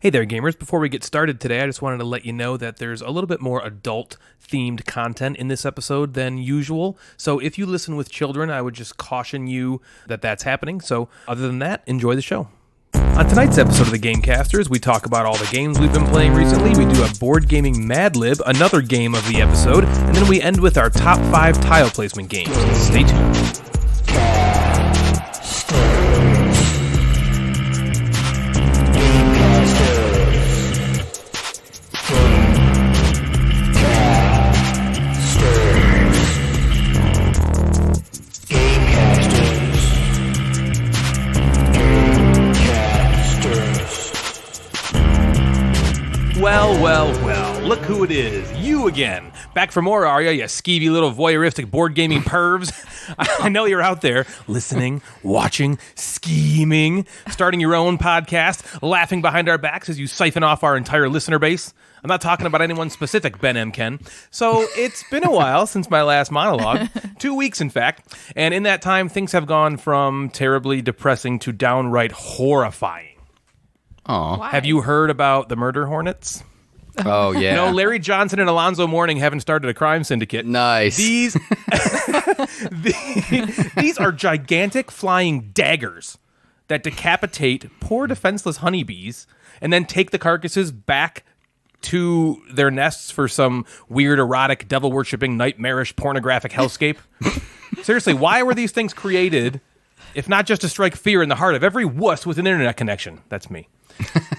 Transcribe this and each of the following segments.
Hey there, gamers. Before we get started today, I just wanted to let you know that there's a little bit more adult-themed content in this episode than usual. So if you listen with children, I would just caution you that that's happening. So other than that, enjoy the show. On tonight's episode of the Gamecasters, we talk about all the games we've been playing recently. We do a board gaming Mad-Lib, another game of the episode, and then we end with our top 5 tile placement games. Stay tuned. Well, look who it is. You again. Back for more, are you skeevy little voyeuristic board gaming pervs? I know you're out there listening, watching, scheming, starting your own podcast, laughing behind our backs as you siphon off our entire listener base. I'm not talking about anyone specific, Ben M. Ken. So it's been a while since my last monologue, 2 weeks in fact, and in that time things have gone from terribly depressing to downright horrifying. Oh, have you heard about the murder hornets? Oh, yeah. You know, Larry Johnson and Alonzo Mourning haven't started a crime syndicate. Nice. These are gigantic flying daggers that decapitate poor defenseless honeybees and then take the carcasses back to their nests for some weird, erotic, devil-worshipping, nightmarish, pornographic hellscape. Seriously, why were these things created if not just to strike fear in the heart of every wuss with an internet connection? That's me.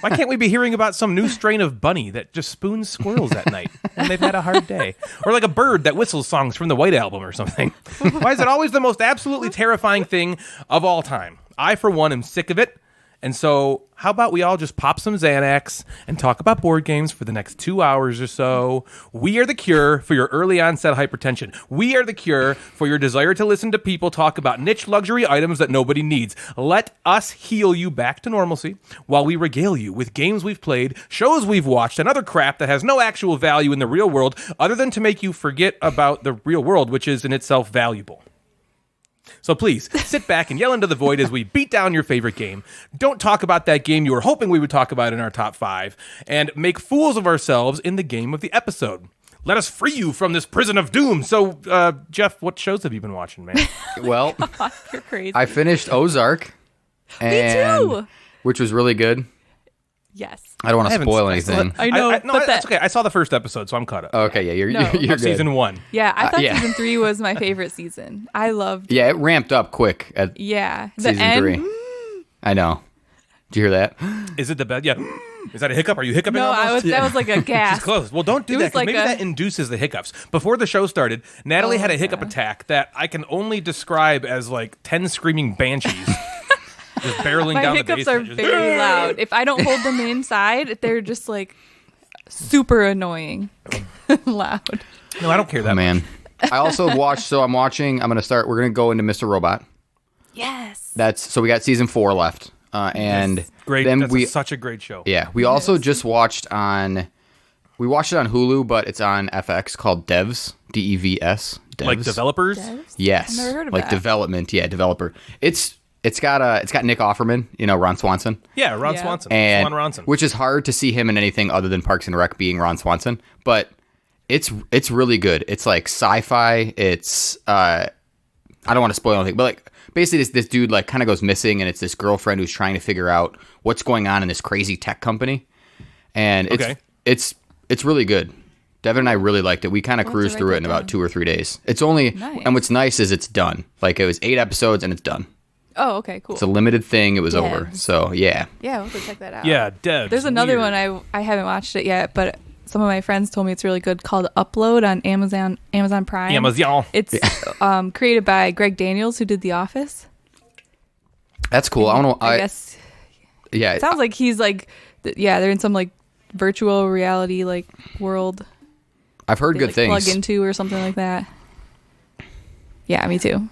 Why can't we be hearing about some new strain of bunny that just spoons squirrels at night when they've had a hard day? Or like a bird that whistles songs from the White Album or something? Why is it always the most absolutely terrifying thing of all time? I, for one, am sick of it. And so how about we all just pop some Xanax and talk about board games for the next 2 hours or so? We are the cure for your early onset hypertension. We are the cure for your desire to listen to people talk about niche luxury items that nobody needs. Let us heal you back to normalcy while we regale you with games we've played, shows we've watched, and other crap that has no actual value in the real world other than to make you forget about the real world, which is in itself valuable. So please, sit back and yell into the void as we beat down your favorite game. Don't talk about that game you were hoping we would talk about in our top 5, and make fools of ourselves in the game of the episode. Let us free you from this prison of doom. So, Jeff, what shows have you been watching, man? Well, God, you're crazy. I finished Ozark. Me too. Which was really good. Yes. I don't want to spoil anything. I know, but that's okay. I saw the first episode, so I'm caught up. Okay, yeah, you're good. Season 1. Yeah, I thought yeah. season 3 was my favorite season. I loved. Yeah, it ramped up quick at Yeah, the season end. 3. I know. Did you hear that? Is it the bed? Yeah. Is that a hiccup? Are you hiccuping? No, almost? that was like a gasp. She's close. Well, don't do that, 'cause maybe that induces the hiccups. Before the show started, Natalie had a hiccup attack that I can only describe as like 10 screaming banshees. Just barreling down the basement. My hiccups are very loud. If I don't hold them inside, they're just like super annoying loud. No, I don't care that Oh, man. I also watched, we're going to go into Mr. Robot. Yes. So we got season 4 left. And great. then That's such a great show. Yeah, we also just watched it on Hulu, but it's on FX called Devs, DEVS. Devs. Like developers? Devs? Yes. I've never heard of like that. development, yeah, developer. It's got Nick Offerman, Ron Swanson. Yeah, Ron Swanson. And, Swan Ronson. which is hard to see him in anything other than Parks and Rec being Ron Swanson, but it's really good. It's like sci-fi. It's I don't want to spoil anything, but like basically this dude like kind of goes missing, and it's this girlfriend who's trying to figure out what's going on in this crazy tech company, and it's really good. Devin and I really liked it. We kind of cruised through it in about 2 or 3 days. It's only and what's nice is it's done. Like it was 8 episodes and it's done. Oh, okay, cool. It's a limited thing. It was over. So yeah. Yeah, we'll have to check that out. Yeah, Devs. There's another one I haven't watched it yet, but some of my friends told me it's really good, called Upload on Amazon Prime. Amazon. It's created by Greg Daniels, who did The Office. That's cool. I guess. Yeah. It sounds like he's like, they're in some like virtual reality like world. I've heard good things. Plug into or something like that. Yeah, me too.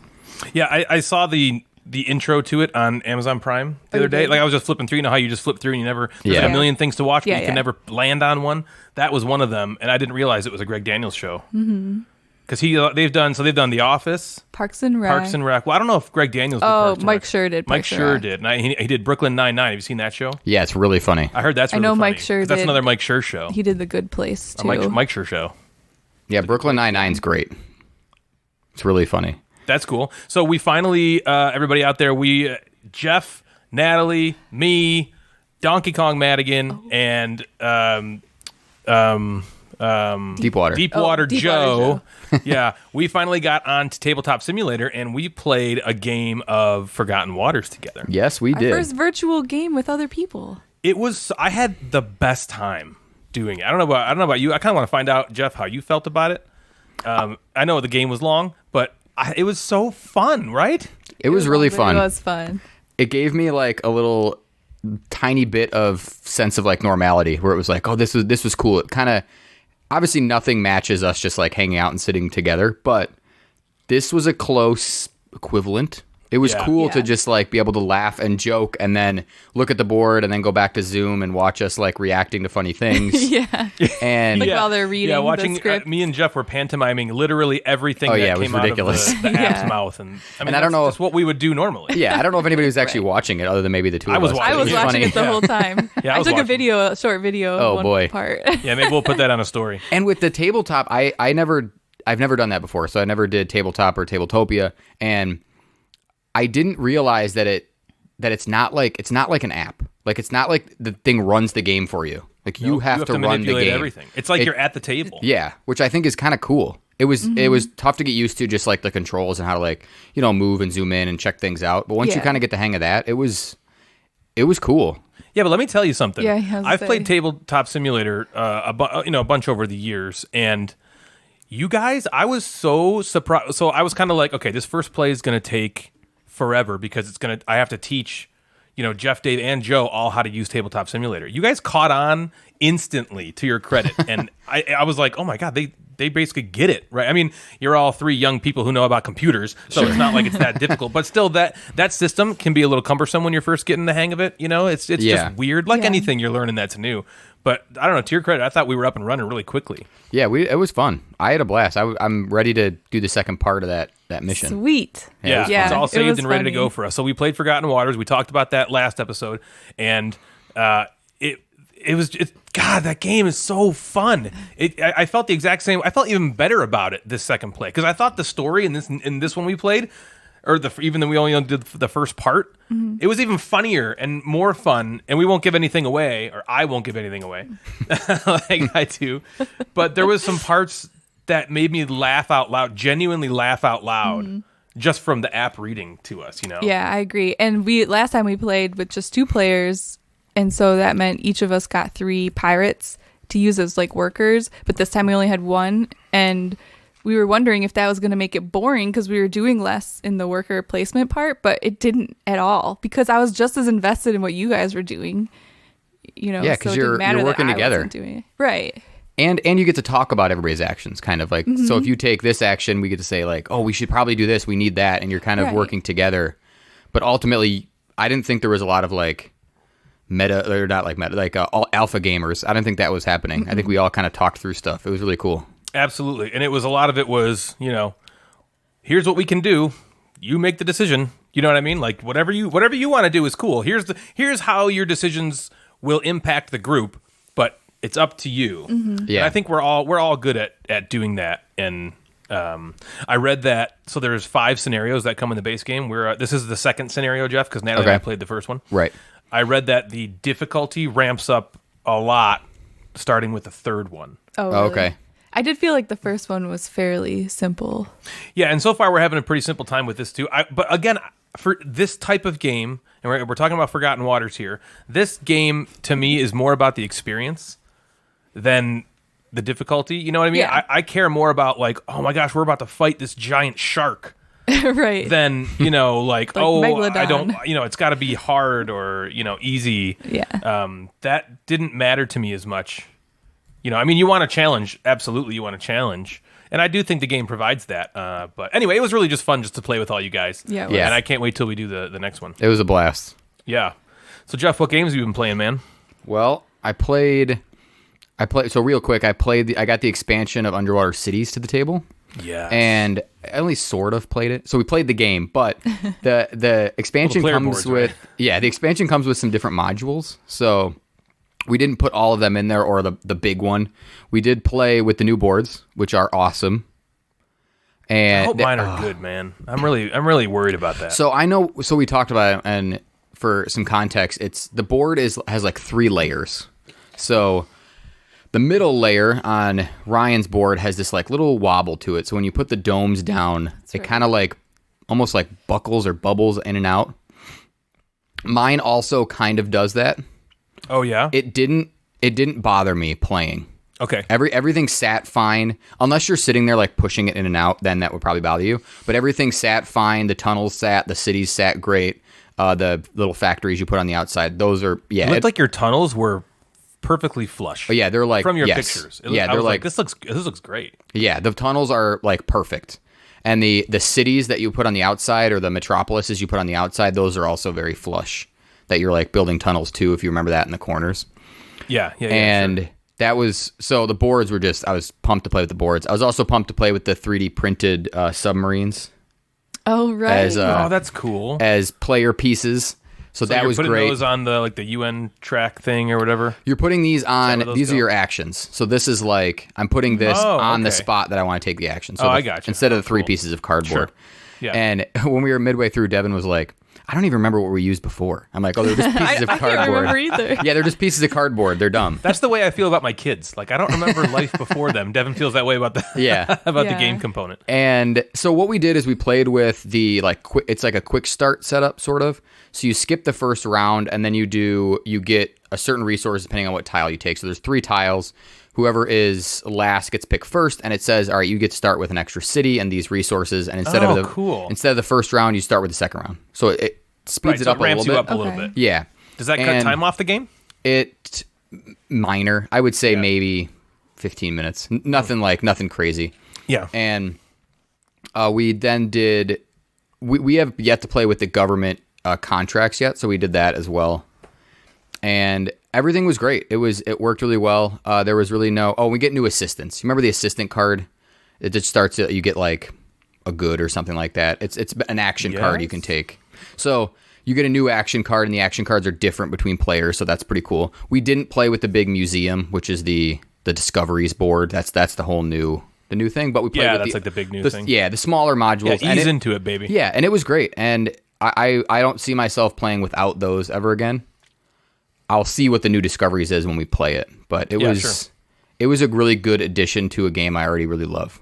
Yeah, I saw the intro to it on Amazon Prime the other day. Like I was just flipping through. You know how you just flip through and you never there's like a million things to watch, but you can never land on one. That was one of them, and I didn't realize it was a Greg Daniels show. Because because they've done The Office, Parks and Rec. Well, I don't know if Greg Daniels did Parks and Mike Rec. sure did. Mike sure did. And he did Brooklyn Nine-Nine. Have you seen that show? Yeah, it's really funny. I heard that's really funny. Mike Schur That's did. another Mike Schur show. He did The Good Place too. Mike Schur show. Yeah, Brooklyn Nine-Nine's great. It's really funny. That's cool. So we finally, everybody out there, Jeff, Natalie, me, Donkey Kong Madigan, and Deepwater. Deepwater Deepwater Joe. Yeah, we finally got on to Tabletop Simulator, and we played a game of Forgotten Waters together. Yes, we Our did. first virtual game with other people. I had the best time doing it. I don't know about you. I kind of want to find out, Jeff, how you felt about it. I know the game was long, but it was so fun, right? It was really fun. It was fun. It gave me like a little tiny bit of sense of like normality, where it was like, oh, this was cool. It kind of, obviously nothing matches us just like hanging out and sitting together, but this was a close equivalent. It was cool to just like be able to laugh and joke and then look at the board and then go back to Zoom and watch us like reacting to funny things. Yeah. And Like while they're reading watching the script. me and Jeff were pantomiming literally everything that it was came out ridiculous. of the app's mouth, and I mean, I don't know that's what we would do normally. yeah, I don't know if anybody was actually watching it other than maybe the two of us. I was It was watching funny. it the whole time. Yeah, I I was took watching. a short video. Oh, of one boy. part. Yeah, maybe we'll put that on a story. And with the tabletop, I've never done that before. So I never did tabletop or Tabletopia, and I didn't realize that it's not like an app. Like it's not like the thing runs the game for you. Like you have to run the manipulate game. everything. It's like you're at the table. Yeah, which I think is kind of cool. It was tough to get used to, just like the controls and how to like move and zoom in and check things out. But once you kind of get the hang of that, it was cool. Yeah, but let me tell you something. Yeah, I was I've saying. played Tabletop Simulator a bunch over the years, and you guys, I was so surprised. So I was kind of like, okay, this first play is going to take forever because I have to teach, Jeff, Dave, and Joe all how to use Tabletop Simulator. You guys caught on instantly, to your credit, and I was like, oh my god, they basically get it, right? I mean, you're all three young people who know about computers, so it's not like it's that difficult. But still, that system can be a little cumbersome when you're first getting the hang of it. It's just weird, like anything you're learning that's new. But I don't know. To your credit, I thought we were up and running really quickly. Yeah, it was fun. I had a blast. I'm ready to do the second part of that mission. Sweet. Yeah, Yeah, it's all it saved was and ready to funny. go for us. So we played Forgotten Waters. We talked about that last episode, and God, that game is so fun. I felt the exact same. I felt even better about it this second play because I thought the story in this one we played, or even though we only did the first part, it was even funnier and more fun. And we won't give anything away, or I won't give anything away, like I do. But there was some parts that made me laugh out loud, genuinely laugh out loud, just from the app reading to us. Yeah, I agree. And last time we played with just 2 players, and so that meant each of us got 3 pirates to use as like workers. But this time we only had 1, and we were wondering if that was going to make it boring because we were doing less in the worker placement part, but it didn't at all because I was just as invested in what you guys were doing. Yeah, so because it didn't you're matter that working I together. wasn't doing it. Right. And you get to talk about everybody's actions, kind of like, so if you take this action, we get to say like, oh, we should probably do this, we need that, and you're kind of Right. working together. But ultimately, I didn't think there was a lot of like meta, or not like meta, like all alpha gamers. I didn't think that was happening. I think we all kind of talked through stuff. It was really cool. Absolutely. And a lot of it was, here's what we can do. You make the decision. You know what I mean? Like whatever you want to do is cool. Here's how your decisions will impact the group, but it's up to you. Yeah. And I think we're all good at doing that. And I read that. So there's 5 scenarios that come in the base game. This is the second scenario, Jeff, because Natalie and I played the first one. Right. I read that the difficulty ramps up a lot starting with the third one. Oh, Oh, really? okay. I did feel like the first one was fairly simple. Yeah, and so far we're having a pretty simple time with this too. But again, for this type of game, and we're talking about Forgotten Waters here, this game to me is more about the experience than the difficulty. You know what I mean? Yeah. I care more about like, oh my gosh, we're about to fight this giant shark Right. than, like oh, Megalodon. I don't, it's got to be hard or, easy. Yeah. That didn't matter to me as much. You want to challenge. Absolutely, you want to challenge. And I do think the game provides that. But anyway, it was really just fun just to play with all you guys. Yeah, it was. And I can't wait till we do the next one. It was a blast. Yeah. So, Jeff, what games have you been playing, man? Well, I played. So real quick, I got the expansion of Underwater Cities to the table Yes. And I only sort of played it. So we played the game, but the expansion player comes boards, with right? the expansion comes with some different modules. So we didn't put all of them in there, or the big one. We did play with the new boards, which are awesome. And I hope mine are good, man. I'm really worried about that. So I know. So we talked about it, and for some context, the board has like 3 layers. So the middle layer on Ryan's board has this like little wobble to it. So when you put the domes down, it kind of like almost like buckles or bubbles in and out. Mine also kind of does that. Oh yeah. It didn't bother me playing. Okay. Everything sat fine, unless you're sitting there like pushing it in and out. Then that would probably bother you. But everything sat fine. The tunnels sat. The cities sat great. The little factories you put on the outside, those are It looked like your tunnels were perfectly flush. Oh yeah, they're like from your yes. pictures. They're like this looks great. Yeah, the tunnels are like perfect. And the cities that you put on the outside, or the metropolises you put on the outside, those are also very flush. That you're like building tunnels to, if you remember that in the corners. Yeah. And sure. that was so the boards were just. I was pumped to play with the boards. I was also pumped to play with the 3D printed submarines. Oh right. Oh, that's cool. As player pieces. So that you're was putting great. Those on the UN track thing or whatever. You're putting these on. where those These go? are your actions. So this is like I'm putting this on the okay. spot that I want to take the action. So I got you. Instead of the 3 Cool. pieces of cardboard. Sure. Yeah. And when we were midway through, Devin was like, "I don't even remember what we used before." I'm like, "Oh, they're just pieces of I cardboard." can't remember either. Yeah, they're just pieces of cardboard. They're dumb. That's the way I feel about my kids. Like I don't remember life before them. Devin feels that way about the Yeah. about the Yeah. game component. And so what we did is we played with the like it's like a quick start setup sort of. So you skip the first round and then you get a certain resource depending on what tile you take. So there's 3 tiles. Whoever is last gets picked first, and it says, all right, you get to start with an extra city and these resources. And instead of the first round, you start with the second round. So it speeds it up a little bit. Ramps you up a little Okay. bit. Yeah. Does that cut And time off the game? It minor. I would say maybe 15 minutes. Nothing crazy. Yeah. And we then did. We have yet to play with the government contracts yet, so we did that as well. And everything was great. It worked really well. There was really no. Oh, we get new assistants. You remember the assistant card? It just starts. You get like a good or something like that. It's an action card you can take. So you get a new action card, and the action cards are different between players. So that's pretty cool. We didn't play with the big museum, which is the Discoveries board. That's the whole new thing. But we played with that's like the big new thing. Yeah, the smaller modules. Yeah, ease into it, baby. Yeah, and it was great. And I don't see myself playing without those ever again. I'll see what the new Discoveries is when we play it. But it was a really good addition to a game I already really love.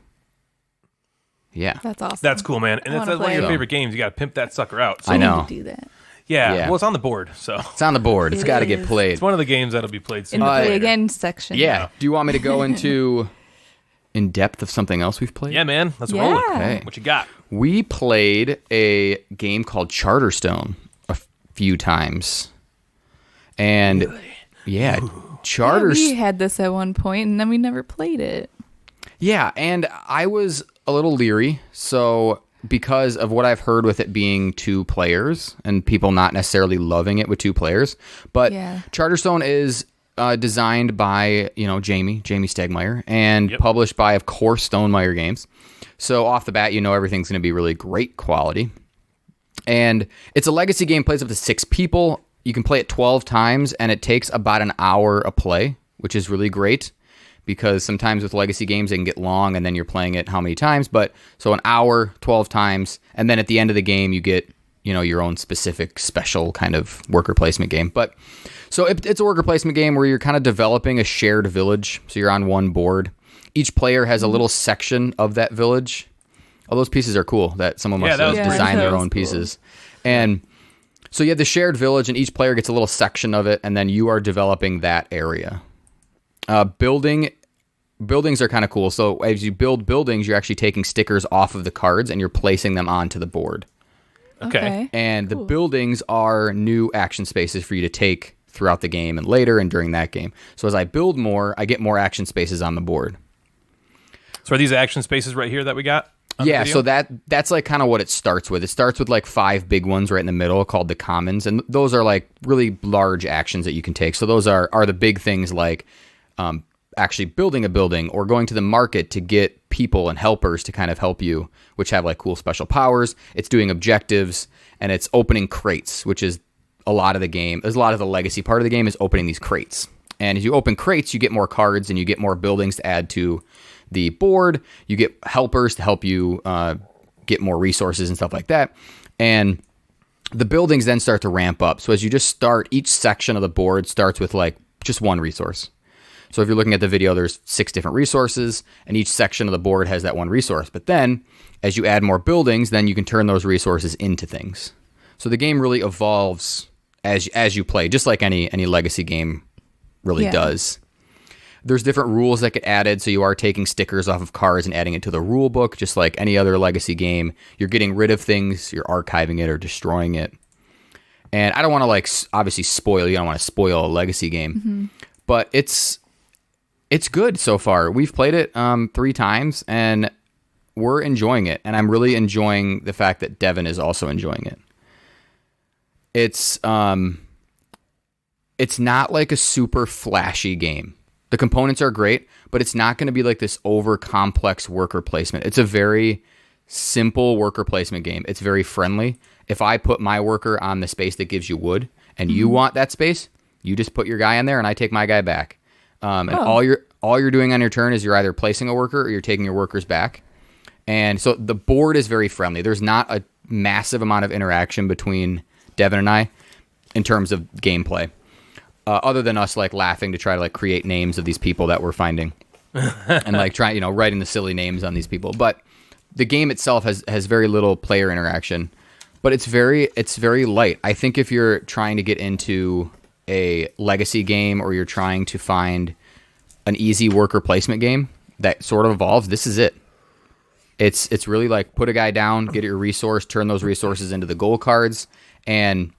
Yeah. That's awesome. That's cool, man. And I that's wanna one of your play it. favorite games. You got to pimp that sucker out. So, I know. Do that. Yeah. Well, it's on the board, so It's on the board. It's It got to get is. played. it's one of the games that'll be played In soon. the play later. again section. Yeah. Do you want me to go into in depth of something else we've played? Yeah, man. Let's Yeah. roll it. Okay. What you got? We played a game called Charterstone a few times. And yeah, Yeah, Charterstone. we had this at one point, and then we never played it. Yeah, and I was a little leery. So because of what I've heard with it being 2 players and people not necessarily loving it with 2 players, but Yeah. Charterstone is designed by Jamie Stegmaier and published by, of course, Stonemaier Games. So off the bat, everything's going to be really great quality. And it's a legacy game, plays up to 6 people. You can play it 12 times, and it takes about an hour a play, which is really great because sometimes with legacy games, they can get long, and then you're playing it how many times. But so an hour, 12 times, and then at the end of the game, you get your own specific special kind of worker placement game. But so it's a worker placement game where you're kind of developing a shared village. So you're on one board. Each player has a little section of that village. All those pieces are cool that someone must that have was pretty designed cool. their That own was cool. pieces. And so you have the shared village, and each player gets a little section of it, and then you are developing that area. Buildings are kind of cool. So as you build buildings, you're actually taking stickers off of the cards, and you're placing them onto the board. Okay. And the buildings are new action spaces for you to take throughout the game and later and during that game. So as I build more, I get more action spaces on the board. So are these action spaces right here that we got? on the Yeah, video? so that's like kind of what it starts with. It starts with like 5 big ones right in the middle called the commons, and those are like really large actions that you can take. So those are the big things like actually building a building or going to the market to get people and helpers to kind of help you, which have like cool special powers. It's doing objectives, and it's opening crates, which is a lot of the game. There's a lot of the legacy part of the game is opening these crates. And as you open crates, you get more cards and you get more buildings to add to the board. You get helpers to help you get more resources and stuff like that. And the buildings then start to ramp up. So as you just start, each section of the board starts with like just one resource. So if you're looking at the video, there's 6 different resources, and each section of the board has that one resource. But then as you add more buildings, then you can turn those resources into things. So the game really evolves as you play, just like any legacy game really does. There's different rules that get added, so you are taking stickers off of cards and adding it to the rule book, just like any other legacy game. You're getting rid of things, you're archiving it or destroying it. And I don't want to like obviously spoil. You don't want to spoil a legacy game, but it's good so far. We've played it 3 times, and we're enjoying it. And I'm really enjoying the fact that Devin is also enjoying it. It's not like a super flashy game. The components are great, but it's not going to be like this over complex worker placement. It's a very simple worker placement game. It's very friendly. If I put my worker on the space that gives you wood, and you want that space, you just put your guy in there, and I take my guy back. And all you're doing on your turn is you're either placing a worker or you're taking your workers back. And so the board is very friendly. There's not a massive amount of interaction between Devin and I in terms of gameplay, other than us like laughing to try to like create names of these people that we're finding and like trying, writing the silly names on these people. But the game itself has very little player interaction, but it's very light. I think if you're trying to get into a legacy game or you're trying to find an easy worker placement game that sort of evolves, this is it. It's really like put a guy down, get your resource, turn those resources into the gold cards, and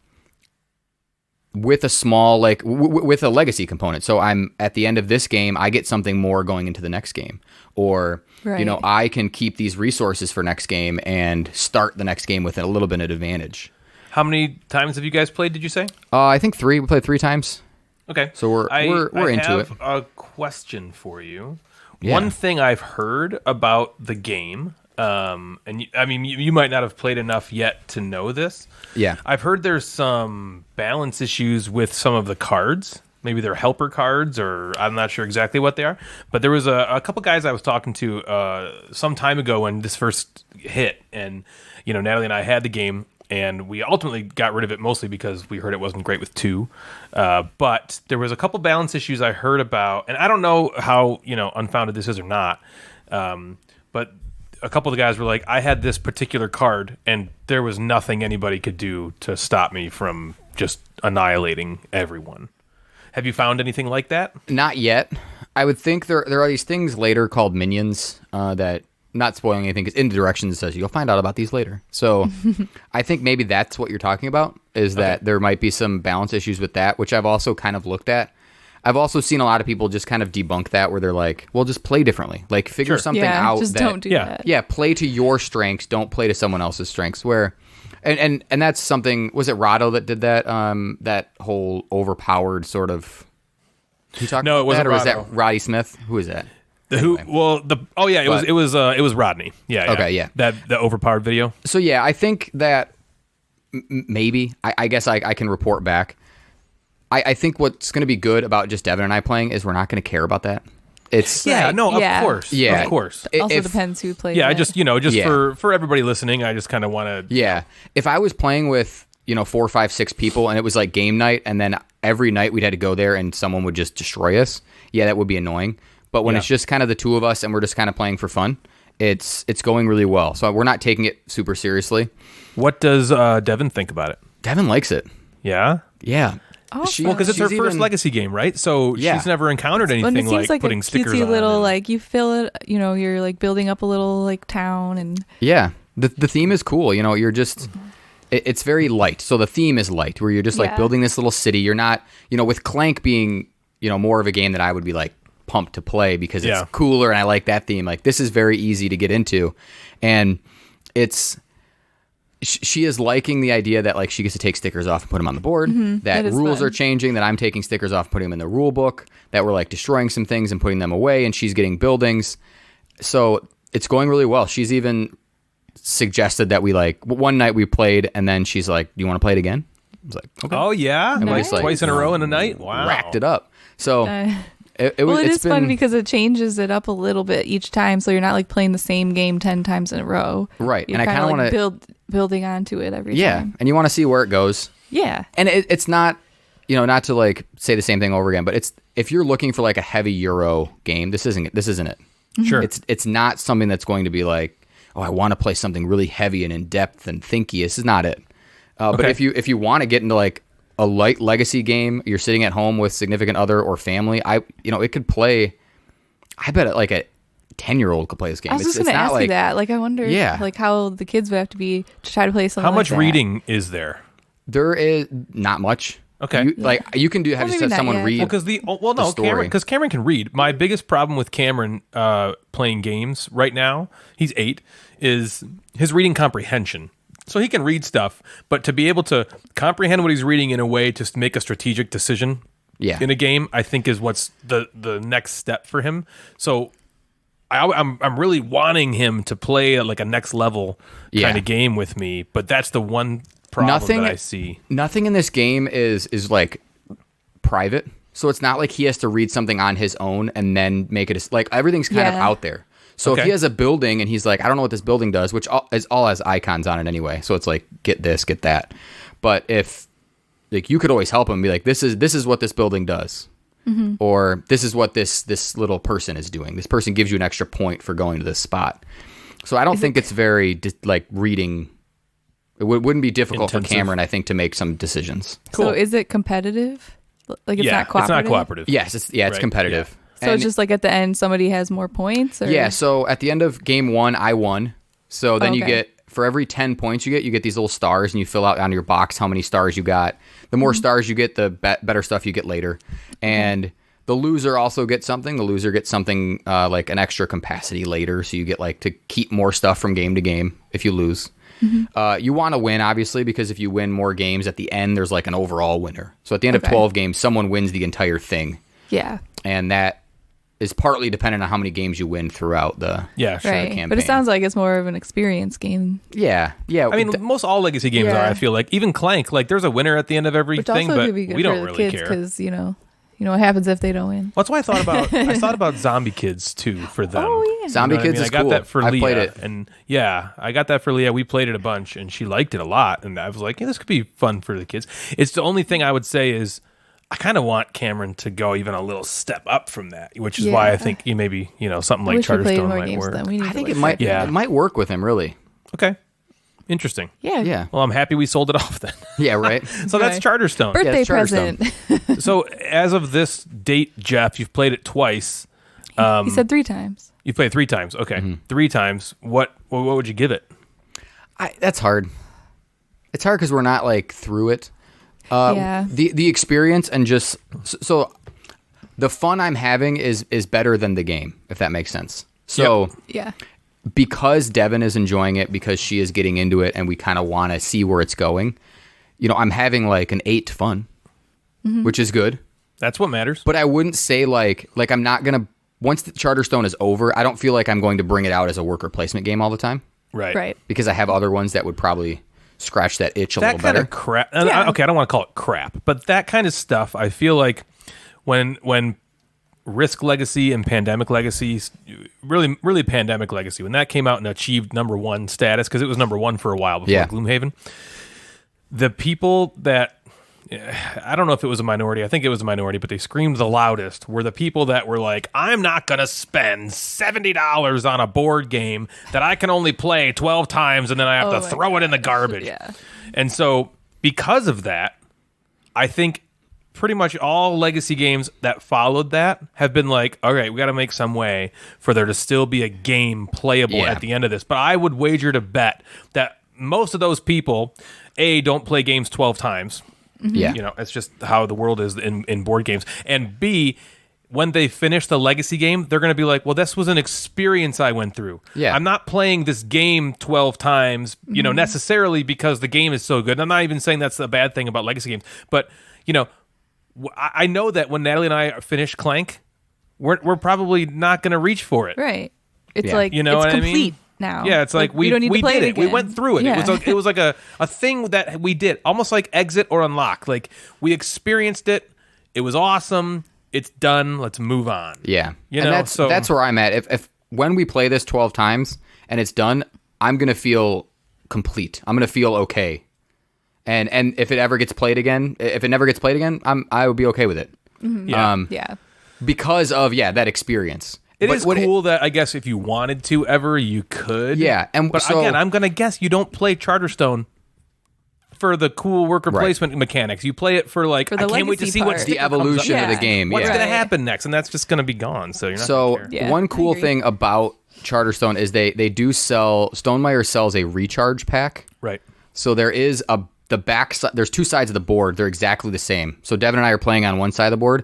with a small like with a legacy component. So I'm at the end of this game, I get something more going into the next game, or I can keep these resources for next game and start the next game with a little bit of advantage. How many times have you guys played, did you say? I think 3. We played 3 times. Okay. So we're into it. I have a question for you. Yeah. One thing I've heard about the game, you might not have played enough yet to know this. Yeah. I've heard there's some balance issues with some of the cards. Maybe they're helper cards, or I'm not sure exactly what they are. But there was a couple guys I was talking to some time ago when this first hit, and Natalie and I had the game, and we ultimately got rid of it mostly because we heard it wasn't great with 2. But there was a couple balance issues I heard about, and I don't know how unfounded this is or not. But a couple of the guys were like, I had this particular card, and there was nothing anybody could do to stop me from just annihilating everyone. Have you found anything like that? Not yet. I would think there are these things later called minions that, not spoiling anything, because in the directions it says you'll find out about these later. So I think maybe that's what you're talking about, is that there might be some balance issues with that, which I've also kind of looked at. I've also seen a lot of people just kind of debunk that, where they're like, well, just play differently. Like, figure something out. Just don't do that. Yeah, play to your strengths. Don't play to someone else's strengths. Where, and that's something, was it Rado that did that? That whole overpowered sort of... Did you talk about it wasn't that? Or was Rado. that Roddy Smith? Who is that? It was Rodney. Yeah. Okay, yeah. That the overpowered video. So yeah, I think that maybe I guess I can report back. I think what's going to be good about just Devin and I playing is we're not going to care about that. It's of course. Yeah. Of course. Also depends who plays. Yeah, it. I just for everybody listening, I just kind of want to. Yeah. If I was playing with 4, 5, 6 people and it was like game night, and then every night we'd had to go there and someone would just destroy us, yeah, that would be annoying. But when it's just kind of the 2 of us and we're just kind of playing for fun, it's going really well. So we're not taking it super seriously. What does Devin think about it? Devin likes it. Yeah? Yeah. Awesome. Well, because it's her first legacy game, right? So she's never encountered anything like putting stickers cutesy on. Little like you fill it, you're like building up a little like town and. Yeah, the theme is cool. You're just. It's very light. So the theme is light, where you're just like building this little city. You're not, with Clank being, more of a game that I would be like pumped to play because it's cooler and I like that theme. Like, this is very easy to get into, and it's she is liking the idea that like she gets to take stickers off and put them on the board. That is rules fun. are changing. That I'm taking stickers off and putting them in the rule book. That we're like destroying some things and putting them away, and she's getting buildings. So it's going really well. She's even suggested that we like one night we played, and then she's like, "Do you want to play it again?" I was like, "Okay." Oh yeah, Nice. like twice in a row in a night. Wow, Racked it up. So it Well, it it's is fun been- because it changes it up a little bit each time, so you're not like playing the same game 10 times in a row. Right, You're and I kinda, kinda like wanna- building onto it every yeah, time. and you want to see where it goes. Yeah. And it's not, not to like say the same thing over again, but it's if you're looking for like a heavy Euro game, this isn't it. Sure. It's not something that's going to be like, oh, I want to play something really heavy and in depth and thinky. This is not it. But Okay. if you want to get into like a light legacy game, you're sitting at home with significant other or family, it could play. I bet like a 10-year-old could play this game. I was just going to not ask like you that. Like, I wonder Yeah. like how the kids would have to be to try to play something How like much that. reading is there? there is not much. Okay. You can have Well, just maybe have not someone yet. read. Well, story. because Cameron can read. My biggest problem with Cameron playing games right now, he's 8, is his reading comprehension. So he can read stuff, but to be able to comprehend what he's reading in a way to make a strategic decision Yeah. in a game, I think is what's the next step for him. So I'm really wanting him to play like a next level Yeah. kind of game with me, but that's the one problem that I see. Nothing in this game is like private, so it's not like he has to read something on his own and then make it like everything's kind of Yeah. out there. So if Okay. he has a building and he's like, I don't know what this building does, which all has icons on it anyway, so it's like get this, get that. But if like you could always help him, be like, this is what this building does, or this is what this little person is doing. This person gives you an extra point for going to this spot. So I don't think it's very like reading. It wouldn't be difficult for Intensive. Cameron, I think, to make some decisions. Cool. So is it competitive? Like it's yeah, not cooperative? it's not cooperative. Yes, it's Right, competitive. So And- it's just like at the end somebody has more points? Or? yeah. So at the end of game 1, I won. So then you Okay. get for every 10 points you get these little stars, and you fill out on your box how many stars you got. The more stars you get, the better stuff you get later. And the loser also gets something. The loser gets something like an extra capacity later, so you get like to keep more stuff from game to game if you lose. You want to win, obviously, because if you win more games at the end, there's like an overall winner. So at the end of Okay. 12 games, someone wins the entire thing. Yeah. And that is partly dependent on how many games you win throughout the Yeah, sure. Right. campaign. But it sounds like it's more of an experience game. Yeah. I mean, most all legacy games Yeah. are. I feel like even Clank, like there's a winner at the end of Which everything, also but could be good we for don't the really kids care. because, what happens if they don't win. Well, that's why I thought about Zombie Kids too for them. Oh, yeah. Zombie You know what I Kids mean? is I got cool. that for I've Leah, played it. and yeah, I got that for Leah. We played it a bunch, and she liked it a lot. And I was like, yeah, this could be fun for the kids. It's the only thing I would say is I kind of want Cameron to go even a little step up from that, which is why I Yeah. think maybe something I like wish we played Charterstone more might games work. then. We need I to think look it might back. Yeah. it might work with him, really. Okay, interesting. Yeah. Yeah. Well, I'm happy we sold it off then. Yeah, right? So that's Right. Charterstone. Birthday it's Charterstone. present. So as of this date, Jeff, you've played it twice. He said 3 times. You played 3 times. Okay, Mm-hmm. 3 times. What would you give it? That's hard. It's hard because we're not like through it. Yeah. The experience and just so the fun I'm having is better than the game, if that makes sense. So Yeah. because Devin is enjoying it, because she is getting into it, and we kind of want to see where it's going, I'm having like an 8 fun, which is good. That's what matters. But I wouldn't say like I'm not gonna once the Charterstone is over, I don't feel like I'm going to bring it out as a worker placement game all the time, Right. Right. because I have other ones that would probably scratch that itch a That little kind better. of crap. Yeah. Okay, I don't want to call it crap, but that kind of stuff, I feel like when Risk Legacy and Pandemic Legacy, really Pandemic Legacy, when that came out and achieved #1 status, because it was #1 for a while before Yeah. Gloomhaven, the people that, I don't know if it was a minority, I think it was a minority, but they screamed the loudest were the people that were like, I'm not going to spend $70 on a board game that I can only play 12 times and then I have Oh to my throw it in the garbage. Yeah. And so because of that, I think pretty much all legacy games that followed that have been like, all right, we got to make some way for there to still be a game playable Yeah. at the end of this. But I would wager to bet that most of those people, A, don't play games 12 times. Yeah. It's just how the world is in board games. And B, when they finish the legacy game, they're going to be like, well, this was an experience I went through. Yeah. I'm not playing this game 12 times, necessarily because the game is so good. And I'm not even saying that's a bad thing about legacy games, but I know that when Natalie and I finish Clank, we're probably not going to reach for it. Right. It's Yeah. like, You know it's what I complete mean? now. Yeah, it's like we don't need to play did it it. We again. went through it. Yeah. It was like a thing that we did, almost like exit or unlock. Like we experienced it. It was awesome. It's done. Let's move on. Yeah. You and know, that's where I'm at. If when we play this 12 times and it's done, I'm going to feel complete. I'm going to feel okay. And if it ever gets played again, if it never gets played again, I would be okay with it. Yeah. Yeah. Because of that experience. It is cool that I guess if you wanted to ever, you could. Yeah, but again, I'm gonna guess you don't play Charterstone for the cool worker Right. placement mechanics. You play it for the I can't wait to legacy see part. what's the evolution of the Yeah. game. what's Yeah. gonna Right. happen next, and that's just gonna be gone. So you're not So gonna care. Yeah, one I cool agree. thing about Charterstone is they do sell. Stonemaier sells a recharge pack. Right. So there is the back side. There's two sides of the board. They're exactly the same. So Devin and I are playing on one side of the board.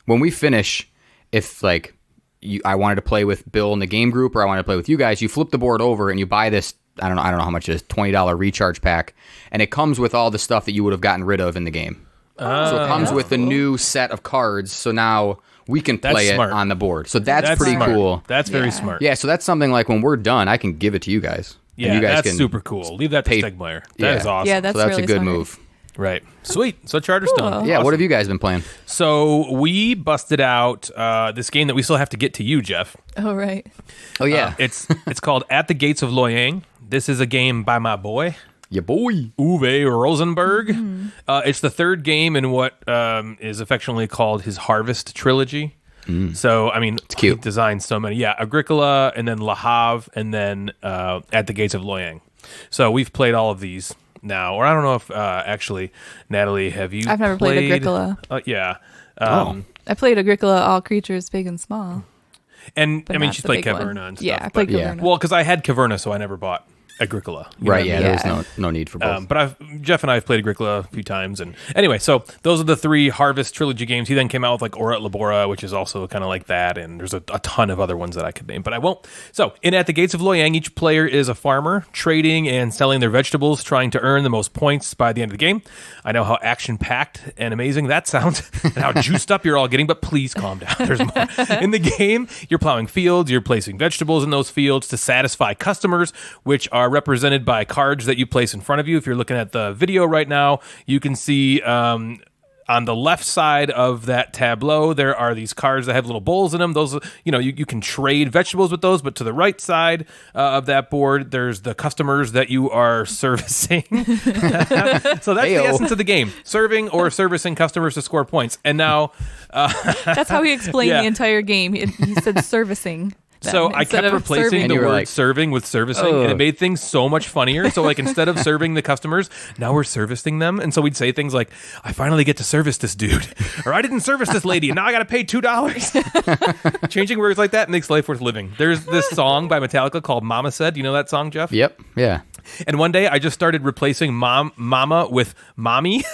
When we finish, I wanted to play with Bill in the game group, or I wanted to play with you guys, you flip the board over and you buy this. I don't know how much it is. $20 recharge pack, and it comes with all the stuff that you would have gotten rid of in the game. So it comes with the new set of cards. So now we can play it smart. on the board. So that's pretty smart. cool. That's very Yeah. smart. Yeah, so that's something like when we're done, I can give it to you guys. Yeah, and you guys that's can super cool. Leave that to pay- Stegmeyer. Yeah. That is awesome. Yeah, that's so that's really a good smart. move. Right. Sweet. So Charterstone. Cool. Yeah, Awesome. what have you guys been playing? So we busted out this game that we still have to get to you, Jeff. Oh, right. Oh yeah, It's called At the Gates of Loyang. This is a game by my boy, your boy. Uwe Rosenberg. It's the third game in what is affectionately called his Harvest trilogy. So, I mean, cute. he designed so many. Yeah, Agricola, and then Le Havre, and then At the Gates of Loyang. So we've played all of these now. Or I don't know if, actually, Natalie, have you I've never played Agricola. Yeah. I played Agricola, All Creatures, Big and Small. And, But I mean, not she's the played big one. Caverna and stuff. Yeah, I played but- Caverna. Well, because I had Caverna, so I never bought Agricola. You know Right, what I yeah, mean? there's no need for both. But Jeff and I have played Agricola a few times, and anyway, so those are the three Harvest trilogy games. He then came out with like Ora et Labora, which is also kind of like that, and there's a ton of other ones that I could name, but I won't. So in At the Gates of Loyang, each player is a farmer trading and selling their vegetables, trying to earn the most points by the end of the game. I know how action-packed and amazing that sounds, and how juiced up you're all getting, but please calm down. There's more. In the game, you're plowing fields, you're placing vegetables in those fields to satisfy customers, which are represented by cards that you place in front of you. If you're looking at the video right now, you can see on the left side of that tableau, there are these cards that have little bowls in them. Those, you can trade vegetables with those, but to the right side of that board, there's the customers that you are servicing. So that's the essence of the game, serving or servicing customers to score points. And now... That's how he explained Yeah. the entire game. He said servicing. them So I instead kept of replacing serving. the you were word like, serving with servicing, and it made things so much funnier. So like instead of serving the customers, now we're servicing them. And so we'd say things like, I finally get to service this dude. Or I didn't service this lady, and now I got to pay $2. Changing words like that makes life worth living. There's this song by Metallica called Mama Said. You know that song, Jeff? Yep, yeah. And one day I just started replacing mama with mommy.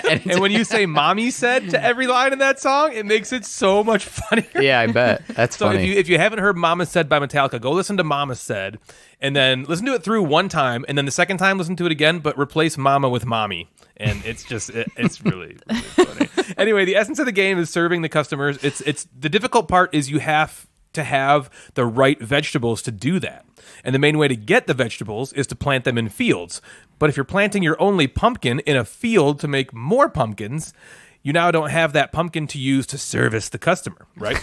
And when you say mommy said to every line in that song, it makes it so much funnier. Yeah, I bet. That's So funny. if you haven't heard Mama Said by Metallica, go listen to Mama Said, and then listen to it through one time, and then the second time listen to it again, but replace Mama with Mommy. And it's just it's really, really funny. Anyway, the essence of the game is serving the customers. It's the difficult part is you have to have the right vegetables to do that. And the main way to get the vegetables is to plant them in fields. But if you're planting your only pumpkin in a field to make more pumpkins, you now don't have that pumpkin to use to service the customer, right?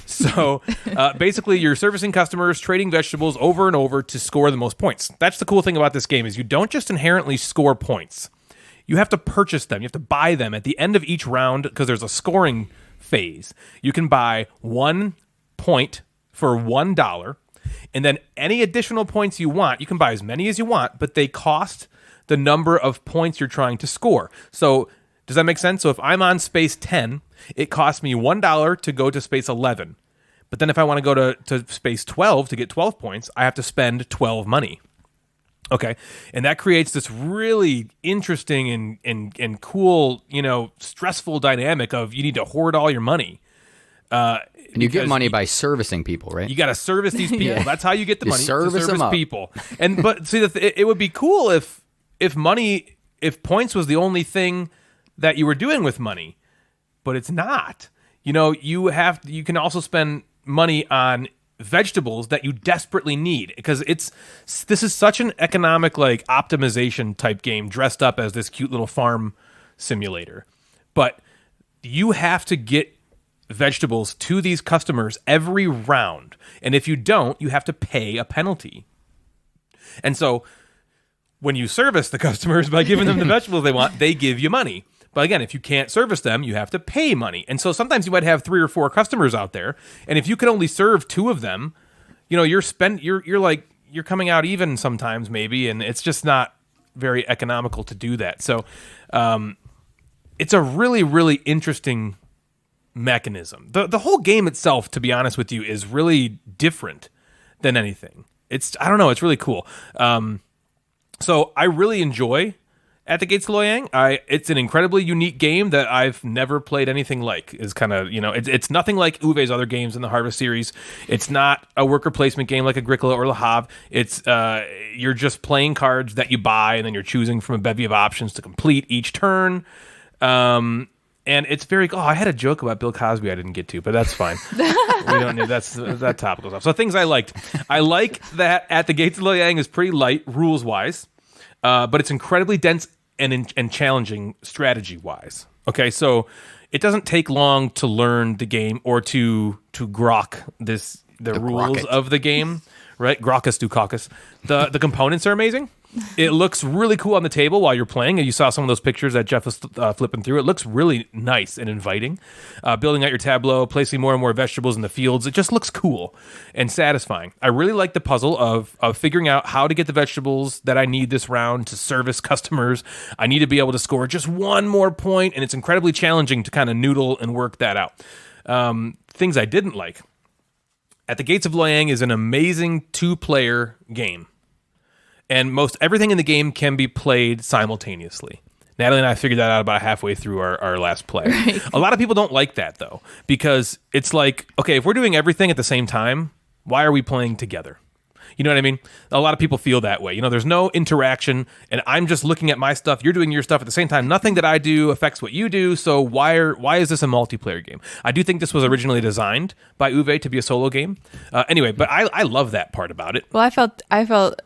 So basically, you're servicing customers, trading vegetables over and over to score the most points. That's the cool thing about this game is you don't just inherently score points. You have to purchase them. You have to buy them at the end of each round because there's a scoring phase. You can buy 1 point for $1, and then any additional points you want, you can buy as many as you want, but they cost the number of points you're trying to score. So does that make sense? So if I'm on space 10, it costs me $1 to go to space 11. But then if I want to go to space 12 to get 12 points, I have to spend 12 money. Okay, and that creates this really interesting and cool, stressful dynamic of you need to hoard all your money. And you get money by servicing people, right? You got to service these people. Yeah. That's how you get the money. Service to them up. people. But see, it would be cool if points was the only thing that you were doing with money, but it's not. You can also spend money on vegetables that you desperately need, because this is such an economic optimization type game dressed up as this cute little farm simulator. But you have to get vegetables to these customers every round, and if you don't, you have to pay a penalty. And so when you service the customers by giving them the vegetables they want, they give you money. But again, if you can't service them, you have to pay money. And so sometimes you might have 3 or 4 customers out there, and if you can only serve 2 of them, you're coming out even sometimes maybe, and it's just not very economical to do that. So it's a really, really interesting mechanism. The whole game itself, to be honest with you, is really different than anything. I don't know, it's really cool. So I really enjoy At the Gates of Loyang. It's an incredibly unique game that I've never played anything like. Is kind of, it's nothing like Uwe's other games in the Harvest series. It's not a worker placement game like Agricola or Le Havre. It's you're just playing cards that you buy, and then you're choosing from a bevy of options to complete each turn. And it's very. Oh, I had a joke about Bill Cosby I didn't get to, but that's fine. We don't need that topical stuff. So things I liked. I like that At the Gates of Loyang is pretty light rules wise, but it's incredibly dense and challenging strategy wise. Okay, so it doesn't take long to learn the game or to grok the rules of the game, right? Grokkus do caucus. The components are amazing. It looks really cool on the table while you're playing. You saw some of those pictures that Jeff was flipping through. It looks really nice and inviting. Building out your tableau, placing more and more vegetables in the fields. It just looks cool and satisfying. I really like the puzzle of figuring out how to get the vegetables that I need this round to service customers. I need to be able to score just one more point, and it's incredibly challenging to kind of noodle and work that out. Things I didn't like. At the Gates of Loyang is an amazing 2-player game. And most everything in the game can be played simultaneously. Natalie and I figured that out about halfway through our last play. Right. A lot of people don't like that, though, because it's like, okay, if we're doing everything at the same time, why are we playing together? You know what I mean? A lot of people feel that way. There's no interaction, and I'm just looking at my stuff. You're doing your stuff at the same time. Nothing that I do affects what you do, so why is this a multiplayer game? I do think this was originally designed by Uwe to be a solo game. Anyway, but I love that part about it. Well, I felt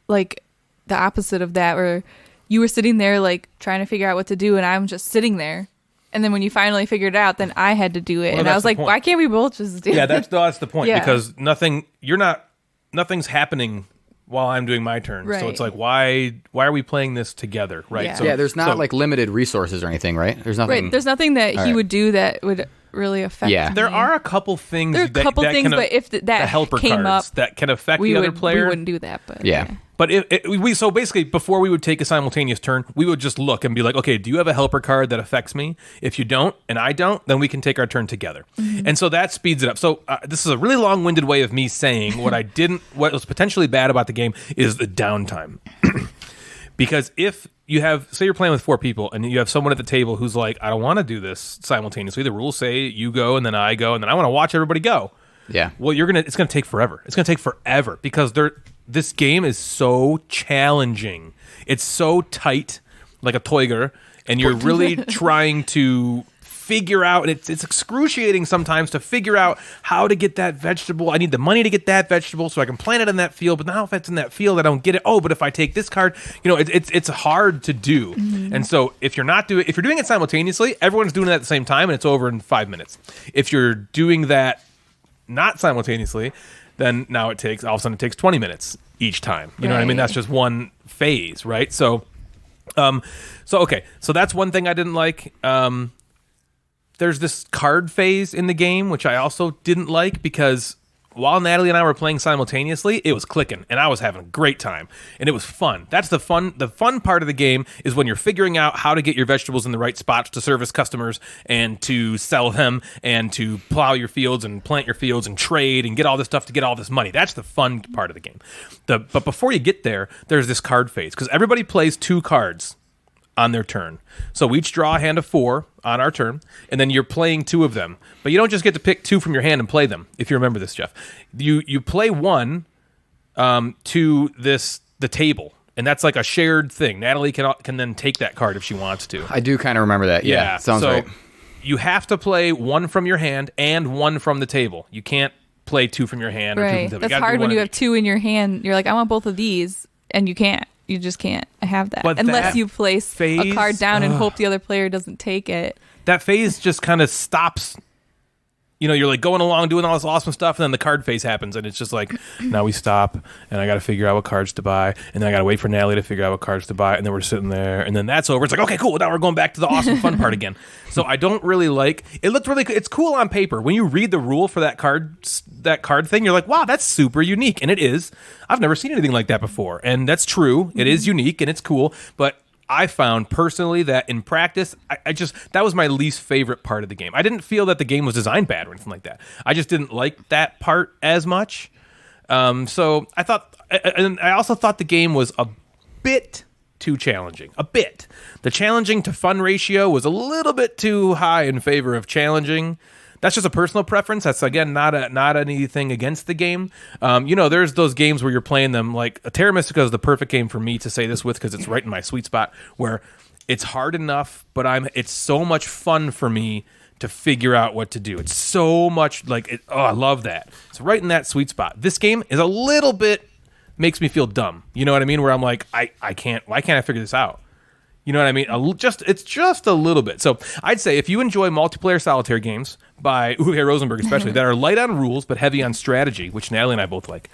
like the opposite of that, where you were sitting there trying to figure out what to do, and I'm just sitting there, and then when you finally figured it out, then I had to do it. Well, and I was like, point. Why can't we both just do it? Yeah, that's the point. Yeah. Because nothing's happening while I'm doing my turn. Right. So it's like, why are we playing this together, right? Yeah, so, there's not limited resources or anything, right? There's nothing. Right, there's nothing that he would do that would really affect me. There are a couple things. But if that helper came cards up, that can affect the other player, we wouldn't do that. But yeah. But so basically, before we would take a simultaneous turn, we would just look and be like, okay, do you have a helper card that affects me? If you don't, and I don't, then we can take our turn together. Mm-hmm. And so that speeds it up. So this is a really long-winded way of me saying what was potentially bad about the game is the downtime. Because if you have, say you're playing with 4 people, and you have someone at the table who's like, I don't want to do this simultaneously. The rules say you go, and then I go, and then I want to watch everybody go. Yeah. Well, it's going to take forever. It's going to take forever because this game is so challenging. It's so tight, like a Teuger, and you're really trying to figure out, and it's excruciating sometimes to figure out how to get that vegetable. I need the money to get that vegetable so I can plant it in that field, but now if it's in that field, I don't get it. Oh, but if I take this card, it's hard to do. Mm-hmm. And so if you're doing it simultaneously, everyone's doing it at the same time, and it's over in 5 minutes. If you're doing that not simultaneously, then now all of a sudden it takes 20 minutes each time. You know what I mean? That's just one phase, right? So okay. So that's one thing I didn't like. There's this card phase in the game, which I also didn't like because while Natalie and I were playing simultaneously, it was clicking, and I was having a great time, and it was fun. That's the fun. The fun part of the game is when you're figuring out how to get your vegetables in the right spots to service customers and to sell them and to plow your fields and plant your fields and trade and get all this stuff to get all this money. That's the fun part of the game. But before you get there, there's this card phase, because everybody plays 2 cards on their turn. So we each draw a hand of 4 on our turn, and then you're playing 2 of them. But you don't just get to pick 2 from your hand and play them, if you remember this, Jeff. You play 1 to the table, and that's like a shared thing. Natalie can then take that card if she wants to. I do kind of remember that. Yeah. Sounds right. You have to play 1 from your hand and 1 from the table. You can't play 2 from your hand or 2 from the table. That's hard when you have 2 in your hand. You're like, I want both of these, and you can't. You just can't have that. But unless you place a card down and hope the other player doesn't take it. That phase just kind of stops. You know, you're like going along doing all this awesome stuff, and then the card phase happens, and it's just like, now we stop, and I got to figure out what cards to buy, and then I got to wait for Natalie to figure out what cards to buy, and then we're sitting there, and then that's over. It's like, okay, cool, now we're going back to the awesome fun part again. So I don't really like it. Looked really it's cool on paper. When you read the rule for that card thing, you're like, wow, that's super unique, and it is. I've never seen anything like that before, and that's true. It is unique, and it's cool, but I found personally that in practice, I just that was my least favorite part of the game. I didn't feel that the game was designed bad or anything like that. I just didn't like that part as much. So I thought, and I also thought the game was a bit too challenging. A bit. The challenging to fun ratio was a little bit too high in favor of challenging. That's just a personal preference. That's, again, not anything against the game. There's those games where you're playing them, like Terra Mystica is the perfect game for me to say this with, because it's right in my sweet spot, where it's hard enough, but it's so much fun for me to figure out what to do. It's so much I love that. It's right in that sweet spot. This game is a little bit, makes me feel dumb. You know what I mean? Where I'm like, why can't I figure this out? You know what I mean? It's just a little bit. So I'd say if you enjoy multiplayer solitaire games by Uwe Rosenberg especially, that are light on rules but heavy on strategy, which Natalie and I both like,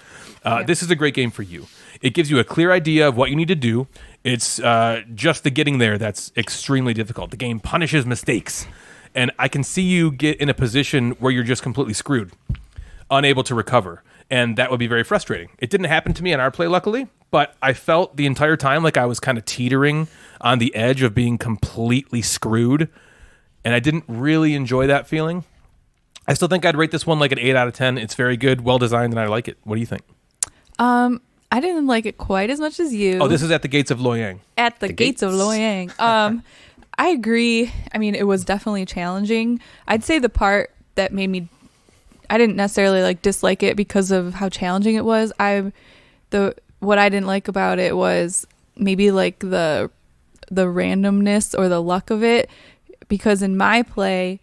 this is a great game for you. It gives you a clear idea of what you need to do. It's just the getting there that's extremely difficult. The game punishes mistakes. And I can see you get in a position where you're just completely screwed, unable to recover. And that would be very frustrating. It didn't happen to me in our play, luckily, but I felt the entire time like I was kind of teetering on the edge of being completely screwed, and I didn't really enjoy that feeling. I still think I'd rate this one like an 8 out of 10. It's very good, well-designed, and I like it. What do you think? I didn't like it quite as much as you. Oh, this is At the Gates of Loyang. At the gates of Loyang. I agree. I mean, it was definitely challenging. I'd say the part that made me... I didn't necessarily dislike it because of how challenging it was. What I didn't like about it was maybe the randomness or the luck of it, because in my play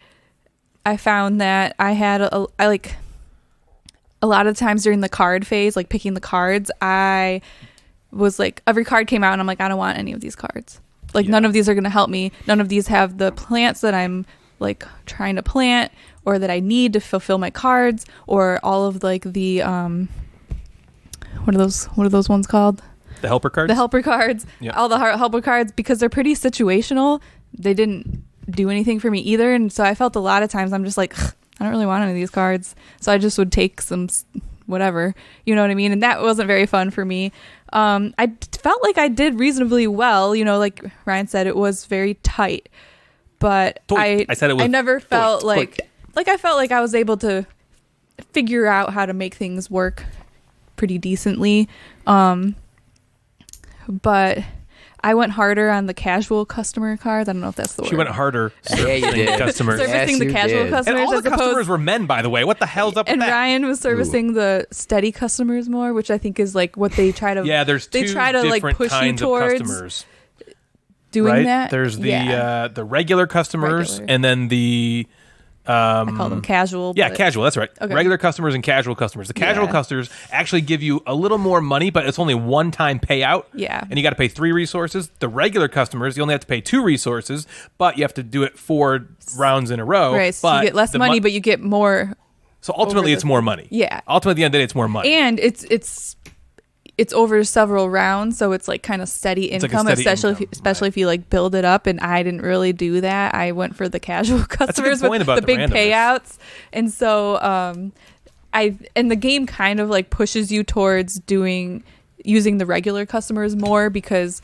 I found that I had a lot of times during the card phase, like picking the cards, I was like, every card came out and I'm like, I don't want any of these cards. None of these are going to help me. None of these have the plants that I'm trying to plant or that I need to fulfill my cards, or all of the what are those ones called? The helper cards? The helper cards. Yep. All the helper cards, because they're pretty situational. They didn't do anything for me either. And so I felt a lot of times I'm just like, I don't really want any of these cards. So I just would take some whatever. You know what I mean? And that wasn't very fun for me. I felt like I did reasonably well. Like Ryan said, it was very tight. But I said it was, I never felt I felt like I was able to figure out how to make things work pretty decently. But I went harder on the casual customer cards. I don't know if that's the word. She went harder servicing customers. Servicing the casual customers. And all the customers were men, by the way. What the hell's up with that? And Ryan was servicing the steady customers more, which I think is what they try to... Yeah, there's two different push kinds you towards of customers. Doing right? that. There's the regular customers, and then the... I call them casual. Yeah, casual. That's right. Okay. Regular customers and casual customers. The casual customers actually give you a little more money, but it's only one-time payout. Yeah. And you got to pay 3 resources. The regular customers, you only have to pay 2 resources, but you have to do it 4 rounds in a row. Right. So you get less money, but you get more. So ultimately, it's more money. Yeah. Ultimately, at the end of the day, it's more money. And it's over several rounds, so it's kind of steady income, especially if you build it up. And I didn't really do that. I went for the casual customers with the big payouts, and so and the game kind of like pushes you towards using the regular customers more because,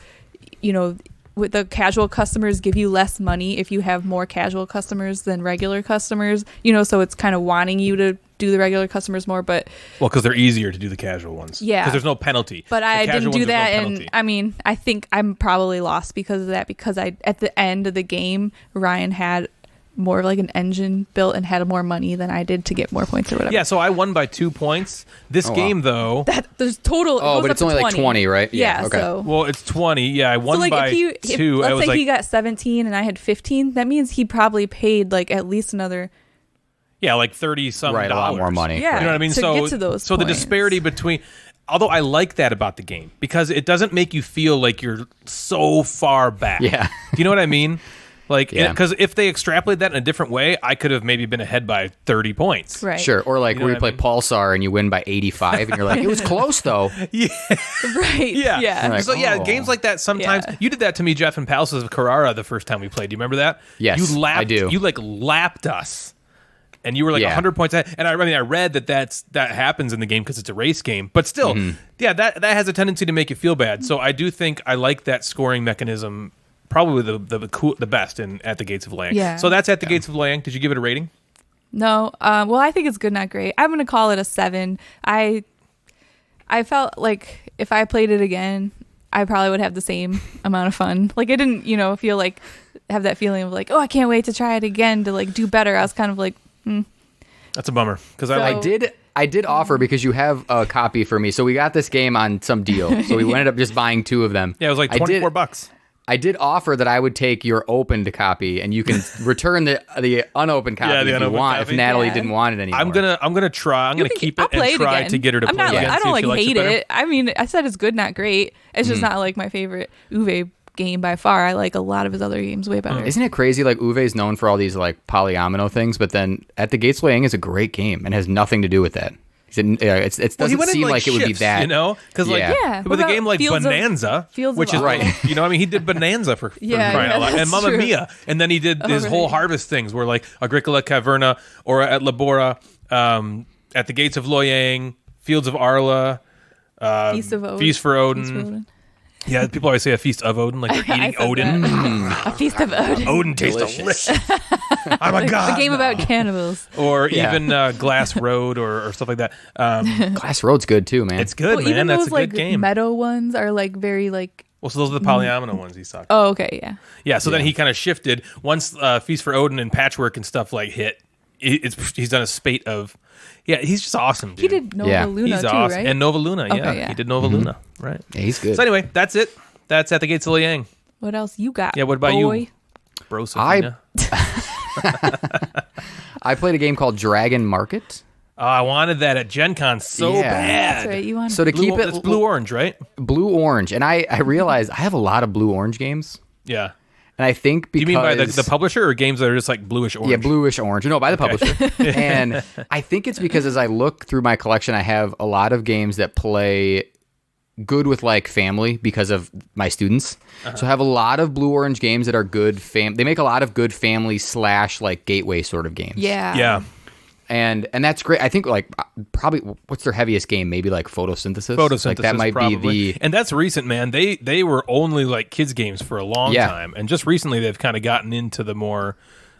with the casual customers give you less money if you have more casual customers than regular customers, so it's kind of wanting you to do the regular customers more, but because they're easier to do the casual ones. Yeah, because there's no penalty. But I didn't do that, and I think I'm probably lost because of that, because at the end of the game, Ryan had more of like an engine built and had more money than I did to get more points or whatever. Yeah, so I won by 2 points. This game, though... There's total... Oh, but it's only 20. Like 20, right? Yeah, okay. So... Well, it's 20. Yeah, I won by 2. Let's say he got 17 and I had 15. That means he probably paid like at least another... Yeah, like 30-some right, dollars. A lot more money. Yeah, you know what I mean? To get to those so the disparity between... Although I like that about the game, because it doesn't make you feel like you're so far back. Yeah. Do you know what I mean? Like, yeah. Because if they extrapolate that in a different way, I could have maybe been ahead by 30 points. Right. Sure. Or like where you play Pulsar and you win by 85 and you're like, it was close though. Yeah. Right. Yeah. Yeah. Like, so games like that sometimes. Yeah. You did that to me, Jeff, in Palaces of Carrara the first time we played. Do you remember that? Yes, I do. You like lapped us. And you were like 100 points ahead. And I read that happens in the game because it's a race game. But still, that has a tendency to make you feel bad. So I do think I like that scoring mechanism. Probably the best at the Gates of Loyang. Yeah. So that's at the Gates of Loyang. Did you give it a rating? No. Well, I think it's good, not great. I'm gonna call it a 7. I felt like if I played it again, I probably would have the same amount of fun. Like I didn't, feel like have that feeling of like, oh, I can't wait to try it again to like do better. I was kind of like, That's a bummer because I did offer because you have a copy for me. So we got this game on some deal. So we ended up just buying 2 of them. Yeah, it was like $24. I did offer that I would take your opened copy and you can return the unopened copy if you want. If Natalie didn't want it anymore, I'm gonna try. I'm gonna keep it and try to get her to play again. I don't like hate it. I mean, I said it's good, not great. It's just not like my favorite Uwe game by far. I like a lot of his other games way better. Isn't it crazy? Like Uwe is known for all these like polyomino things, but then At the Gates of Loyang is a great game and has nothing to do with that. It doesn't seem like it would be that, because with a game like Bonanza, which is right, I mean, he did Bonanza for crying out loud, and Mamma Mia, and then he did his whole harvest things, where like Agricola Caverna or at Labora, at the Gates of Loyang, Fields of Arla, Feast for Odin. Yeah, people always say a feast of Odin, like they're eating Odin. A feast of Odin. Odin tastes delicious. I'm a god. A game about cannibals. Or even Glass Road or stuff like that. Glass Road's good too, man. It's good, man. Even That's those, a good game. Meadow ones are like very like... Well, so those are the polyomino ones he's talking about. Oh, okay, yeah. Yeah, so then he kind of shifted. Once Feast for Odin and Patchwork and stuff like hit, he's done a spate of... Yeah, he's just awesome, dude. He did Nova Luna too, awesome. right? And Nova Luna, yeah. He did Nova Luna, right. Yeah, he's good. So anyway, that's it. That's At the Gates of Loyang. What else you got? Yeah, what about you? Bro, Sophina. I played a game called Dragon Market. Oh, I wanted that at Gen Con so bad. That's right, you wanted so to keep it... It's blue-orange, right? Blue-orange. And I realized I have a lot of blue-orange games. Yeah. And I think because... Do you mean by the publisher or games that are just like bluish-orange? Yeah, bluish-orange. No, by the publisher. And I think it's because as I look through my collection, I have a lot of games that play good with like family because of my students. So I have a lot of blue-orange games that are good. They make a lot of good family / like gateway sort of games. Yeah. Yeah. And that's great. I think like probably what's their heaviest game? Maybe like photosynthesis. Photosynthesis, like that might probably be the. And that's recent, man. They were only like kids games for a long time, and just recently they've kind of gotten into the more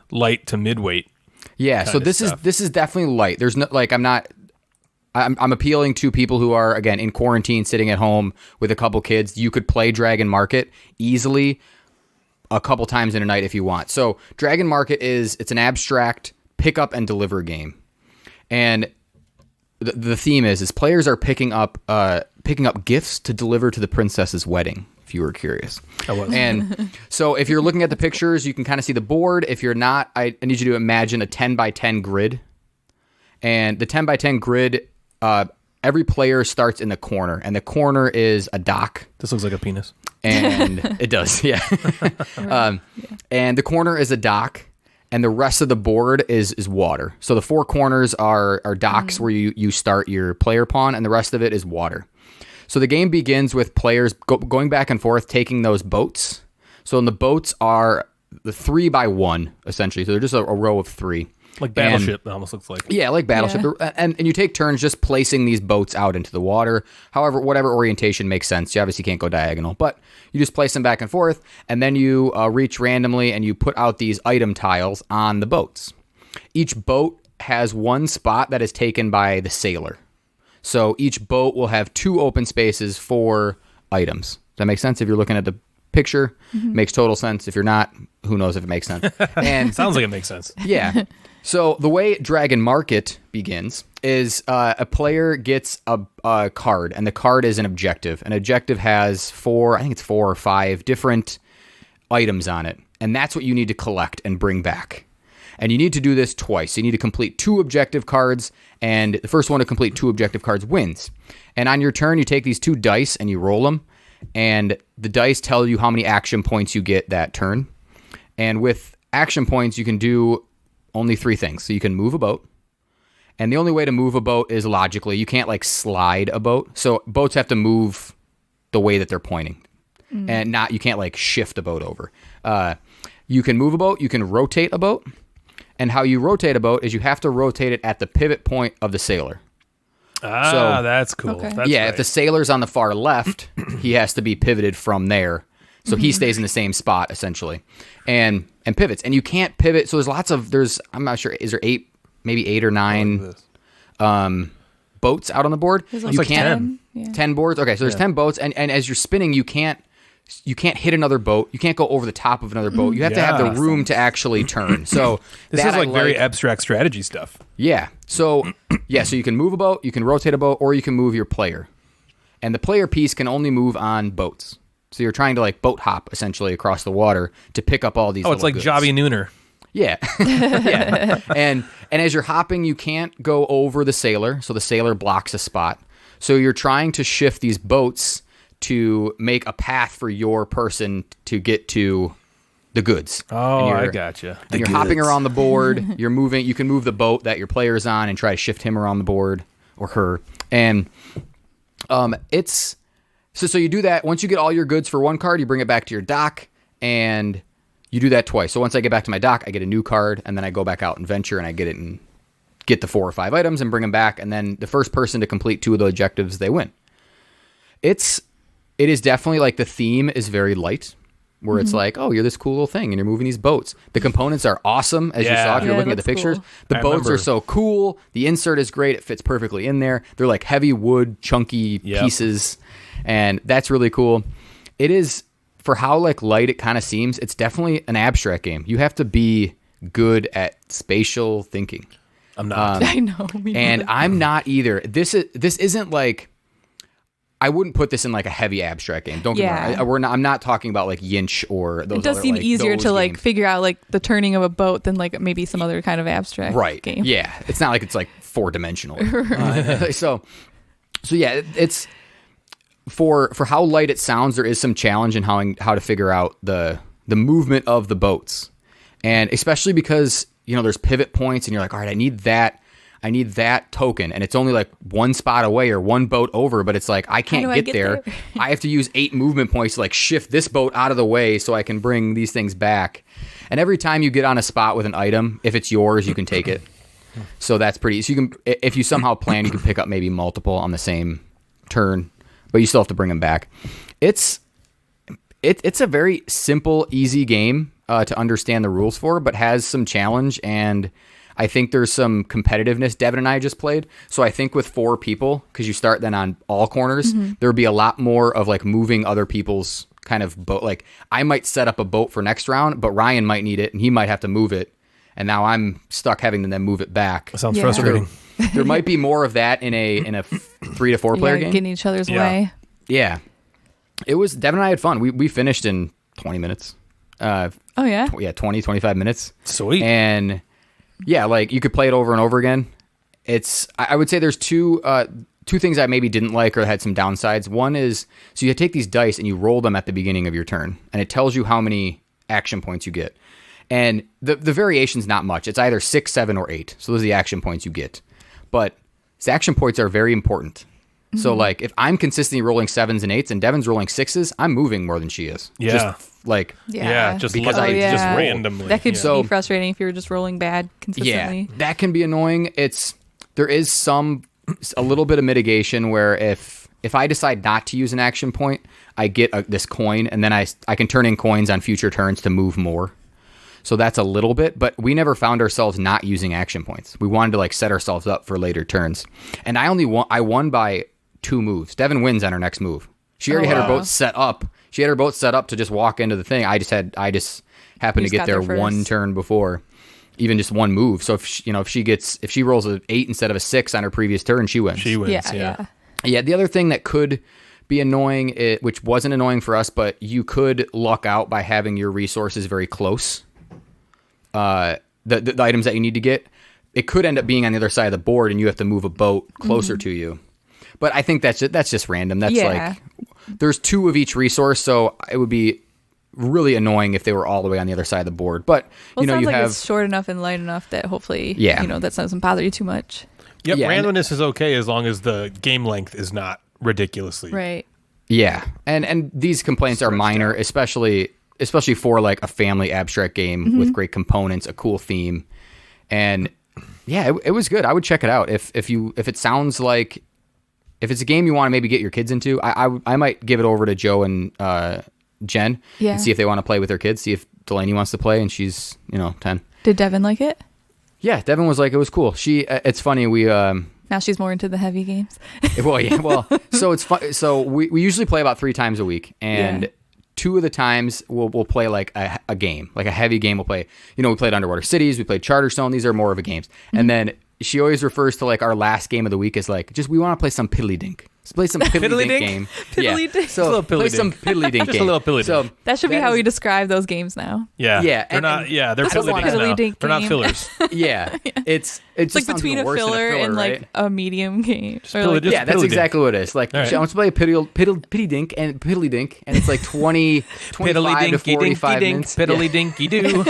light to midweight. Yeah. So this is definitely light. There's no like I'm appealing to people who are again in quarantine, sitting at home with a couple kids. You could play Dragon Market easily a couple times in a night if you want. So Dragon Market it's an abstract pick up and deliver game, and the theme is players are picking up gifts to deliver to the princess's wedding. If you were curious, I was. And so if you're looking at the pictures, you can kind of see the board. If you're not, I need you to imagine a 10x10 grid, and the 10x10 grid, every player starts in the corner, and the corner is a dock. This looks like a penis, and it does, yeah. And the corner is a dock. And the rest of the board is water. So the 4 corners are docks where you start your player pawn, and the rest of it is water. So the game begins with players going back and forth, taking those boats. So the boats are the 3x1, essentially. So they're just a row of 3. Like Battleship, it almost looks like. Yeah, like Battleship. Yeah. And you take turns just placing these boats out into the water. However, whatever orientation makes sense. You obviously can't go diagonal, but you just place them back and forth, and then you reach randomly and you put out these item tiles on the boats. Each boat has one spot that is taken by the sailor. So each boat will have 2 open spaces for items. Does that make sense? If you're looking at the picture, makes total sense. If you're not, who knows if it makes sense. And Sounds like it makes sense. yeah. So the way Dragon Market begins is a player gets a card, and the card is an objective. An objective has 4 or 5 different items on it, and that's what you need to collect and bring back. And you need to do this twice. You need to complete 2 objective cards, and the first one to complete 2 objective cards wins. And on your turn, you take these 2 dice and you roll them, and the dice tell you how many action points you get that turn. And with action points, you can do only 3 things. So you can move a boat, and the only way to move a boat is logically. You can't like slide a boat. So boats have to move the way that they're pointing, and you can't like shift a boat over. You can move a boat. You can rotate a boat. And how you rotate a boat is you have to rotate it at the pivot point of the sailor. Ah, that's cool. Okay. That's yeah, right. if the sailor's on the far left, he has to be pivoted from there. So he stays in the same spot, essentially, and pivots. And you can't pivot. So I'm not sure, is there 8 or 9 boats out on the board? There's like 10. 10 boards? Okay, so there's 10 boats. And as you're spinning, you can't hit another boat. You can't go over the top of another boat. You have to have the room to actually turn. So this is like very abstract strategy stuff. Yeah. So so you can move a boat, you can rotate a boat, or you can move your player. And the player piece can only move on boats. So you're trying to like boat hop essentially across the water to pick up all these. Oh, it's like goods. Jobby Nooner. Yeah. Yeah. And as you're hopping, you can't go over the sailor, so the sailor blocks a spot. So you're trying to shift these boats to make a path for your person to get to the goods. Oh, I gotcha. And you're hopping around the board. You're moving. You can move the boat that your player is on and try to shift him around the board or her. And it's so you do that. Once you get all your goods for one card, you bring it back to your dock, and you do that twice. So once I get back to my dock, I get a new card, and then I go back out and venture, and I get it and get the 4 or 5 items and bring them back. And then the first person to complete 2 of the objectives, they win. It is definitely like the theme is very light, where it's like, oh, you're this cool little thing and you're moving these boats. The components are awesome, as you saw if you're looking at the pictures. Cool. The boats are so cool. The insert is great. It fits perfectly in there. They're like heavy wood, chunky pieces, and that's really cool. It is, for how like light it kind of seems, it's definitely an abstract game. You have to be good at spatial thinking. I'm not. I know. And I'm not either. This isn't like, I wouldn't put this in like a heavy abstract game. Don't get me wrong. I'm not talking about like Yinch or those. It does other, seem like, easier those to like games. figure out like the turning of a boat than like maybe some other kind of abstract game. Yeah, it's not like it's like 4-dimensional. So yeah, it's for how light it sounds. There is some challenge in how to figure out the movement of the boats, and especially because there's pivot points, and you're like, all right, I need that token, and it's only like 1 spot away or 1 boat over, but it's like I can't get there. I have to use 8 movement points to like shift this boat out of the way so I can bring these things back. And every time you get on a spot with an item, if it's yours, you can take it. So that's pretty. So you can, if you somehow plan, you can pick up maybe multiple on the same turn, but you still have to bring them back. It's a very simple, easy game to understand the rules for, but has some challenge, and I think there's some competitiveness. Devin and I just played. So I think with 4 people, because you start then on all corners, there would be a lot more of like moving other people's kind of boat. Like I might set up a boat for next round, but Ryan might need it and he might have to move it. And now I'm stuck having to then move it back. That sounds frustrating. There might be more of that in a 3 to 4 player game. Getting each other's way. Yeah. It was, Devin and I had fun. We finished in 20 minutes. Oh yeah? 20, 25 minutes. Sweet. And yeah, like you could play it over and over again. I would say there's two things I maybe didn't like or had some downsides. One is, so you take these dice and you roll them at the beginning of your turn, and it tells you how many action points you get. And the variation's not much. It's either 6, 7, or 8. So those are the action points you get. But these action points are very important. So like if I'm consistently rolling 7s and 8s and Devin's rolling 6s, I'm moving more than she is. Yeah. Just like Just because just randomly. That could So- be frustrating if you were just rolling bad consistently. yeah, that can be annoying. There is a little bit of mitigation where if I decide not to use an action point, I get this coin, and then I can turn in coins on future turns to move more. So that's a little bit, but we never found ourselves not using action points. We wanted to like set ourselves up for later turns. And I won by 2 moves. Devin wins on her next move. She already had her boat set up. She had her boat set up to just walk into the thing. I just happened to get there one turn before, even just one move. So if she rolls an 8 instead of a 6 on her previous turn, she wins. She wins. Yeah. Yeah, the other thing that could be annoying, which wasn't annoying for us, but you could luck out by having your resources very close. The items that you need to get, it could end up being on the other side of the board, and you have to move a boat closer to you. But I think that's just random. That's like there's 2 of each resource, so it would be really annoying if they were all the way on the other side of the board. But Well, it sounds you like have it's short enough and light enough that hopefully that doesn't bother you too much. Yep, Yeah, randomness is okay as long as the game length is not ridiculously. Right. yeah, and these complaints are minor, especially for like a family abstract game with great components, a cool theme, and yeah, it was good. I would check it out if it sounds like if it's a game you want to maybe get your kids into. I might give it over to Joe and Jen and see if they want to play with their kids. See if Delaney wants to play, and she's 10. Did Devin like it? Yeah, Devin was like, it was cool. It's funny, we Now she's more into the heavy games. so it's fun. So we usually play about 3 times a week, and 2 of the times we'll play like a game, like a heavy game. We'll play, we played Underwater Cities, we played Charterstone. These are more of a games. And then she always refers to like our last game of the week as like, we want to play some piddly dink. Let's play some piddly dink game. Piddly dink. So play some piddly dink game. Just a little piddly So dink. That should be how we describe those games now. Yeah. Yeah, They're not. Yeah, they're I don't piddly want dinks a now. dink They're not game. fillers. yeah, it's It's just like between sounds a worse than filler and right? like a medium game. Or piddly like, dink. Yeah, that's piddly exactly what it is. Like, right. I want to play a piddly dink, and it's like 25 to 45 minutes. Piddly dinky doo.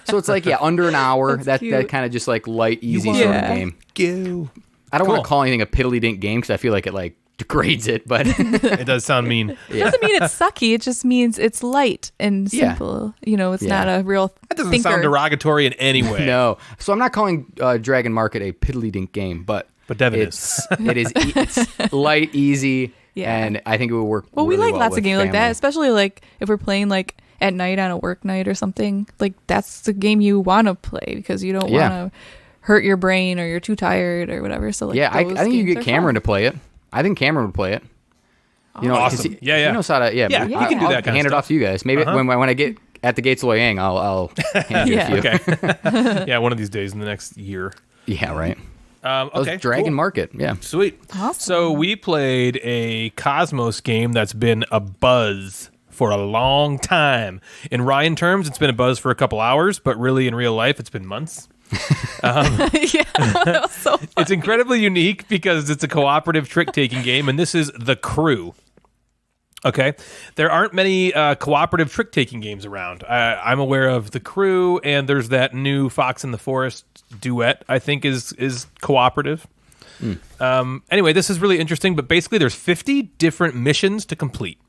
So it's like, under an hour. That cute. kind of just like light, easy want sort of Yeah. game. Go. I don't want Cool. to call anything a piddly dink game because I feel like it like degrades it, but It does sound mean. It doesn't mean it's sucky. It just means it's light and Yeah. simple. It's not a real That doesn't thinker. sound derogatory in any way. no. So I'm not calling Dragon Market a piddly dink game, but Devin it's light, easy, Yeah. and I think it would work. Well, we really like lots with of games like that, family. especially like if we're playing like at night on a work night or something. Like that's the game you want to play because you don't Yeah. want to hurt your brain or you're too tired or whatever. So like, Yeah, I those think you games get are Cameron fun. to play it. I think Cameron would play it. Awesome. 'cause Yeah. He knows how to. Yeah, Yeah, he I'll, can do I'll that kind of hand it stuff. off to you guys. Maybe when I get at the gates of Loyang, I'll hand it Yeah. to you. Okay. Yeah, one of these days in the next year. Yeah, right. Okay. Dragon cool. Market. Yeah. Sweet. Awesome. So we played a Cosmos game that's been a buzz for a long time. In Ryan terms, it's been a buzz for a couple hours, but really in real life, it's been months. Yeah, that was so fun. It's incredibly unique because it's a cooperative trick-taking game, and this is The Crew. Okay, there aren't many cooperative trick-taking games around. I'm aware of The Crew, and there's that new Fox in the Forest duet. I think is cooperative. Anyway, this is really interesting. But basically, there's 50 different missions to complete.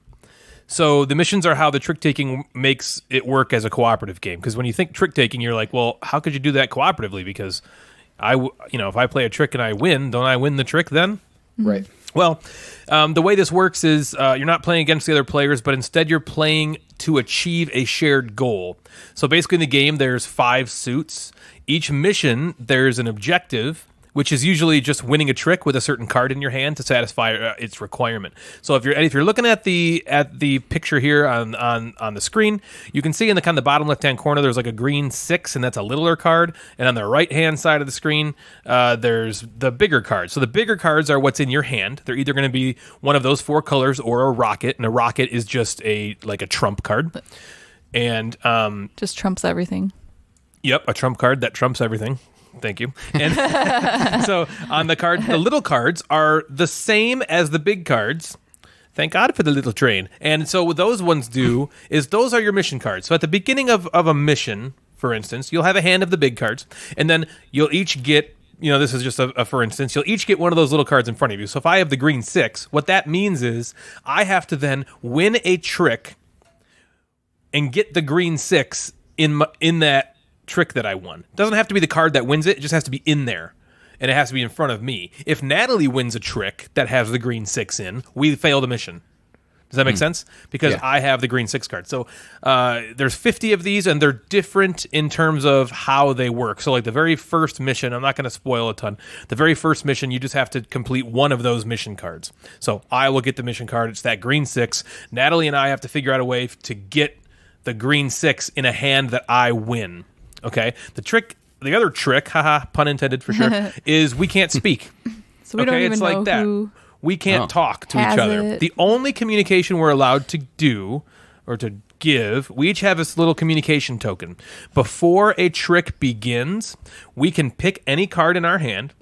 So the missions are how the trick-taking makes it work as a cooperative game. Because when you think trick-taking, you're like, well, how could you do that cooperatively? Because if I play a trick and I win, don't I win the trick then? Right. Well, the way this works is you're not playing against the other players, but instead you're playing to achieve a shared goal. So basically in the game, there's 5 suits. Each mission, there's an objective, which is usually just winning a trick with a certain card in your hand to satisfy its requirement. So if you're looking at the picture here on the screen, you can see in the kind of the bottom left hand corner there's like a green 6, and that's a littler card. And on the right hand side of the screen, there's the bigger cards. So the bigger cards are what's in your hand. They're either going to be one of those 4 colors or a rocket, and a rocket is just a trump card. And Just trumps everything. yep, a trump card that trumps everything. Thank you. And so on the card, the little cards are the same as the big cards. Thank God for the little train. And so what those ones do is those are your mission cards. So at the beginning of a mission, for instance, you'll have a hand of the big cards, and then you'll each get this is just a for instance, you'll each get one of those little cards in front of you. So if I have the green 6, what that means is I have to then win a trick and get the green 6 in that trick that I won. It doesn't have to be the card that wins it. It just has to be in there. And it has to be in front of me. If Natalie wins a trick that has the green 6 in, we fail the mission. Does that make sense? Because I have the green 6 card. So there's 50 of these, and they're different in terms of how they work. So like the very first mission, I'm not going to spoil a ton. The very first mission, you just have to complete one of those mission cards. So I will get the mission card. It's that green 6. Natalie and I have to figure out a way to get the green 6 in a hand that I win. Okay? The other trick, haha, pun intended for sure, is we can't speak. So we don't even know who... We can't talk to each other. The only communication we're allowed to do or to give, we each have this little communication token. Before a trick begins, we can pick any card in our hand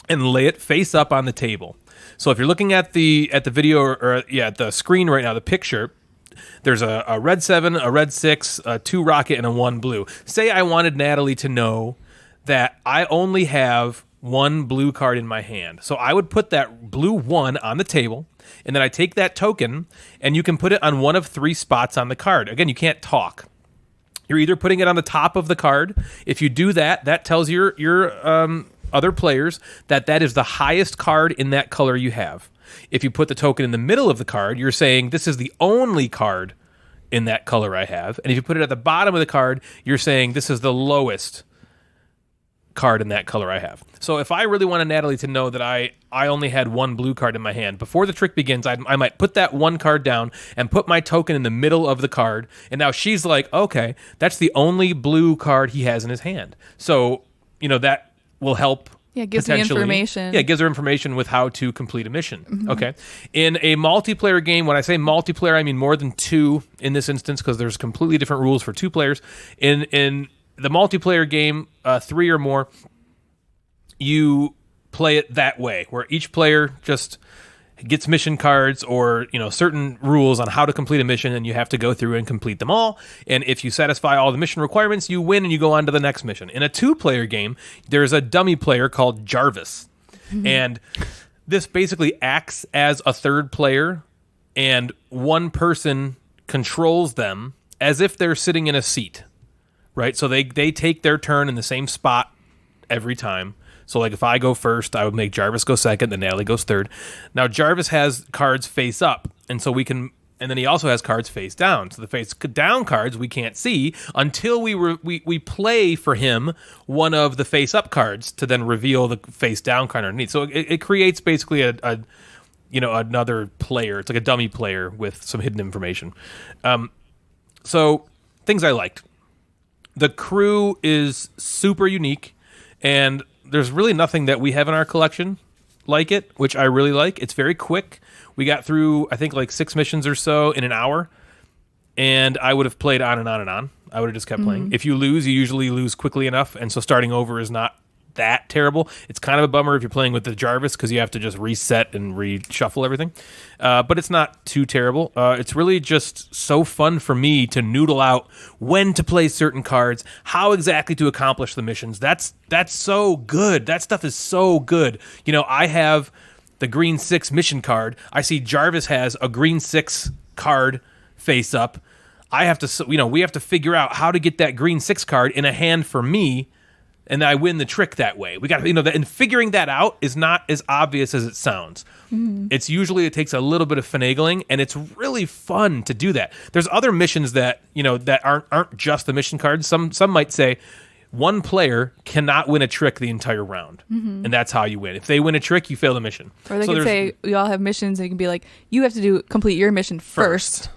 and lay it face up on the table. So if you're looking at the video or at the screen right now, the picture, there's a red 7, a red 6, a 2 rocket, and a 1 blue. Say I wanted Natalie to know that I only have one blue card in my hand. So I would put that blue 1 on the table, and then I take that token, and you can put it on one of 3 spots on the card. Again, you can't talk. You're either putting it on the top of the card. If you do that, that tells your other players that is the highest card in that color you have. If you put the token in the middle of the card, you're saying this is the only card in that color I have. And if you put it at the bottom of the card, you're saying this is the lowest card in that color I have. So if I really wanted Natalie to know that I only had one blue card in my hand, before the trick begins, I might put that one card down and put my token in the middle of the card, and now she's like, okay, that's the only blue card he has in his hand. So, that will help. Yeah, it gives me information. Yeah, it gives her information with how to complete a mission. Mm-hmm. Okay. In a multiplayer game, when I say multiplayer, I mean more than 2 in this instance, because there's completely different rules for 2 players. In the multiplayer game, 3 or more, you play it that way, where each player just gets mission cards or certain rules on how to complete a mission, and you have to go through and complete them all. And if you satisfy all the mission requirements, you win and you go on to the next mission. In a 2-player game, there's a dummy player called Jarvis, and this basically acts as a 3rd player, and one person controls them as if they're sitting in a seat. Right, so they take their turn in the same spot every time. So like if I go first, I would make Jarvis go second, then Natalie goes third. Now Jarvis has cards face up, and so we can, and then he also has cards face down. So the face down cards we can't see until we play for him one of the face up cards to then reveal the face down card underneath. So it creates basically a another player. It's like a dummy player with some hidden information. So things I liked. The crew is super unique, and there's really nothing that we have in our collection like it, which I really like. It's very quick. We got through, I think, like 6 missions or so in an hour, and I would have played on and on and on. I would have just kept playing. If you lose, you usually lose quickly enough, and so starting over is not that terrible. It's kind of a bummer if you're playing with the Jarvis because you have to just reset and reshuffle everything. But it's not too terrible. It's really just so fun for me to noodle out when to play certain cards, how exactly to accomplish the missions. That's so good. That stuff is so good. I have the green 6 mission card. I see Jarvis has a green 6 card face up. I have to, we have to figure out how to get that green 6 card in a hand for me, and I win the trick that way. We got and figuring that out is not as obvious as it sounds. It's usually, it takes a little bit of finagling, and it's really fun to do that. There's other missions that that aren't just the mission cards. Some might say one player cannot win a trick the entire round, and that's how you win. If they win a trick, you fail the mission. Or they can say we all have missions, and it can be like you have to complete your mission first.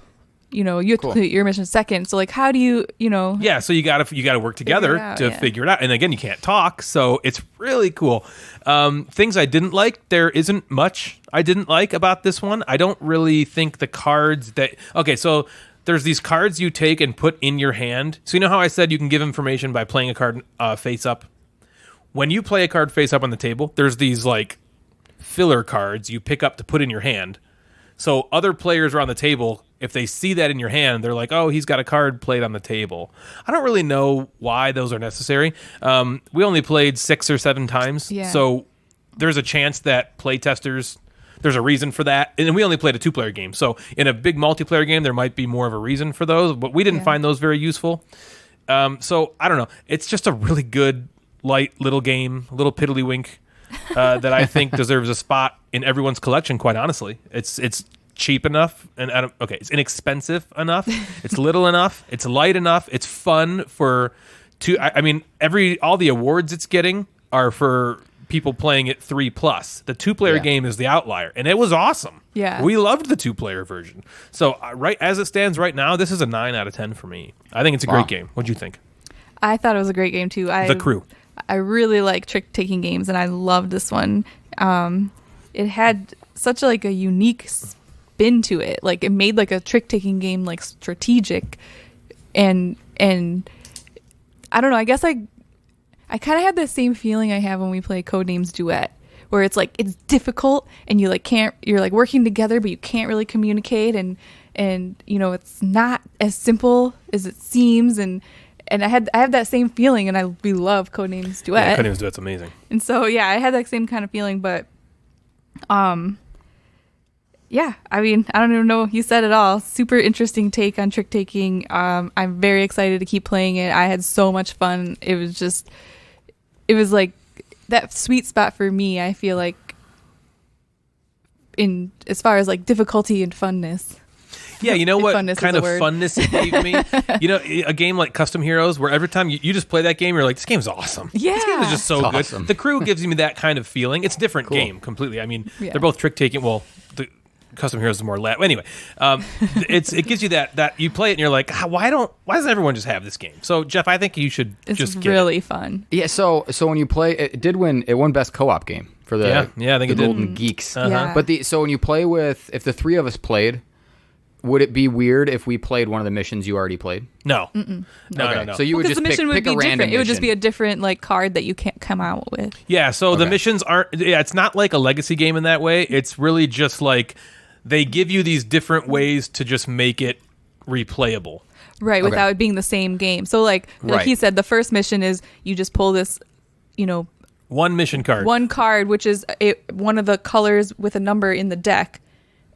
You have to complete your mission second. So like, how do you, Yeah, so you gotta work together to figure it out. And again, you can't talk, so it's really cool. Things I didn't like, there isn't much I didn't like about this one. I don't really think the cards so there's these cards you take and put in your hand. So you know how I said you can give information by playing a card face up? When you play a card face up on the table, there's these like filler cards you pick up to put in your hand. So other players around the table if they see that in your hand, they're like, oh, he's got a card played on the table. I don't really know why those are necessary. We only played 6 or 7 times, so there's a chance that playtesters, there's a reason for that. And we only played a 2-player game, so in a big multiplayer game, there might be more of a reason for those, but we didn't find those very useful. So I don't know. It's just a really good, light little game, a little piddlywink that I think deserves a spot in everyone's collection. Quite honestly, it's cheap enough, and it's inexpensive enough. It's little enough. It's light enough. It's fun for all the awards it's getting are for people playing it 3+. The 2-player game is the outlier, and it was awesome. Yeah, we loved the 2-player version. So right as it stands right now, this is a 9 out of 10 for me. I think it's a great game. What'd you think? I thought it was a great game too. The Crew. I really like trick-taking games, and I loved this one. It had such a unique spin to it. Like, it made like a trick-taking game like strategic, and I don't know. I guess I kind of had the same feeling I have when we play Codenames Duet, where it's like it's difficult, and you're working together, but you can't really communicate, and it's not as simple as it seems, and I have that same feeling, and we love Codenames Duet. Yeah, Codenames Duet's amazing. And so I had that same kind of feeling, but I mean, I don't even know. You said it all. Super interesting take on trick taking. I'm very excited to keep playing it. I had so much fun. It was like that sweet spot for me. I feel like in as far as like difficulty and funness. Yeah, you know what kind of funness it gave me? A game like Custom Heroes, where every time you just play that game, you're like, this game's awesome. Yeah. This game is just so good. Awesome. The Crew gives me that kind of feeling. It's a different game completely. I mean, they're both trick-taking. Well, the Custom Heroes is more anyway, it gives you that you play it and you're like, why doesn't everyone just have this game? So, Jeff, I think you should just get really it. fun. Yeah, so when you play, it won Best Co-op Game for the I think it did. Golden Geeks. Yeah. But so when you play if the 3 of us played, would it be weird if we played one of the missions you already played? No. No. No. So you would just pick a random mission. It would just be a different like card that you can't come out with. Yeah, so the missions aren't... Yeah, it's not like a legacy game in that way. It's really just like they give you these different ways to just make it replayable. Right, without it being the same game. So like he said, the first mission is you just pull this, one mission card. One card, which is one of the colors with a number in the deck.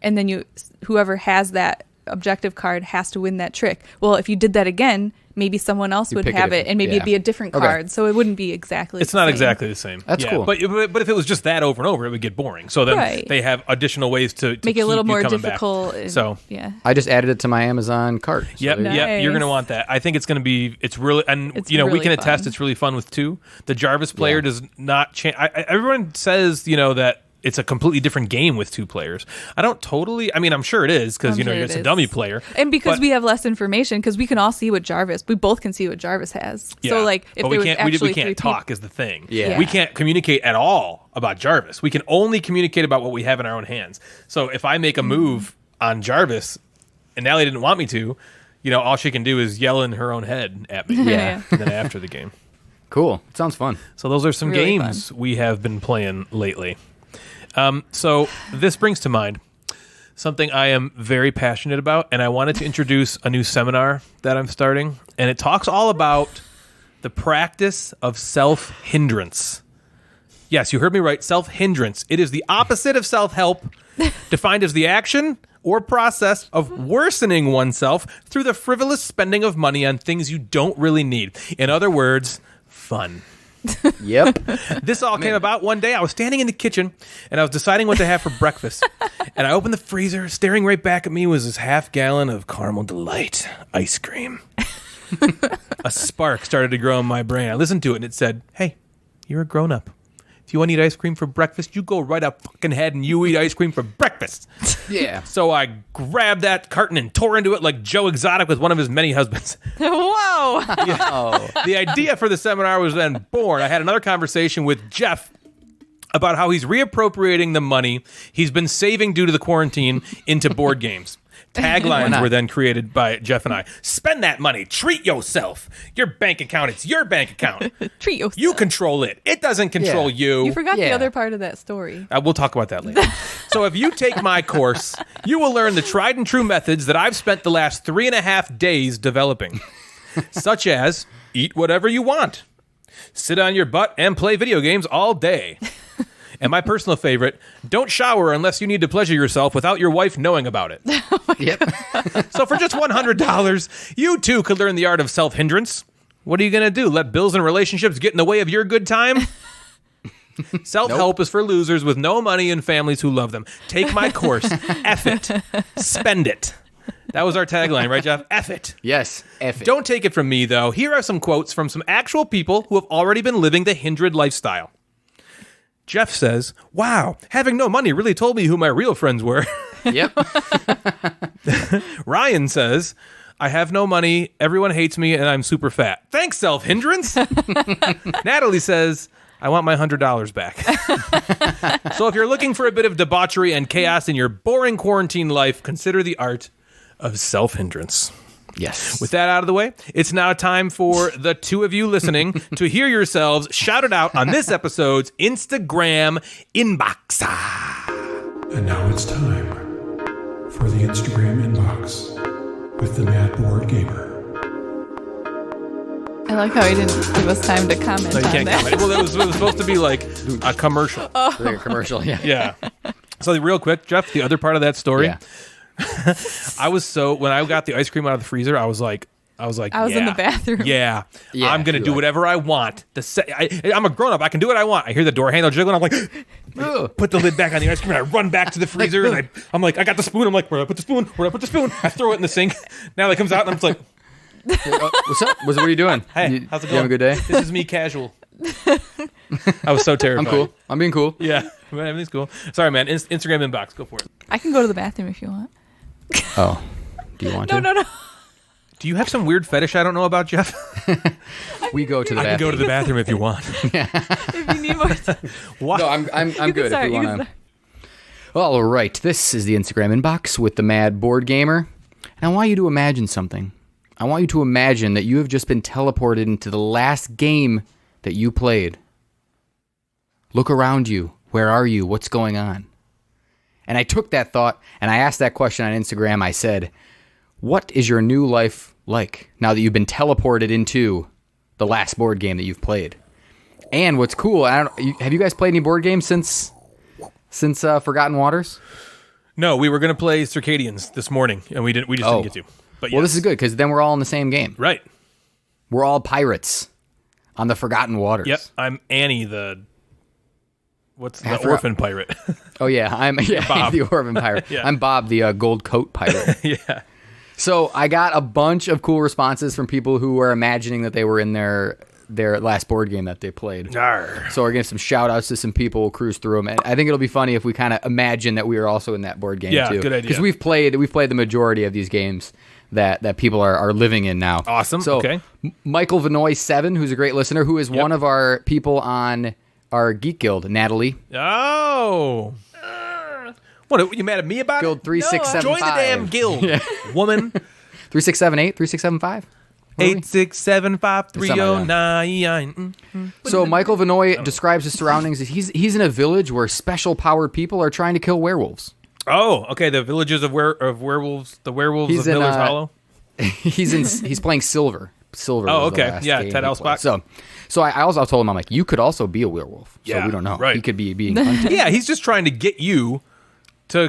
And then whoever has that objective card has to win that trick. Well, if you did that again, maybe someone else would have it, and maybe it'd be a different card, so it wouldn't be exactly It's not exactly the same. That's cool. But if it was just that over and over, it would get boring. So then they have additional ways to make it a little more difficult. So I just added it to my Amazon cart. So Yep, you're going to want that. I think it's going to be, it's really, and we can attest it's really fun with 2. The Jarvis player does not change. Everyone says, that it's a completely different game with 2 players. I'm sure it is, because, it's a dummy player. And because we have less information, because we can all see what we both can see what Jarvis has. Yeah. So, like, if we can't talk is the thing. Yeah. We can't communicate at all about Jarvis. We can only communicate about what we have in our own hands. So if I make a move on Jarvis, and Allie didn't want me to, all she can do is yell in her own head at me. Yeah. And then after the game. Cool. It sounds fun. So those are some really games we have been playing lately. So this brings to mind something I am very passionate about, and I wanted to introduce a new seminar that I'm starting, and it talks all about the practice of self-hindrance. Yes, you heard me right, self-hindrance. It is the opposite of self-help, defined as the action or process of worsening oneself through the frivolous spending of money on things you don't really need. In other words, fun. Yep. This all came about one day. I was standing in the kitchen and I was deciding what to have for breakfast. And I opened the freezer. Staring right back at me was this half-gallon of Caramel Delight ice cream. A spark started to grow in my brain. I listened to it and it said, hey, you're a grown-up. If you want to eat ice cream for breakfast, you go right up fucking ahead and you eat ice cream for breakfast. Yeah. So I grabbed that carton and tore into it like Joe Exotic with one of his many husbands. Whoa! The idea for the seminar was then born. I had another conversation with Jeff about how he's reappropriating the money he's been saving due to the quarantine into board games. Taglines were then created by Jeff and I. Spend that money. Treat yourself. Your bank account, it's your bank account. Treat yourself. You control it. It doesn't control you. You forgot the Yeah. other part of that story. We'll talk about that later. So if you take my course, you will learn the tried and true methods that I've spent the last 3.5 days developing, such as eat whatever you want, sit on your butt and play video games all day. And my personal favorite, don't shower unless you need to pleasure yourself without your wife knowing about it. Yep. So for just $100, you too could learn the art of self-hindrance. What are you going to do? Let bills and relationships get in the way of your good time? Self-help is for losers with no money and families who love them. Take my course. F it. Spend it. That was our tagline, right, Jeff? F it. Yes. F it. Don't take it from me, though. Here are some quotes from some actual people who have already been living the Hindred lifestyle. Jeff says, wow, having no money really told me who my real friends were. Yep. Ryan says, I have no money, everyone hates me, and I'm super fat. Thanks, Self-Hindrance. Natalie says, I want my $100 back. So if you're looking for a bit of debauchery and chaos in your boring quarantine life, consider the art of Self-Hindrance. Yes. With that out of the way, it's now time for the two of you listening to hear yourselves shouted out on this episode's Instagram inbox. And now it's time for the Instagram inbox with the Mad Board Gamer. I like how he didn't give us time to comment No, you on can't that. comment. Well, it was supposed to be like a commercial. Like a commercial. Yeah. Yeah. So real quick, Jeff, the other part of that story, Yeah. when I got the ice cream out of the freezer, I was like, I was in yeah, the bathroom. Yeah, Yeah, I'm gonna you're do like- whatever I want. I'm a grown up. I can do what I want. I hear the door handle jiggling. I'm like, Ugh. put the lid back on the ice cream. And I run back to the freezer and I'm like, I got the spoon. I'm like, where do I put the spoon? Where do I put the spoon? I throw it in the sink. Now it comes out and I'm just like, What's up? What are you doing? hey, how's it You going? having a good day? This is me casual. I was so terrified. I'm cool. I'm being cool. Yeah, everything's cool. Sorry, man. Instagram inbox. Go for it. I can go to the bathroom if you want. Oh. Do you want to? No. Do you have some weird fetish I don't know about, Jeff? We go to the I can bathroom. go to the bathroom if you want. If you need more time. Why? No, I'm You can good start, if you you want can to. start. All right, this is the Instagram inbox with the Mad Board Gamer. And I want you to imagine something. I want you to imagine that you have just been teleported into the last game that you played. Look around you. Where are you? What's going on? And I took that thought and I asked that question on Instagram. I said, what is your new life like now that you've been teleported into the last board game that you've played? And what's cool, have you guys played any board games since Forgotten Waters? No, we were going to play Circadians this morning, and we just didn't get to. But Well, yes. this is good because then we're all in the same game. Right. We're all pirates on the Forgotten Waters. Yep. I'm Annie, the forgot- orphan pirate. Oh yeah, I'm Bob. the Orphan Pirate. Yeah. I'm Bob, the gold coat pirate. Yeah. So I got a bunch of cool responses from people who were imagining that they were in their last board game that they played. Arr. So we're getting some shout outs to some people. We'll cruise through them. And I think it'll be funny if we kind of imagine that we are also in that board game Yeah, too. good idea. Because we've played the majority of these games that people are living in now. Awesome, So okay. Michael Vinoy 7, who's a great listener, who is one of our people on our Geek Guild, Natalie. Oh. What, are you mad at me about Guild it? 3675. Join the damn guild, woman. 3678, 3675. 8675309. So Michael Vinoy describes his surroundings as he's in a village where special powered people are trying to kill werewolves. Oh, okay. The villages of werewolves, the werewolves He's of in, Miller's Hollow. He's playing Silver. Silver. Oh, was the okay. last Yeah, game Ted he Alspach. played. So I also told him, I'm like, you could also be a werewolf. So Yeah, we don't know. right. He could be being hunted. Yeah, he's just trying to get you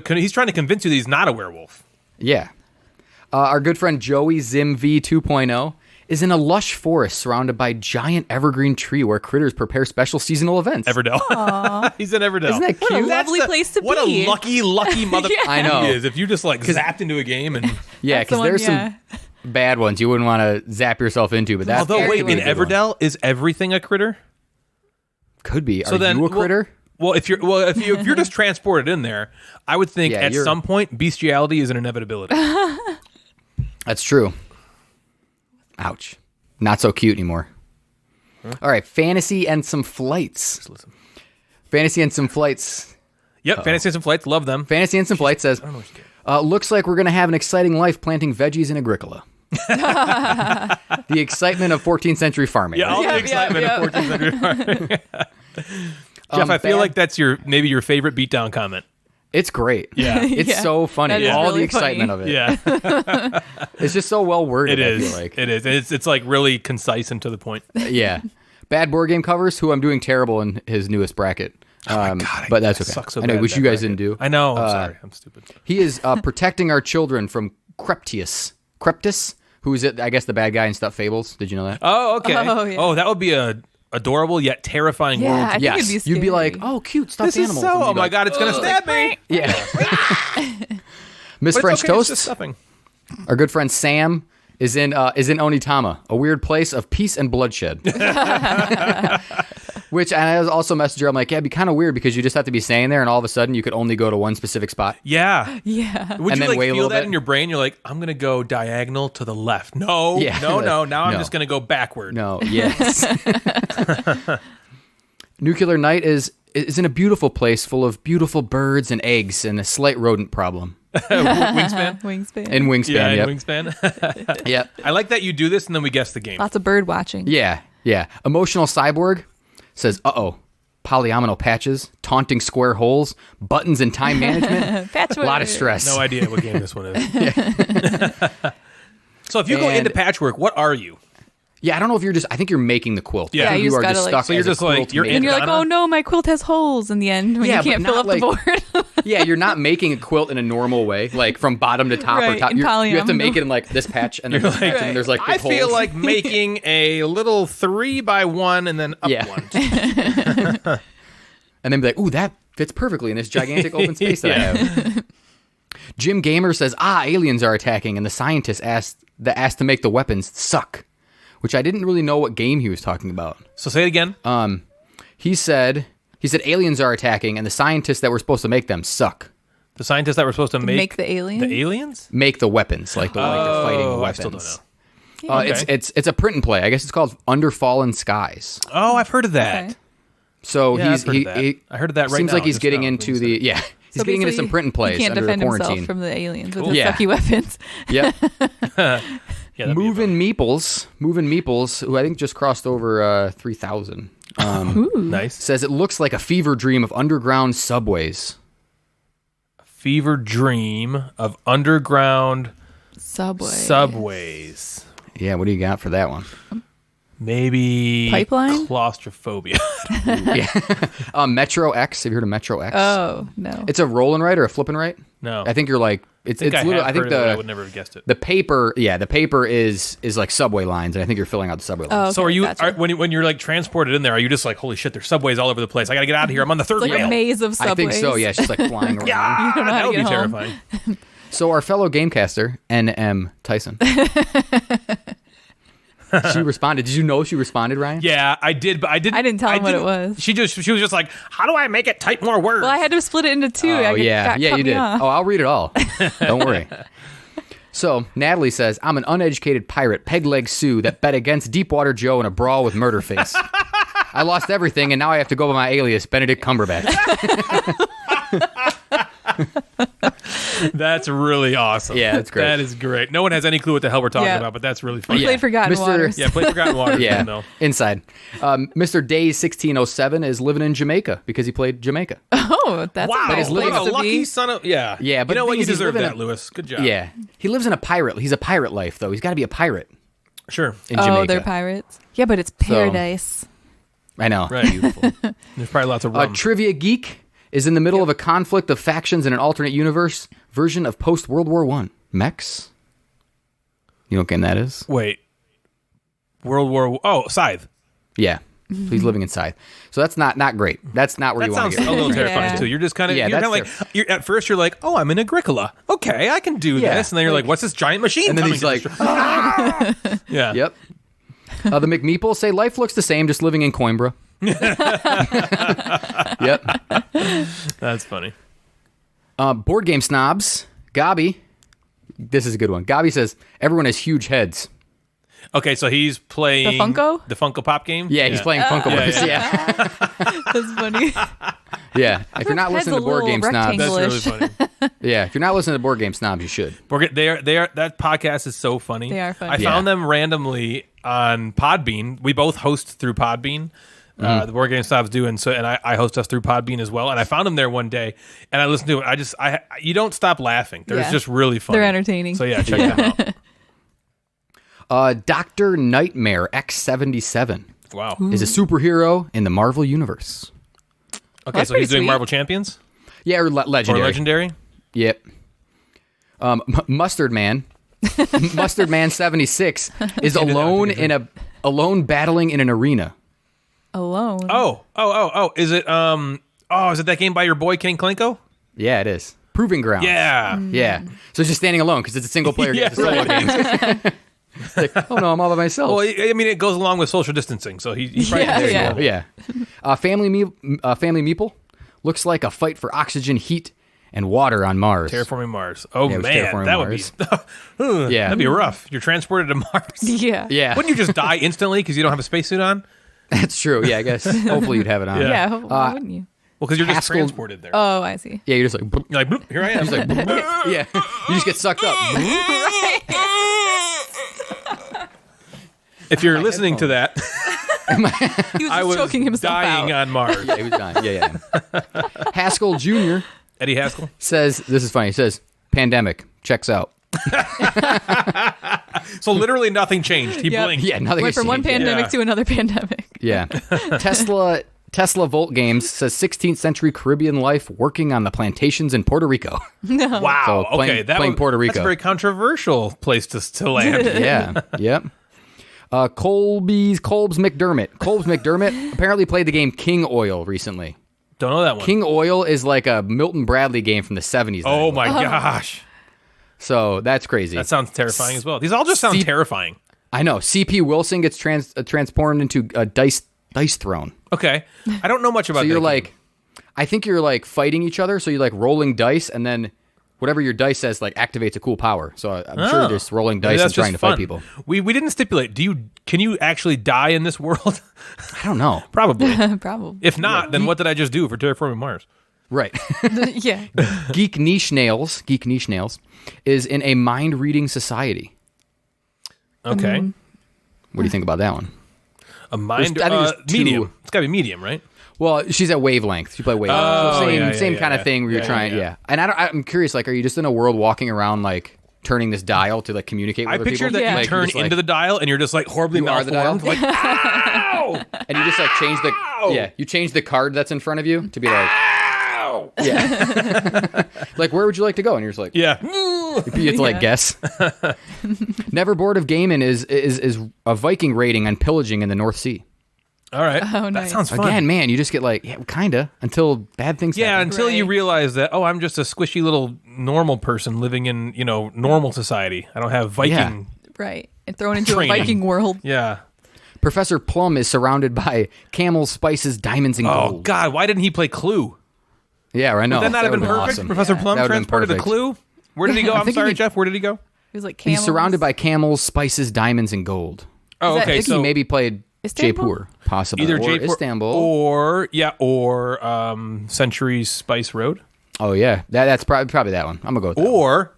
he's trying to convince you that he's not a werewolf. Yeah. Our good friend Joey Zim V 2.0 is in a lush forest surrounded by giant evergreen tree where critters prepare special seasonal events. Everdell. He's in Everdell. Isn't that What a cute? lovely place to What be. a lucky mother I know. he is. If you just like zapped into a game and Yeah, That's the because one, there's yeah. some bad ones you wouldn't want to zap yourself into, but that's although wait, actually in a good one. Everdell is everything a critter? Could be. So Are then you a critter? Well, if you're just transported in there, I would think Yeah, at you're- some point bestiality is an inevitability. That's true. Ouch. Not so cute anymore. All right, fantasy and some flights. Listen. Fantasy and some flights. Yep, Fantasy and some Flights, love them. Fantasy and some flights says, I don't know what you Looks like we're going to have an exciting life planting veggies in Agricola. The excitement of 14th century farming. Yeah, right? all the Yep, excitement yep, of 14th century farming. Jeff, I feel like that's maybe your favorite beatdown comment. It's great. Yeah. It's Yeah, so funny. that is All the really excitement funny. of it. Yeah, It's just so well worded, it I is. feel like. It is. It's like really concise and to the point. Yeah. Bad board game covers, who I'm doing terrible in his newest bracket. God, but that's I okay. suck so I know, bad which at you that guys bracket. didn't do. I know. I'm sorry. I'm stupid. He is protecting our children from Creptus, who is, I guess, the bad guy in Stuffed Fables. Did you know that? Oh, okay. Oh, yeah. That would be a adorable yet terrifying Yeah, world. I think Yes. it'd be scary. You'd be like, oh, cute stuffed This is animals. so. And you'd Oh be my like, God, it's gonna stab me. Yeah. Miss But French it's okay, it's just Toast, stuffing. our good friend Sam, is in Onitama, a weird place of peace and bloodshed. Which I also messaged her. I'm like, yeah, it'd be kind of weird because you just have to be staying there, and all of a sudden you could only go to one specific spot. Yeah. Yeah. Would And you then wait a feel little that bit? in your brain? You're like, I'm gonna go diagonal to the left. No, Yeah. no. Now I'm No. just gonna go backward. No, yes. Nuclear Night is in a beautiful place full of beautiful birds and eggs and a slight rodent problem. Wingspan. Wingspan. In Wingspan, Yeah, yep. Wingspan. Yep. I like that you do this and then we guess the game. Lots of bird watching. Yeah, yeah. Emotional Cyborg says, polyomino patches, taunting square holes, buttons and time management. Patchwork. A lot of stress. No idea what game this one is. So if you go And- into patchwork, what are you? Yeah, I don't know if you're I think you're making the quilt. Yeah. I think Yeah, you just are gotta, just like- stuck So you're as a just like- quilt you're maker. And you're like, Donna? oh no, my quilt has holes in the end when Yeah, you can't but fill up not the like- board. Yeah, you're not making a quilt in a normal way, like from bottom to top or Right, top. in You have to polyomino. make it in like this patch and then this patch, and then there's like I big holes. feel like making a little 3x1 and then up Yeah. one. And then be like, ooh, that fits perfectly in this gigantic open space that I have. Jim Gamer says, aliens are attacking, and the scientists asked to make the weapons suck, which I didn't really know what game he was talking about. So say it again. He said aliens are attacking, and the scientists that were supposed to make them suck. The scientists that were supposed to Make the alien? The aliens? Make the weapons, like the fighting Oh, weapons. I still don't know. Okay. It's a print and play. I guess it's called Under Fallen Skies. Oh, I've heard of that. Okay. So Yeah, he's I've heard of that. he I heard of that right seems now, like he's just getting now, into when the you he's getting into some print and plays He can't under defend quarantine. himself from the aliens with Cool. his Yeah. sucky weapons. Yep. Yeah, that'd be Moving Meeples, who I think just crossed over 3,000, nice. says it looks like a fever dream of underground subways. Fever dream of underground Subways. Yeah, what do you got for that one? Maybe Pipeline? claustrophobia. Metro X. Have you heard of Metro X? Oh, no. It's a roll and write or a flip and write. No. I think you're like it's I think literally. I I think heard of it, I would never have guessed it. the paper. Yeah, the paper is like subway lines, and I think you're filling out the subway lines. Oh, So are okay, you gotcha. when you're like transported in there? Are you just like, holy shit? There's subways all over the place. I gotta get out of here. I'm on the third It's like rail. a maze of I subways. think so. Yeah, it's just like flying around. Yeah, don't know how that to would be get home. terrifying. So our fellow gamecaster NM Tyson. She responded. Did you know she responded, Ryan? Yeah, I did, but I didn't tell him what it was. She was just like, how do I make it type more words? Well, I had to split it into two. Oh yeah, got you did. Off. Oh, I'll read it all. Don't worry. So Natalie says, "I'm an uneducated pirate, Peg Leg Sue, that bet against Deepwater Joe in a brawl with Murderface. I lost everything, and now I have to go by my alias, Benedict Cumberbatch." That's really awesome. Yeah, that's great. That is great. No one has any clue what the hell we're talking Yeah. about, but that's really We funny. played Forgotten Mr. Waters. Yeah, play Forgotten Waters. Yeah, No. inside. Mr. Days 1607 is living in Jamaica because he played Jamaica. Oh, that's Wow, a But nice he's living place what a to lucky be. son of yeah. Yeah, but you know the what? thing You is, he's deserve living that, in- Lewis. Good job. Yeah, he lives in a pirate. He's a pirate life though. He's got to be a pirate Sure. in Jamaica. Oh, they're pirates. Yeah, but it's paradise. I know. Right. Beautiful. There's probably lots of rum. Trivia Geek is in the middle of a conflict of factions in an alternate universe version of post World War I. Mechs. You know what game that is? Wait. World War. Oh, Scythe. Yeah. So he's living inside. So that's not great. That's not where That you want sounds to a get. little terrifying Yeah. too. You're just kind of Yeah, you're kind that's of like at first you're like, oh, I'm in Agricola. Okay, I can do Yeah, this, and then you're like, what's this giant machine? And then coming he's to like, destroy- yeah, yep. The McMeeples say life looks the same, just living in Coimbra. Yep. That's funny. Board game snobs. Gabi. This is a good one. Gabi says everyone has huge heads. Okay, so he's playing The Funko Pop game. Yeah, he's playing Funko Yeah, Pops. yeah. Yeah. That's funny. Yeah. If you're not Head's listening to a Board little Game Snobs, That's really rectangle-ish. funny. Yeah, if you're not listening to Board Game Snobs, you should. They are. That podcast is so funny. They are funny. I found them randomly on Podbean. We both host through Podbean. The Board Game Snobs do, and I host us through Podbean as well. And I found them there one day, and I listened to it. You don't stop laughing. They're just really funny. They're entertaining. So yeah, check them out. Dr. Nightmare X77 Wow. is a superhero in the Marvel Universe. Okay, That's so he's pretty doing sweet. Marvel Champions Yeah, or or legendary. Legendary. Yep. Mustard Man, Mustard Man 76 is alone battling in an arena. Alone. Oh. Is it is it that game by your boy King Klinko? Yeah, it is. Proving Ground. Yeah. Yeah. So it's just standing alone because it's a single player game. Yeah, It's a solo game. It's like, oh no, I'm all by myself. Well, I mean, it goes along with social distancing, so he's right Yeah, there. yeah. Yeah. Family Meeple looks like a fight for oxygen, heat, and water on Mars. Terraforming Mars. Oh Yeah, it was man, terraforming that Mars. would be Yeah. that'd be rough. You're transported to Mars. Yeah. Yeah. Wouldn't you just die instantly because you don't have a spacesuit on? That's true. Yeah, I guess. Hopefully you'd have it on. Yeah. Yeah. Why wouldn't you? Well, because you're just Haskell- transported there. Oh, I see. Yeah, you're just like, boop. You're like, bloop, here I am. Just like, boop. Yeah. You just get sucked up. If you're listening to that, He was I just was choking himself dying out. on Mars. Yeah, he was dying. Yeah. Haskell Jr. Eddie Haskell. says, this is funny. He says, pandemic checks out. So literally nothing changed. He Yep. blinked. Yeah, nothing Went has from one changed. pandemic Yeah. to another pandemic. Yeah. Tesla Volt Games says 16th century Caribbean life working on the plantations in Puerto Rico. Wow. So playing- Okay, playing Puerto That's a Rico. very controversial place to land. Yeah. Yep. Colb's McDermott. Colb's McDermott apparently played the game King Oil recently. Don't know that one. King Oil is like a Milton Bradley game from the 70s. Oh my gosh, So that's crazy. that sounds terrifying as well. These all just sound terrifying. I know. C.P. Wilson gets transformed into a dice throne. Okay, I don't know much about. So you're that like, game. I think you're like fighting each other. So you're like rolling dice, and then whatever your dice says like activates a cool power. So I'm sure there's rolling Maybe dice and that's trying to just fight fun. people. We didn't stipulate. Can you actually die in this world? I don't know. Probably. Probably. If not, then what did I just do for terraforming Mars? Right. Yeah. Geek Niche Nails is in a mind reading society. Okay, What do you think about that one? a mind I think there's medium. two- It's got to be medium, right? Well, she's at wavelength. She played wavelength. Oh, So yeah, same yeah, kind yeah. of thing where you're Yeah, trying. yeah. Yeah. And I'm curious. Like, are you just in a world walking around like turning this dial to like communicate with I other picture people? that you Like, turn you're just, like- into the dial and you're just like horribly You are the dial? malformed. Like, ow! and you just like change the you change the card that's in front of you to be like Ow! like where would you like to go? And you're just like Yeah. you have to like Yeah. guess. Never Bored of Gaming is a Viking raiding on pillaging in the North Sea. All right. Oh, That nice. sounds fun. Again, man, you just get like kinda until bad things Yeah, happen. until you Right. realize that, I'm just a squishy little normal person living in, normal society. I don't have Viking. Right. And thrown into Training. a Viking world. Yeah. Professor Plum is surrounded by camels, spices, diamonds, and Oh, gold. God. Why didn't he play Clue? Yeah, I know. Would that not have been would've perfect? awesome. Professor Plum That would've been transported to perfect. Clue? Where did he go? I'm think he sorry, could- Jeff. Where did he go? He was like He's camels. surrounded by camels, spices, diamonds, and gold. Oh, Is that- okay. I think So he maybe played Istanbul? Jaipur, possibly. either or Jaipur Istanbul. or Century Spice Road, Oh, yeah. That's probably that one. I'm going to go with that. or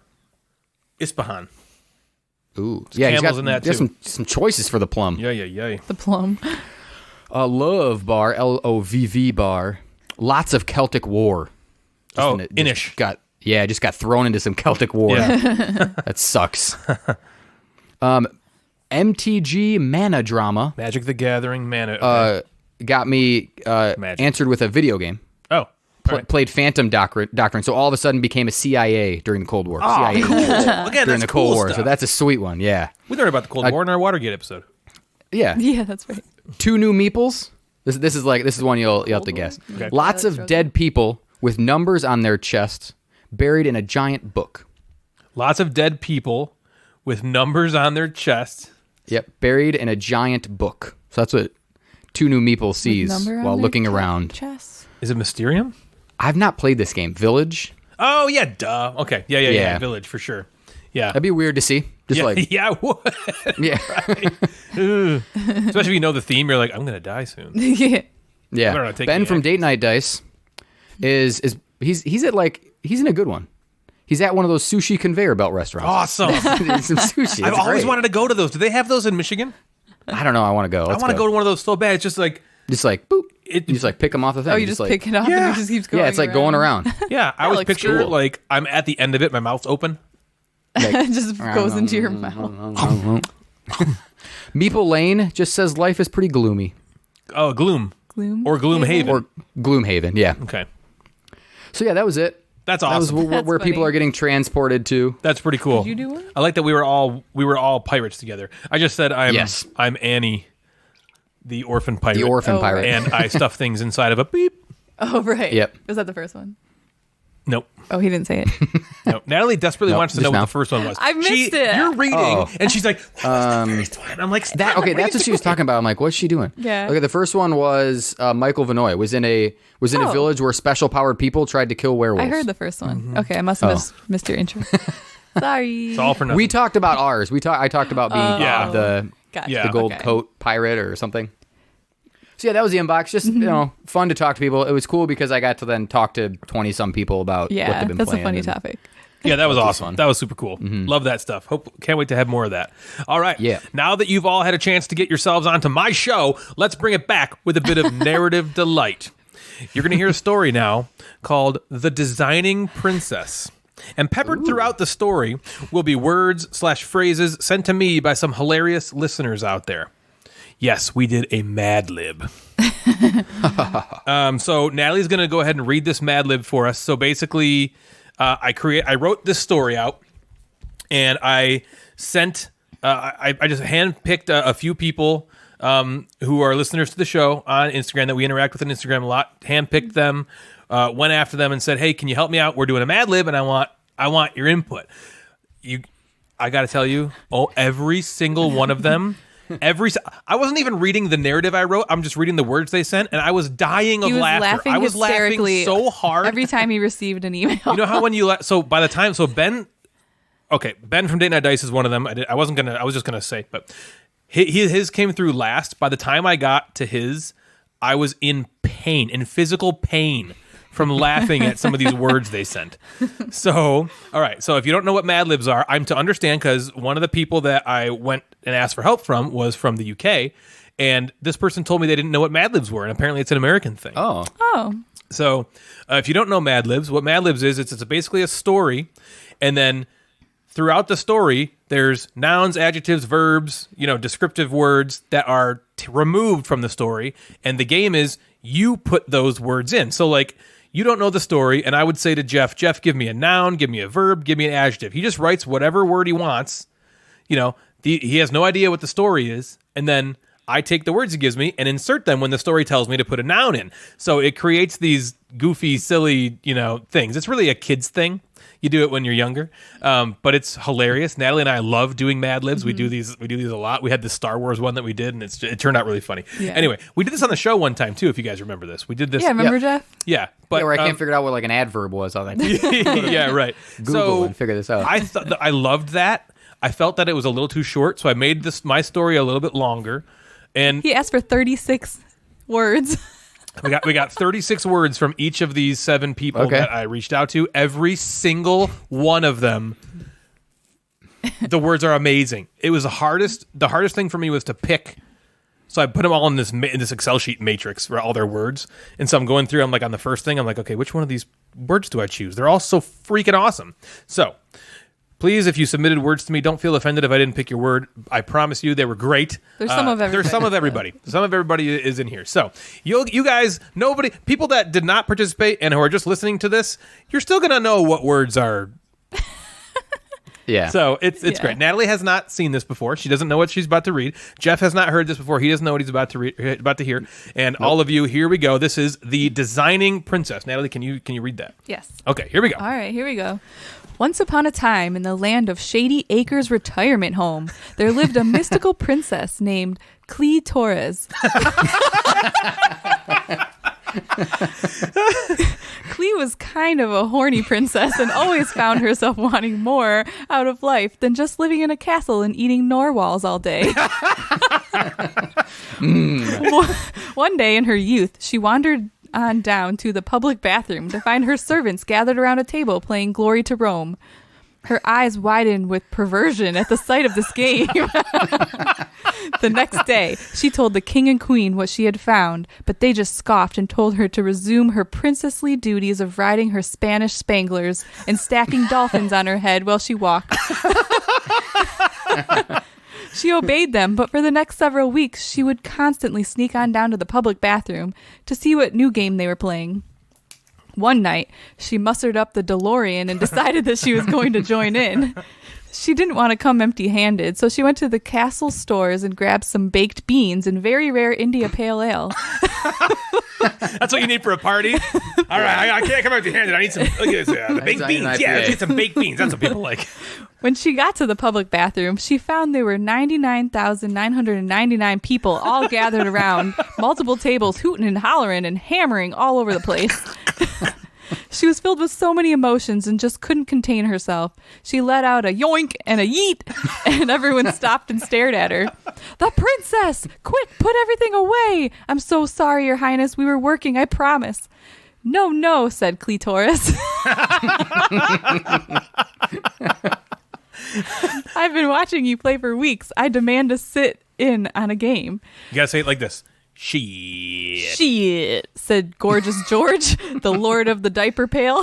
Ispahan. Ooh. Yeah, he's camels got in that, there's too. some choices for the Plum. Yeah. The plum. Love Bar, Lovv Bar. Lots of Celtic War. Inish. Just got thrown into some Celtic War. Yeah. That sucks. MTG Mana Drama Magic the Gathering, Mana. Okay. got me Magic. answered with a video game. Oh. all right. Played Phantom Doctrine, so all of a sudden became a CIA during the Cold War. CIA Cool. Again, during that's the cool Cold War, stuff. so that's a sweet one. Yeah, We learned about the Cold War in our Watergate episode. yeah. Yeah, that's right. 2 new meeples. This is one you'll have to guess. Okay. Lots Yeah, of that's dead people with numbers on their chests buried in a giant book. Lots of dead people with numbers on their chest. Yep, buried in a giant book. So that's what 2 new meeples sees Number on while their looking around. Chest. Is it Mysterium? I've not played this game. Village. Oh, yeah, duh. Okay. Yeah. Yeah. Village, for sure. Yeah. That'd be weird to see. Just yeah, like yeah, it would. yeah, Especially if you know the theme, you're like, I'm going to die soon. Yeah. yeah. Better not take Ben any from action. Date Night Dice is he's in a good one. He's at one of those sushi conveyor belt restaurants. Awesome. Some sushi. I've It's always great. wanted to go to those. Do they have those in Michigan? I don't know. I want to go. I want to go to one of those so bad. It's just like, Just like boop. It- you just like pick them off the thing. Oh, you just like, pick it up Yeah. and it just keeps going. Yeah, it's like going around. yeah, I always looks picture cool. like I'm at the end of it, my mouth's open. It just goes into your mouth. Meeple Lane just says life is pretty gloomy. Oh, Gloom. Gloom? Or Gloomhaven. Or Gloomhaven, yeah. Okay. So yeah, that was it. That's That was awesome. where people funny. are getting transported to. That's pretty cool. Did you do one? I like that we were all pirates together. I just said I'm Annie, the orphan pirate. The orphan Oh, pirate. right. And I stuff things inside of a beep. Oh, right. Yep. Was that the first one? Nope. Oh, he didn't say it. No. Natalie desperately Nope, wants to just know what now. the first one was. I missed it. You're reading, Oh. and she's like, what was the first one? I'm like, That okay, that's what she was talking about. I'm like, what's she doing? Yeah. Okay, the first one was Michael Vanoy was in a Oh. village where special powered people tried to kill werewolves. I heard the first one. Okay, I must have missed your intro. Sorry. It's all for nothing. We talked about ours. I talked about being Yeah. Gotcha. Yeah. the gold Okay. coat pirate or something. So yeah, that was the inbox. Just fun to talk to people. It was cool because I got to then talk to 20 some people about what Yeah, they've been that's playing. a funny and- topic. Yeah, that was awesome. fun. That was super cool. Love that stuff. Can't wait to have more of that. All right. Yeah. Now that you've all had a chance to get yourselves onto my show, let's bring it back with a bit of narrative delight. You're going to hear a story now called The Designing Princess. And peppered throughout the story will be words/phrases sent to me by some hilarious listeners out there. Yes, we did a Mad-Lib. So Natalie's going to go ahead and read this Mad-Lib for us. So basically, I wrote this story out, and I sent. I just handpicked a few people who are listeners to the show on Instagram that we interact with on Instagram a lot. Handpicked them, went after them, and said, "Hey, can you help me out? We're doing a Mad-Lib, and I want your input." I got to tell you, every single one of them. I wasn't even reading the narrative I wrote. I'm just reading the words they sent, and I was dying of He was laughter. laughing I was laughing hysterically so hard every time he received an email. You know how when you by the time Ben from Date Night Dice is one of them. I was just gonna say, but his came through last. By the time I got to his, I was in physical pain from laughing at some of these words they sent. So, all right. So if you don't know what Mad Libs are, I'm to understand because one of the people that I went and asked for help from was from the UK, and this person told me they didn't know what Mad Libs were, and apparently it's an American thing. Oh, So, if you don't know Mad Libs, what Mad Libs is, it's basically a story, and then throughout the story, there's nouns, adjectives, verbs, descriptive words that are removed from the story, and the game is you put those words in. So, like, you don't know the story, and I would say to Jeff, give me a noun, give me a verb, give me an adjective. He just writes whatever word he wants. He has no idea what the story is, and then I take the words he gives me and insert them when the story tells me to put a noun in. So it creates these goofy, silly, things. It's really a kid's thing. You do it when you're younger, but it's hilarious. Natalie and I love doing Mad Libs. We do these a lot. We had the Star Wars one that we did, and it turned out really funny. Yeah. Anyway, we did this on the show one time too. If you guys remember this, we did this. yeah. Remember, Jeff? Yeah, but where I can't figure out what like an adverb was. I was like, yeah, right. Google and figure this out. I loved that. I felt that it was a little too short, so I made my story a little bit longer. And He asked for 36 words. we got 36 words from each of these 7 people Okay. that I reached out to. Every single one of them, the words are amazing. It was the hardest thing for me was to pick. So I put them all in this Excel sheet matrix for all their words. And so I'm going through, I'm like on the first thing, I'm like, okay, which one of these words do I choose? They're all so freaking awesome. So please, if you submitted words to me, don't feel offended if I didn't pick your word. I promise you they were great. There's some of everybody. There's some of everybody. Some of everybody is in here. So you guys, people that did not participate and who are just listening to this, you're still going to know what words are. yeah. So it's Yeah. great. Natalie has not seen this before. She doesn't know what she's about to read. Jeff has not heard this before. He doesn't know what he's about to hear. And all of you, here we go. This is The Designing Princess. Natalie, can you read that? Yes. Okay, here we go. All right, here we go. Once upon a time, in the land of Shady Acres Retirement Home, there lived a mystical princess named Clee Torres. Clee was kind of a horny princess and always found herself wanting more out of life than just living in a castle and eating narwhals all day. One day in her youth, she wandered on down to the public bathroom to find her servants gathered around a table playing Glory to Rome. Her eyes widened with perversion at the sight of this game. The next day, she told the king and queen what she had found, but they just scoffed and told her to resume her princessly duties of riding her Spanish spanglers and stacking dolphins on her head while she walked. She obeyed them, but for the next several weeks, she would constantly sneak on down to the public bathroom to see what new game they were playing. One night, she mustered up the DeLorean and decided that she was going to join in. She didn't want to come empty-handed, so she went to the castle stores and grabbed some baked beans and very rare India Pale Ale. That's what you need for a party? All right, I can't come empty-handed. I need some look at this, the baked beans. Yeah, let's get some baked beans. That's what people like. When she got to the public bathroom, she found there were 99,999 people all gathered around, multiple tables hooting and hollering and hammering all over the place. She was filled with so many emotions and just couldn't contain herself. She let out a yoink and a yeet, and everyone stopped and stared at her. The princess! Quick, put everything away! I'm so sorry, Your Highness. We were working, I promise. No, no, said Clitoris. I've been watching you play for weeks. I demand to sit in on a game. You gotta say it like this. Shit. Shit, said Gorgeous George, the lord of the diaper pail.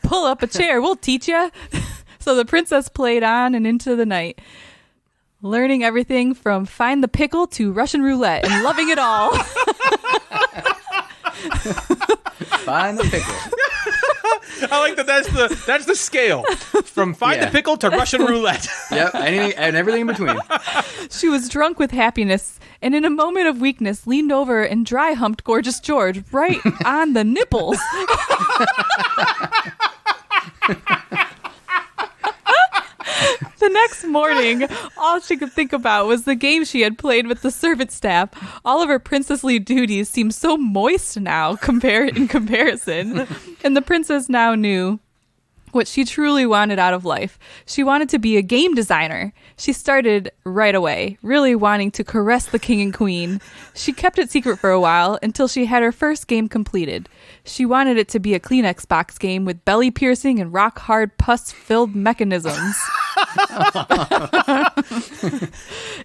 Pull up a chair, we'll teach ya. So the princess played on and into the night, learning everything from Find the Pickle to Russian roulette and loving it all. Find the pickle. I like that. That's the scale from Find the Pickle to Russian roulette. Yep, anything and everything in between. She was drunk with happiness, and in a moment of weakness, leaned over and dry humped Gorgeous George right on the nipples. The next morning, all she could think about was the game she had played with the servant staff. All of her princessly duties seemed so moist now in comparison. And the princess now knew what she truly wanted out of life. She wanted to be a game designer. She started right away, really wanting to caress the king and queen. She kept it secret for a while until she had her first game completed. She wanted it to be a Kleenex box game with belly piercing and rock hard pus-filled mechanisms.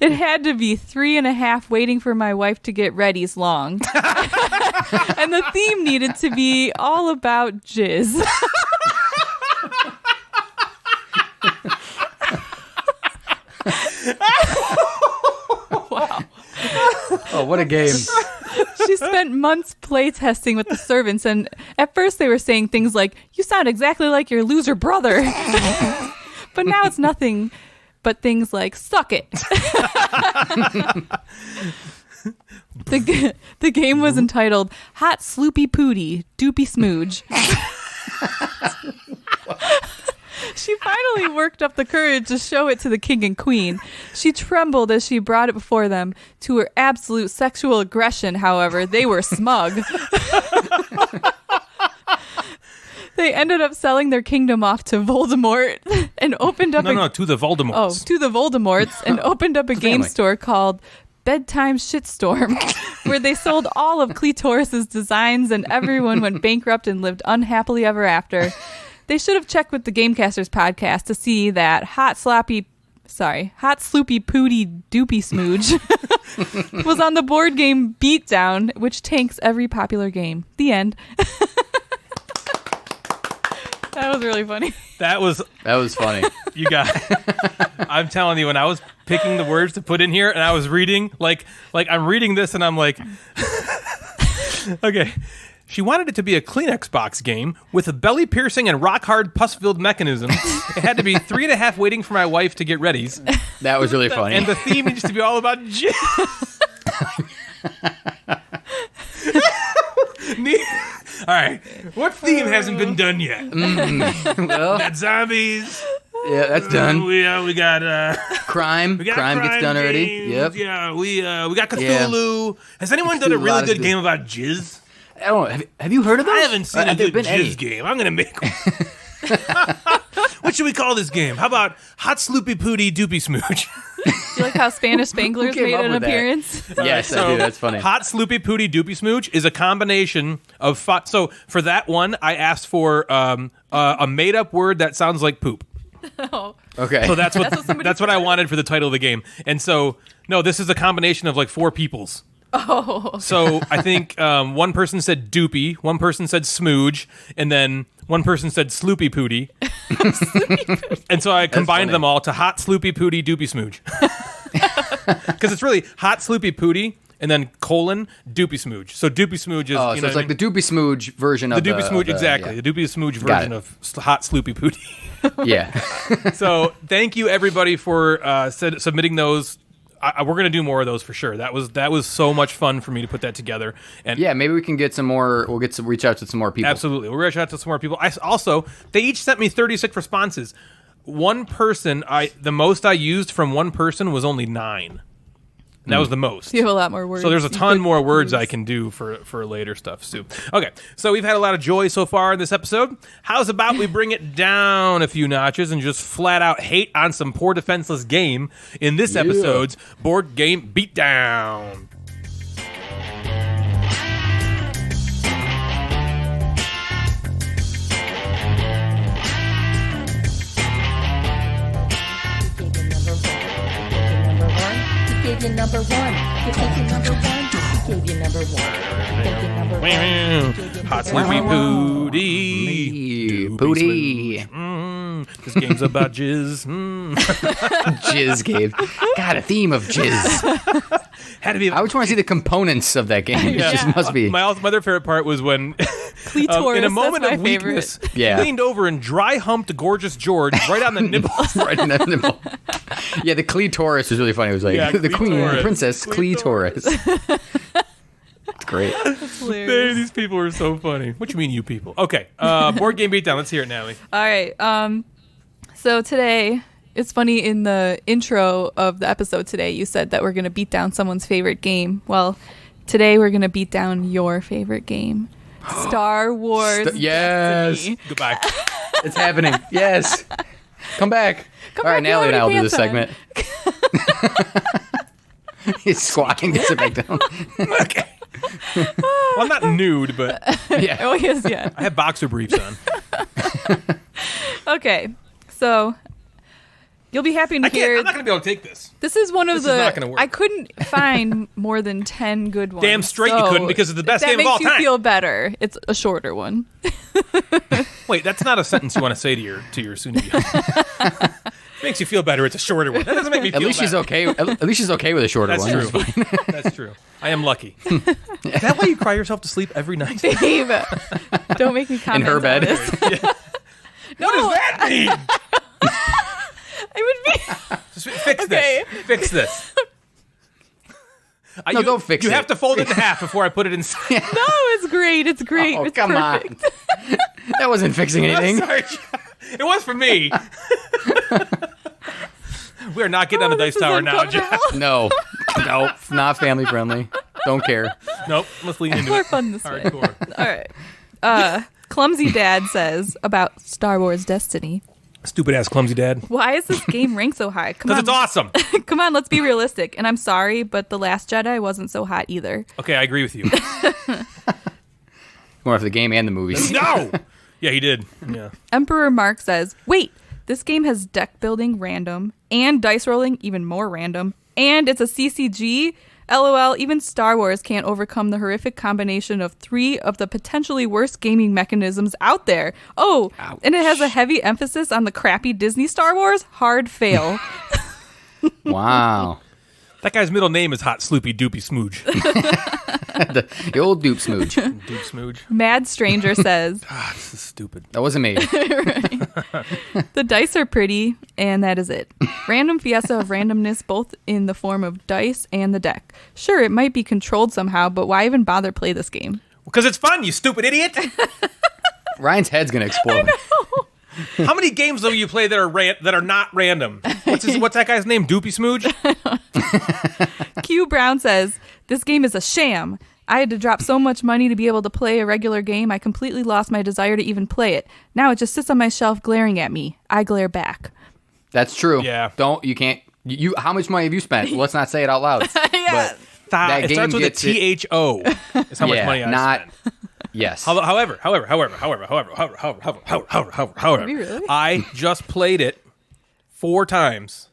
It had to be 3.5 waiting for my wife to get ready's long. And the theme needed to be all about jizz. Wow. Oh, what a game. She spent months playtesting with the servants, and at first they were saying things like, "You sound exactly like your loser brother." But now it's nothing but things like, "Suck it." The game was entitled Hot Sloopy Pooty Doopy Smooge. She finally worked up the courage to show it to the king and queen. She trembled as she brought it before them. To her absolute sexual aggression, however, they were smug. They ended up selling their kingdom off to Voldemort and opened up to the Voldemorts. Oh, to the Voldemorts and opened up a game store called Bedtime Shitstorm, where they sold all of Clitoris's designs and everyone went bankrupt and lived unhappily ever after. They should have checked with the Gamecasters podcast to see that Hot Sloopy Pooty Doopy Smooge was on the board game Beatdown, which tanks every popular game. The end. That was really funny. That was funny. You guys, I'm telling you, when I was picking the words to put in here and I was reading, like I'm reading this and I'm like, okay. She wanted it to be a Kleenex box game with a belly piercing and rock hard pus-filled mechanism. It had to be 3.5 waiting for my wife to get ready. That was really funny. And the theme needs to be all about jizz. All right, what theme hasn't been done yet? Well, Got zombies. Yeah, that's done. We got crime. Crime gets done already. Games. Yep. Yeah, we got Cthulhu. Has anyone done a really good game about jizz? I don't know. Have you heard of those? I haven't seen a good jizz game. I'm gonna make one. What should we call this game? How about Hot Sloopy Pooty Doopy Smooch? You like how Spanish Spanglers came made up an with that? appearance? Yes, I do. That's funny. Hot Sloopy Pooty Doopy Smooch is a combination of so for that one I asked for a made up word that sounds like poop. Oh. Okay. So that's That's what somebody what I wanted for the title of the game. And so no, this is a combination of like 4 peoples. Oh. So I think one person said doopy, one person said smooge, and then one person said sloopy pooty. And so I combined funny. them all to hot sloopy pooty doopy smooge. Because it's really hot sloopy pooty and then colon doopy smooge. So doopy smooge is Oh, so it's like the Doopy Smooge version of the doopy smooge, exactly. Yeah. The doopy smooge Got version it. of hot sloopy pooty. Yeah. So thank you everybody for submitting those. We're gonna do more of those for sure. That was so much fun for me to put that together. And Yeah, maybe we can get some more. We'll reach out to some more people. absolutely, we'll reach out to some more people. They each sent me 36 responses. One person, the most I used from one person was only 9. And that was the most. You have a lot more words. So there's a you ton could more words use. I can do for later stuff too. Okay, so we've had a lot of joy so far in this episode. How's about we bring it down a few notches and just flat out hate on some poor defenseless game in this episode's Board Game Beatdown. He gave you number one. He gave you number one. He gave you number one. He gave you number one. He gave you number one. Hot Sloopy Pooty. Pooty. This game's about jizz. Jizz game. God, a theme of jizz. Had to be. I just want to see the components of that game. It just must be. My other favorite part was when, Clitoris, in a moment that's of my favorite. weakness, Yeah. he leaned over and dry humped Gorgeous George right on the nipple. Right in that nipple. Yeah, the clitoris was really funny. It was like Yeah, the queen, clitoris. princess clitoris. It's great. Hilarious. These people are so funny. What you mean, you people? Okay, Board Game Beatdown. Let's hear it, Natalie. All right. So today, it's funny, in the intro of the episode today, you said that we're going to beat down someone's favorite game. Well, today we're going to beat down your favorite game. Star Wars Yes. Destiny. Goodbye. It's happening. Yes. Come back. All right, back, you Natalie and I will already do this pants segment. He's squatting to sit back down. Okay. Well, I'm not nude, but Yeah. Oh, yes, yeah. I have boxer briefs on. Okay. So, you'll be happy to hear. I'm not going to be able to take this. This is one of This is the. not gonna work. I couldn't find more than 10 good ones. Damn straight you couldn't, because it's the best if that game of all makes you time. feel better. It's a shorter one. Wait, that's not a sentence you want to say to your soon-to-be. Makes you feel better. It's a shorter one. That doesn't make me feel At least she's better. okay. At least she's okay with a shorter That's one. true. It's fine. That's true. I am lucky. Is that why you cry yourself to sleep every night? Babe, don't make me In comment her on bed. this. What does that mean? I would be. Just fix Okay. this. Fix this. No, go fix You it. have to fold it in half before I put it inside. No, it's great. It's great. Oh, it's come perfect. on. That wasn't fixing I'm anything. sorry. It was for me. We are not getting on the This dice is tower now, Jeff. uncomfortable. No. Nope. Not family friendly. Don't care. Nope. Let's lean into More it. fun this way. Hardcore. All right. Clumsy Dad says about Star Wars Destiny. Stupid ass clumsy dad. Why is this game ranked so high? Come Because on, it's awesome. Come on, let's be realistic. And I'm sorry, but The Last Jedi wasn't so hot either. Okay, I agree with you. More for the game and the movies. No. Yeah, he did. Yeah. Emperor Mark says, wait, this game has deck building random and dice rolling even more random, and it's a CCG? LOL, even Star Wars can't overcome the horrific combination of 3 of the potentially worst gaming mechanisms out there. Oh, and it has a heavy emphasis on the crappy Disney Star Wars? Hard fail. Wow. That guy's middle name is Hot Sloopy Doopy Smooge. The old dupe smooge. Doop Smooge. Mad Stranger says, Ah, this is stupid. That wasn't me. the dice are pretty, and that is it. Random fiesta of randomness, both in the form of dice and the deck. Sure, it might be controlled somehow, but why even bother play this game? Because it's fun, you stupid idiot. Ryan's head's gonna explode. How many games do you play that are not random? What's that guy's name? Doopy Smooge? Q Brown says, this game is a sham. I had to drop so much money to be able to play a regular game, I completely lost my desire to even play it. Now it just sits on my shelf glaring at me. I glare back. That's true. Yeah. You can't You how much money have you spent? Let's not say it out loud. Yeah. That It game starts with a gets it- THO. Is how much money I not spent. yes. However, We really? I just played it 4 times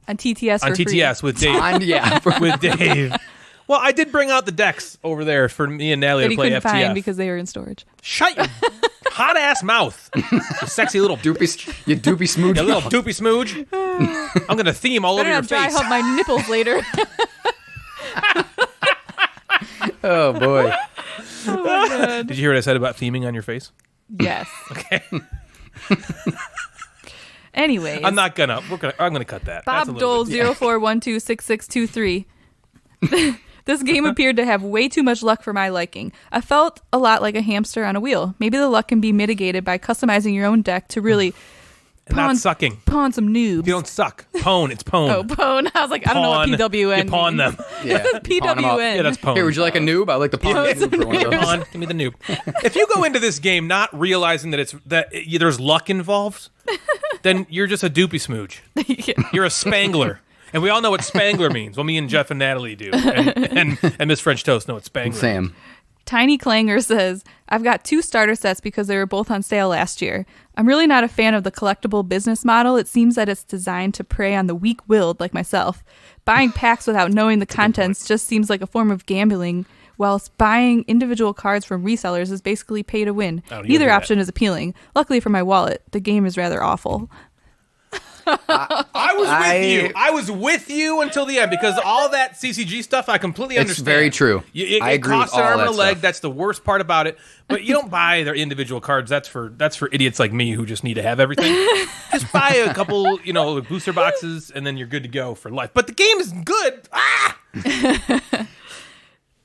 On TTS on for free. TTS with Dave. Yeah. with Dave. Well, I did bring out the decks over there for me and Natalie That to he play couldn't find FTF. because they were in storage. Shut your hot ass mouth, you sexy little You doopy smooch. you little doopy smooge. I'm gonna theme all Better over your not dry face. hump my nipples later. Oh boy. Did you hear what I said about theming on your face? Yes. Okay. Anyways. I'm not gonna. I'm gonna cut that. That's a Bob little Dole bit- 04126623. This game appeared to have way too much luck for my liking. I felt a lot like a hamster on a wheel. Maybe the luck can be mitigated by customizing your own deck to really And not pawn- sucking. pawn some noobs. You don't suck. Pwn. It's pwn. Oh, pawn. I was like, I don't know what Pawn. PWN You pawn means. them. Yeah. you pawn 'em up. PWN. Yeah, that's pwn. Hey, would you like a noob? I like the pawn noob for one of those. Pawn. Give me the noob. If you go into this game not realizing that there's luck involved, then you're just a doopy smooge. You're a spangler. And we all know what spangler means. Well, me and Jeff and Natalie do. And Miss French Toast know what spangler means. Sam. Tiny Clanger says, I've got 2 starter sets because they were both on sale last year. I'm really not a fan of the collectible business model. It seems that it's designed to prey on the weak-willed like myself. Buying packs without knowing the contents just seems like a form of gambling, whilst buying individual cards from resellers is basically pay to win. Oh, you don't Neither do that. option is appealing. Luckily for my wallet, the game is rather awful. I was with you. I was with you until the end because all that CCG stuff I completely It's understand. very true. It I agree with costs an all arm and that a leg. stuff. That's the worst part about it. But you don't buy their individual cards. That's for idiots like me who just need to have everything. Just buy a couple, booster boxes, and then you're good to go for life. But the game is good.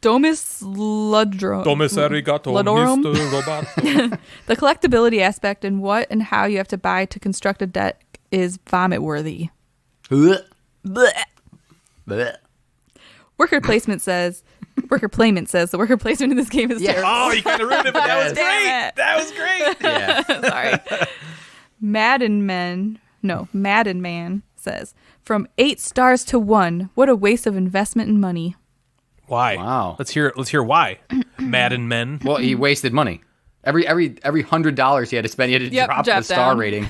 Domus Ludro. Domus arigato, Ladorum? Mr. Roboto. The collectability aspect and what and how you have to buy to construct a deck is vomit worthy. Blech. Blech. Blech. Worker placement says the worker placement in this game is terrible. Oh, you kind of ruined it, but that was Damn great. it. That was great. Yeah. Sorry. Madden Man says, from 8 stars to 1, what a waste of investment and money. Why? Wow. Let's hear why. Madden Men. Well, he wasted money. Every $100 he had to spend, he had to Yep, drop the drop star down. rating.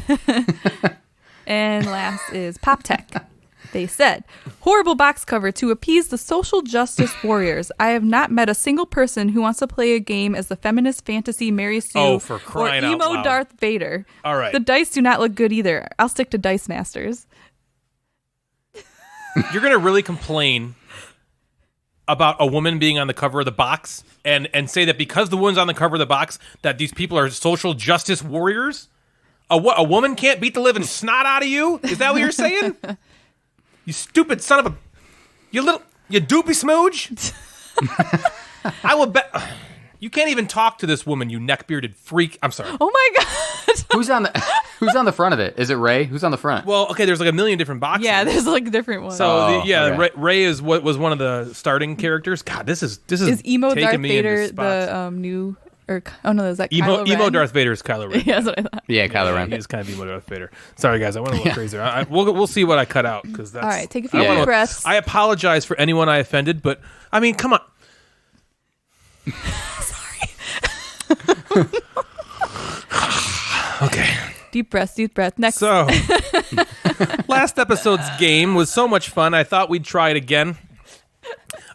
And last is Pop Tech. They said, horrible box cover to appease the social justice warriors. I have not met a single person who wants to play a game as the feminist fantasy Mary Sue Oh, for or crying out emo loud. Darth Vader. All right. The dice do not look good either. I'll stick to Dice Masters. You're going to really complain about a woman being on the cover of the box and say that because the woman's on the cover of the box that these people are social justice warriors? A woman can't beat the living snot out of you? Is that what you're saying? You stupid son of a... You doopy smooge? I will bet... You can't even talk to this woman, you neck-bearded freak. I'm sorry. Oh my god. Who's on the front of it? Is it Ray? Who's on the front? Well, okay, there's like a million different boxes. Yeah, there's like different ones. So, okay. Ray is what was one of the starting characters. God, this is is emo taking Darth me into Vader spots. the new... Or, oh no, is that Emo Kylo Ren? Darth Vader is Kylo Ren. Yeah, that's what I thought. Yeah, Kylo Ren. He is kind of emo Darth Vader. Sorry, guys, I went a little crazy. We'll see what I cut out because that's All right, take a few Yeah. deep breaths. I apologize for anyone I offended, but I mean, come on. Okay. Deep breath. Next. So, last episode's game was so much fun. I thought we'd try it again.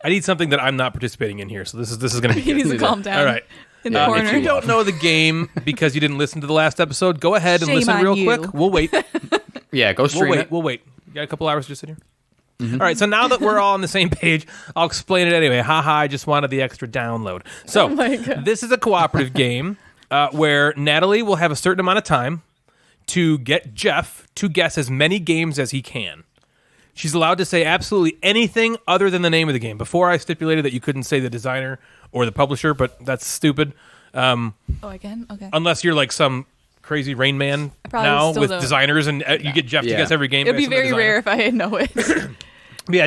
I need something that I'm not participating in here, so this is going to be he good. needs to calm down. All right. In the Yeah, corner. If you don't know the game because you didn't listen to the last episode, go ahead and Shame listen on real you. quick. We'll wait. Yeah, go stream it. We'll wait. You got a couple hours to just sit here? All right, so now that we're all on the same page, I'll explain it anyway. Haha, I just wanted the extra download. So, my God. this is a cooperative game where Natalie will have a certain amount of time to get Jeff to guess as many games as he can. She's allowed to say absolutely anything other than the name of the game. Before, I stipulated that you couldn't say the designer or the publisher, but that's stupid. Oh, again? Okay. Unless you're like some crazy Rain Man probably now still with don't. designers, and you get Jeff to Yeah. guess every game. It'd be based on the very designer. rare if I didn't know it. Yeah,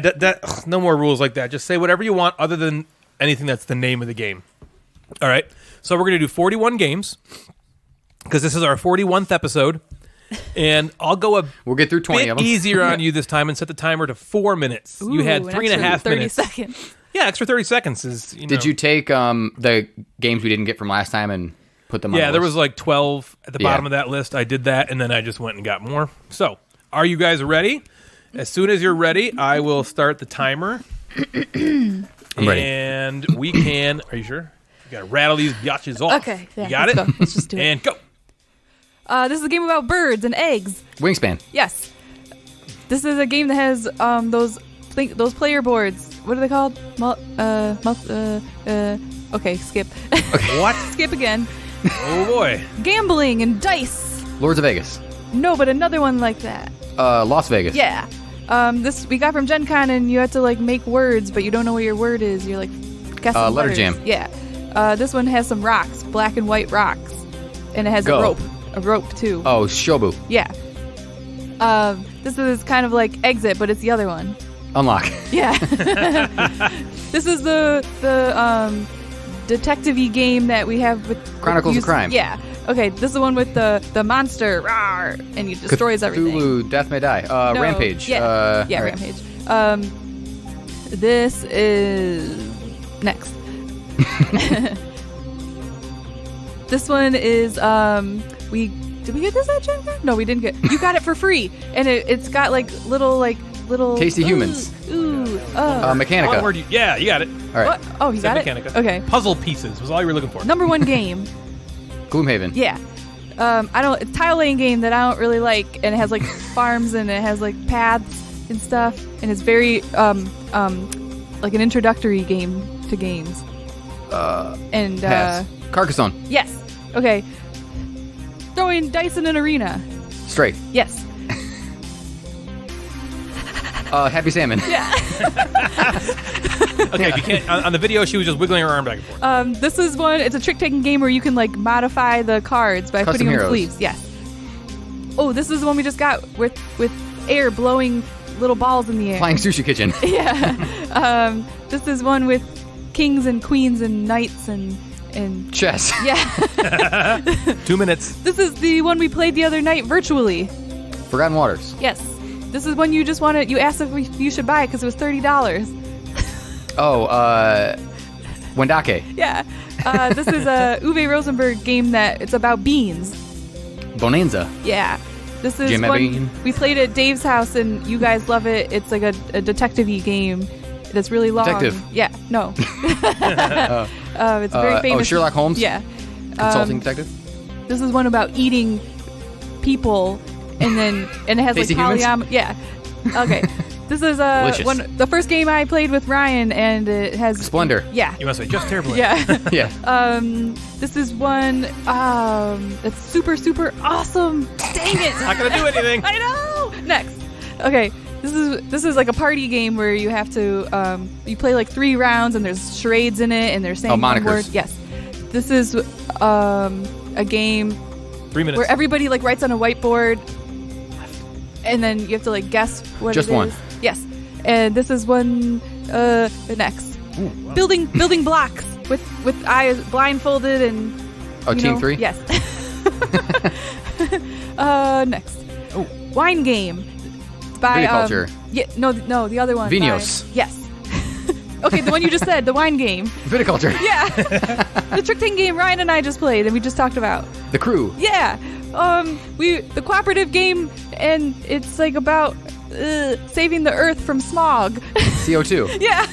no more rules like that. Just say whatever you want other than anything that's the name of the game. All right. So we're going to do 41 games because this is our 41th episode. And I'll go a We'll get through 20 bit of them. easier on you this time and set the timer to 4 minutes. You had Ooh, 3.5 an extra 30 minutes. seconds. Yeah, extra 30 seconds is. Did you take the games we didn't get from last time and put them on Yeah, the there list? was like 12 at the Yeah. bottom of that list. I did that, and then I just went and got more. So, are you guys ready? As soon as you're ready, I will start the timer. I'm ready. And we can. Are you sure? You got to rattle these biatches off. Okay, yeah, You got let's it? go. Let's just do it. And go. This is a game about birds and eggs. Wingspan. Yes. This is a game that has those player boards. What are they called? Okay, skip. What? Skip again. Oh, boy. Gambling and dice. Lords of Vegas. No, but another one like that. Las Vegas. Yeah. This we got from Gen Con, and you have to like make words, but you don't know what your word is. You're like guessing Letter letters. jam. Yeah. This one has some rocks, black and white rocks, and it has Go. a rope too. Oh, Shobu. Yeah. This is kind of like Exit, but it's the other one. Unlock. Yeah. This is the detective-y game that we have with Chronicles of Crime. Yeah. Okay, this is the one with the monster, rawr, and he destroys everything. Cthulhu, Death May Die. No, Rampage. Yeah, All right. Rampage. This is next. This one is did we get this at Gen Con? No, we didn't get. You got it for free, and it's got little Tasty humans. Mechanica. One word yeah, you got it. All right. What? Oh, you Said got Mechanica. it. Okay. Puzzle pieces was all you were looking for. Number one game. Gloomhaven. Yeah. It's a tile laying game that I don't really like, and it has like farms and it has like paths and stuff, and it's very like an introductory game to games. Pass. Carcassonne. Yes. Okay. Throwing dice in an arena. Straight. Yes. Happy Salmon. Yeah. Okay, you can't. On the video, she was just wiggling her arm back and forth. This is one. It's a trick-taking game where you can like modify the cards by Custom putting them in heroes. sleeves. Yes. Oh, this is the one we just got with air blowing little balls in the air. Flying Sushi Kitchen. Yeah. This is one with kings and queens and knights and Chess. yeah. 2 minutes. This is the one we played the other night virtually. Forgotten Waters. Yes. This is one you just wanted. You asked if you should buy it because it was $30. Oh, Wendake. Yeah. This is a Uwe Rosenberg game that it's about beans. Bonanza. Yeah. This is Jim one Bean. we played at Dave's house and you guys love it. It's like a detective-y game that's really long. Detective. Yeah. No. It's very famous. Oh, Sherlock Holmes? Yeah. Consulting detective. This is one about eating people, and it has Tasty like humans? Yeah. Okay. This is Delicious. the first game I played with Ryan, and it has Splendor. Yeah. You must say just terribly. Yeah. Yeah. This is one that's super super awesome. Dang it! Not gonna do anything. I know. Next. Okay. This is like a party game where you have to you play like 3 rounds and there's charades in it and they're saying one monikers. word. Yes. This is a game 3 minutes. where everybody like writes on a whiteboard, and then you have to like guess what Just it is. one. Yes, and this is one. Next, Ooh, wow. building blocks with eyes blindfolded and. Oh, you Team know, 3? Yes. Next, Oh. wine game. It's by Viticulture. no, the other one. Vinos. by- Yes. Okay, the one you just said, the wine game. Viticulture. Yeah, the trick-taking game Ryan and I just played and we just talked about. The Crew. Yeah. The cooperative game, and it's like about saving the earth from smog. CO2. Yeah.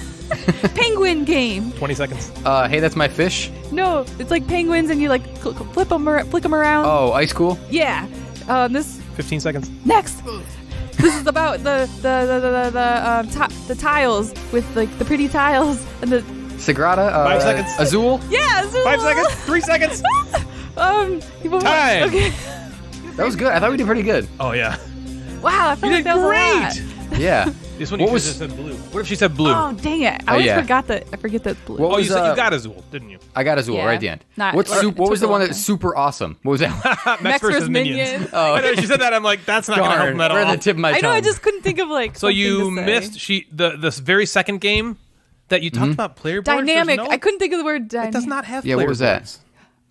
Penguin game. 20 seconds. Hey, that's my fish. No, it's like penguins, and you like flick them around. Oh, Ice Cool. Yeah. This 15 seconds. next. This is about the tiles with like the pretty tiles and the Sagrada. 5 seconds. Azul. yeah. Azul. 5 seconds. 3 seconds. Time. Okay. That was good. I thought we did pretty good. Oh yeah. Wow, I felt You like did that was a lot. great. Yeah. This one What you was- just said blue. What if she said blue? Oh dang it! I Oh, always yeah. forgot that. I forget that blue. What Oh, was, you said you uh, got Azul, didn't you? I got Azul Yeah. right at the end. Not- What it was took the a one long that's time. super awesome? What was that? Max versus Minions. Oh. I know she said that. I'm like, that's not gonna help Darn. him at Right all. at the tip of my I know. I tongue. just couldn't think of like. So something you to say. missed the very second game that you talked about player boards. There's Dynamic. no- I couldn't think of the word dynamic. It does not have. Yeah, what player was that? boards.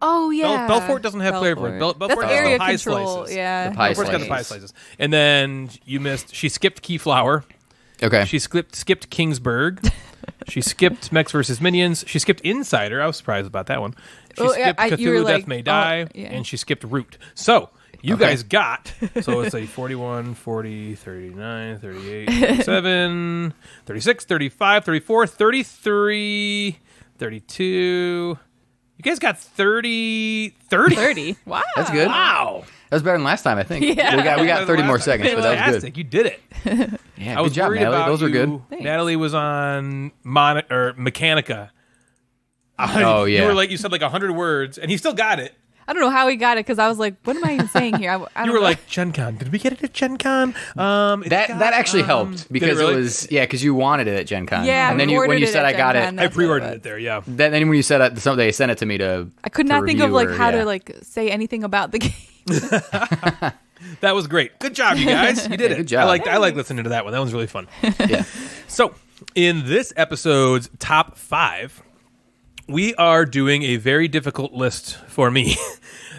Oh yeah. Belfort doesn't have flavor. Belfort That's has area the pie control. slices. Yeah. The pie Belfort's got the pie slices. slices. And then you missed. She skipped Keyflower. Okay. She skipped Kingsburg. She skipped Mechs vs. Minions. She skipped Insider. I was surprised about that one. She skipped you were Cthulhu like, Death May Die. yeah. And she skipped Root. So you guys got, so it's a 41, 40, 39, 38, 37, 36, 35, 34, 33, 32. You guys got 30. 30. Wow. That's good. Wow. That was better than last time, I think. Yeah. We got 30 more seconds, but that was Fantastic. good. You did it. Yeah, I was good job, worried Natalie. about Those were good. you. Thanks. Natalie was on Mechanica. Oh, yeah. You were like, you said like 100 words, and he still got it. I don't know how he got it because I was like, what am I even saying here? I You don't were know. like, Gen Con. Did we get it at Gen Con? That actually helped because really? it was because you wanted it at Gen Con. Yeah, and then we when ordered you it said at I got Gen it, Con. I That's what pre-ordered was. it there, yeah. then when you said they sent it to me to. I could not think of review like or- how yeah. to like say anything about the game. That was great. Good job, you guys. You did it. Good job. I like listening to that one. That one's really fun. Yeah. So, in this episode's top 5, we are doing a very difficult list for me.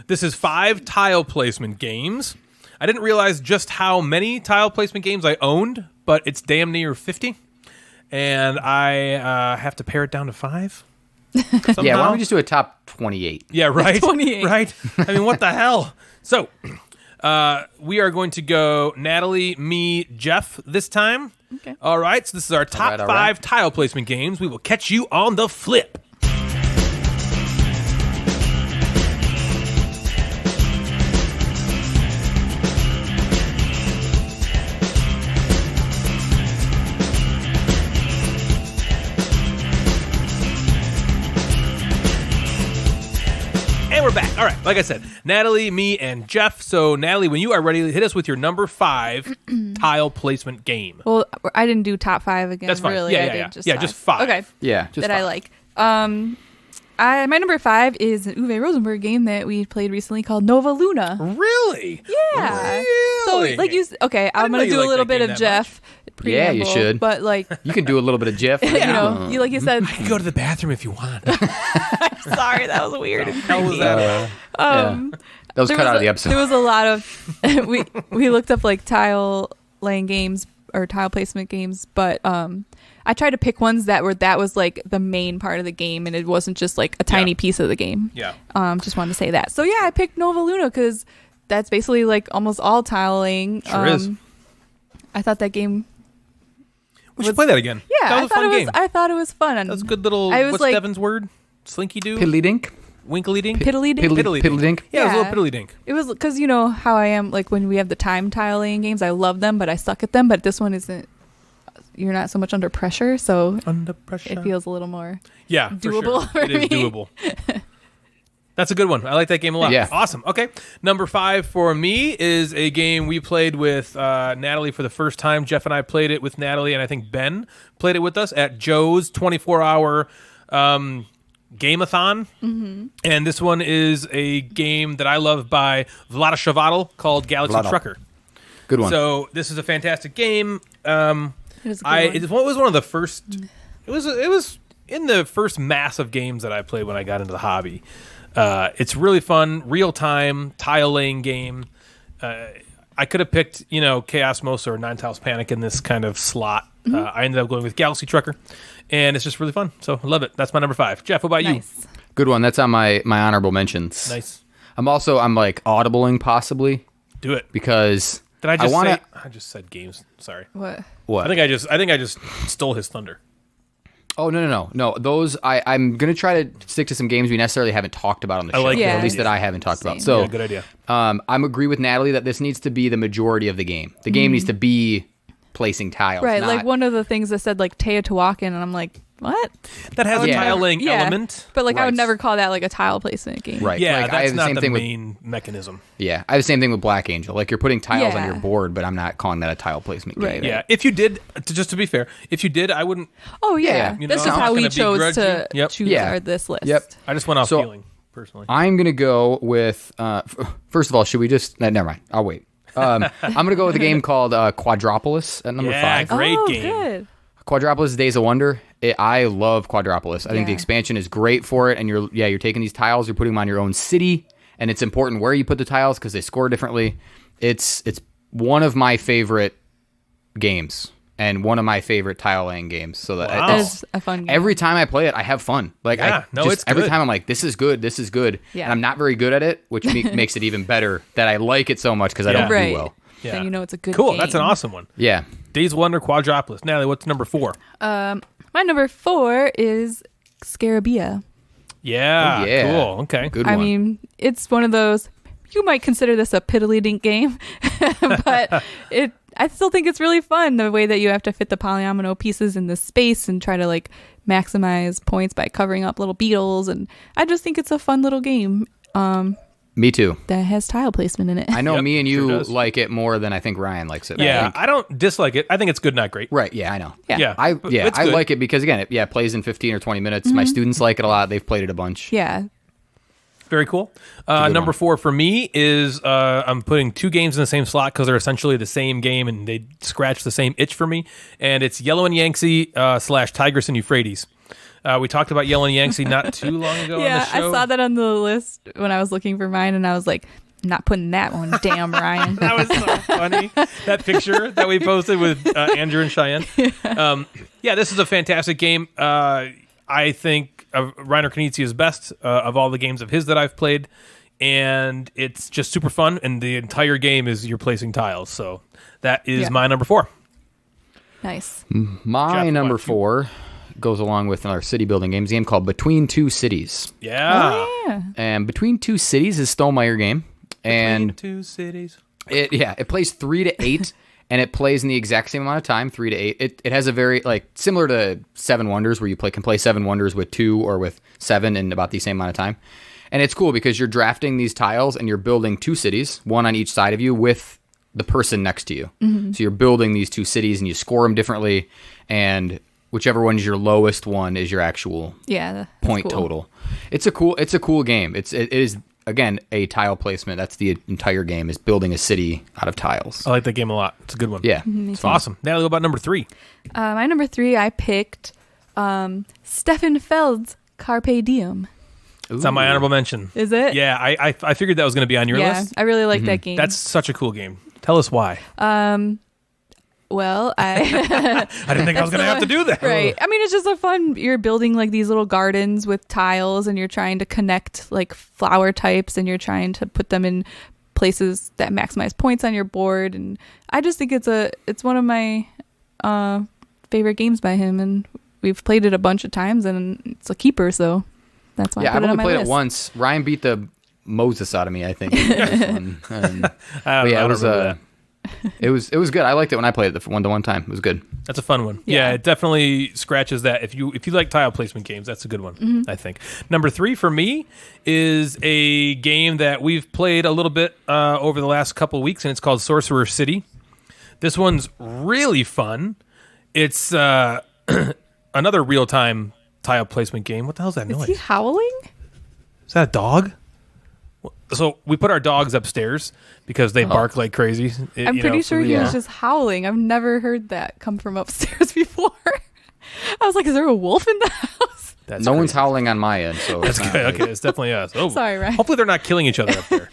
This is 5 tile placement games. I didn't realize just how many tile placement games I owned, but it's damn near 50. And I have to pare it down to 5. Yeah, why somehow. don't we just do a top 28? Yeah, right. 28. Right. I mean, what the hell? So, we are going to go Natalie, me, Jeff this time. Okay. All right. So this is our top all 5 right. tile placement games. We will catch you on the flip. And we're back. All right. Like I said, Natalie, me, and Jeff. So, Natalie, when you are ready, hit us with your number 5 tile placement game. Well, I didn't do top 5 again. That's fine. Really, Yeah, I yeah, did yeah. just Yeah, just 5. Okay. Yeah, just that I 5. like. My number 5 is an Uwe Rosenberg game that we played recently called Nova Luna. Really? Yeah. Really? So, like okay, I'm didn't know gonna you do a liked little that bit game of that Jeff. Yeah, you preamble, should. But like, You can do a little bit of Jeff. you know, like you said. You can go to the bathroom if you want. Sorry, that was weird. How was that? Yeah. That was There cut out of the There episode. was a lot of we looked up like tile laying games or tile placement games, but I tried to pick ones that was like the main part of the game, and it wasn't just like a tiny Yeah. piece of the game. Yeah. Just wanted to say that. So yeah, I picked Nova Luna because that's basically like almost all tile laying. Sure is. I thought that game. We should play that again. Yeah, that was a fun game. I thought it was fun. That was a good little. I was What's like- Devin's word? Slinky doo? Piddly dink? Winkly dink? Piddly dink. Piddly dink? Yeah, it was a Yeah. little piddly dink. It was because you know how I am. Like when we have the time tiling games, I love them, but I suck at them. But this one isn't. You're not so much under pressure, so Under pressure. it feels a little more. Yeah, for doable sure. for It is me. doable. That's a good one. I like that game a lot. Yeah. Awesome. Okay. Number 5 for me is a game we played with Natalie for the first time. Jeff and I played it with Natalie, and I think Ben played it with us at Joe's 24-hour Gameathon. Mm-hmm. And this one is a game that I love by Vlada Chvátil called Galaxy Vlada. Trucker. Good one. So this is a fantastic game. It is a good It was one of the first. It was in the first mass of games that I played when I got into the hobby. It's really fun, real time tile laying game. I could have picked Chaosmos or Nine Tiles Panic in this kind of slot. I ended up going with Galaxy Trucker, and it's just really fun. So I love it. That's my number 5. Jeff, what about nice. Good one. That's on my honorable mentions. you? Nice. I'm like audibling possibly Do it. because Did I just wanna, say? I just said games. Sorry. What? what? I think I just stole his thunder. Oh no! Those I'm gonna try to stick to some games we necessarily haven't talked about on the I show, like or that. at least Yeah. that I haven't talked Same. about. So, Yeah, good idea. I'm agree with Natalie that this needs to be the majority of the game. The game needs to be placing tiles, Right, not- like one of the things that said like Teotihuacan, and I'm like, what? That has a Yeah. tile laying Yeah. element. But like, I would Right. never call that like a tile placement game. Right. Yeah, like, I that's have the not same the thing main mechanism. I have the same thing with Black Angel. Like you're putting tiles on Yeah. your board, but I'm not calling that a tile placement game. Right, right. Yeah, if you did, just to be fair, if you did, I wouldn't. Oh yeah, Yeah. You that's know, just I'm how not we gonna chose begrudge to you. Yep. choose Yeah. this list. Yep. I just went off So- feeling personally. I'm gonna go with. First of all, should we just? Never mind. I'll wait. I'm gonna go with a game called Quadropolis at number Yeah, 5. great oh, game. good. Quadropolis Days of Wonder. I love Quadropolis. I think the Yeah. expansion is great for it, and you're taking these tiles, you're putting them on your own city, and it's important where you put the tiles because they score differently. It's one of my favorite games and one of my favorite tile laying games. So that Wow. That is a fun game. every time I play it, I have fun. Like it's every good. time I'm like, this is good, Yeah. and I'm not very good at it, which makes it even better that I like it so much because I don't right. do well. Yeah. Then you know it's a good Cool. game. That's an awesome one. Yeah, Days of Wonder Quadropolis. Natalie, what's number 4? My number 4 is Scarabia. Yeah. Oh, yeah. Cool. Okay. good I one. mean, it's one of those, you might consider this a piddly dink game, but I still think it's really fun the way that you have to fit the polyomino pieces in the space and try to like maximize points by covering up little beetles. And I just think it's a fun little game Me too. that has tile placement in it. I know Yep, me and sure you does. like it more than I think Ryan likes it. Yeah. I don't dislike it. I think it's good, not great. Right. Yeah, I know. Yeah. Yeah. I but it's I good. like it because again, it plays in 15 or 20 minutes. My students like it a lot. They've played it a bunch. Yeah. Very cool. good Number one. 4 for me is I'm putting 2 games in the same slot because they're essentially the same game and they scratch the same itch for me. And it's Yellow and Yangtze / Tigris and Euphrates. We talked about Yellow and Yangtze not too long ago on the Yeah, show. I saw that on the list when I was looking for mine, and I was like, not putting that one. Damn, Ryan. That was so funny. That picture that we posted with Andrew and Cheyenne. Yeah, this is a fantastic game. I think Reiner Knizia is best of all the games of his that I've played. And it's just super fun. And the entire game is you're placing tiles. So that is Yeah. my number 4. Nice. My Jeff, number what you- 4 goes along with another city building games game called Between Two Cities. Yeah. Oh, yeah. And Between Two Cities is Stonemeyer game. And Between 2 cities. it plays 3 to 8 and it plays in the exact same amount of time, 3 to 8. It has a very like similar to Seven Wonders where you can play Seven Wonders with 2 or with 7 in about the same amount of time. And it's cool because you're drafting these tiles and you're building 2 cities, one on each side of you with the person next to you. So you're building these 2 cities and you score them differently, and whichever one is your lowest one is your actual Yeah. that's point cool. total. It's a cool game. It is again a tile placement. That's the entire game, is building a city out of tiles. I like that game a lot. It's a good one. Yeah. It's awesome. Natalie, what about number 3? My number 3, I picked Stefan Feld's Carpe Diem. It's on my honorable mention. Is it? Yeah, I figured that was going to be on your Yeah, list. I really like that game. That's such a cool game. Tell us why. Well, I I didn't think I was going to have to do that. right. I mean, it's just a fun. You're building like these little gardens with tiles, and you're trying to connect like flower types, and you're trying to put them in places that maximize points on your board. And I just think it's one of my favorite games by him, and we've played it a bunch of times, and it's a keeper. So that's why I Yeah, put I've it on only my played list. it once. Ryan beat the Moses out of me, I think. But I yeah, don't it was remember that. it was good. I liked it when I played it the one time. It was good. That's a fun one. Yeah. Yeah. It definitely scratches that. If you like tile placement games, that's a good one, I think. Number 3 for me is a game that we've played a little bit over the last couple of weeks, and it's called Sorcerer City. This one's really fun. It's another real-time tile placement game. What the hell is that Is noise? he howling? Is that a dog? So we put our dogs upstairs because they bark like crazy. I'm pretty sure he Yeah. was just howling. I've never heard that come from upstairs before. I was like, is there a wolf in the house? That's No one's crazy. howling on my end, so That's it's not good. like- Okay, it's definitely us. Oh, Sorry, Ryan. Hopefully they're not killing each other up there.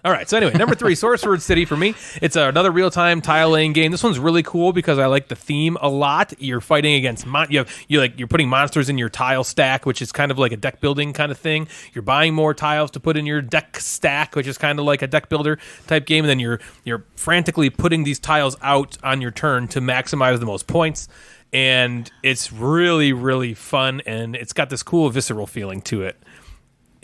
All right. So anyway, number 3, Sorcerer City for me. It's another real-time tile laying game. This one's really cool because I like the theme a lot. You're fighting against you're putting monsters in your tile stack, which is kind of like a deck building kind of thing. You're buying more tiles to put in your deck stack, which is kind of like a deck builder type game. And then you're frantically putting these tiles out on your turn to maximize the most points. And it's really, really fun, and it's got this cool visceral feeling to it.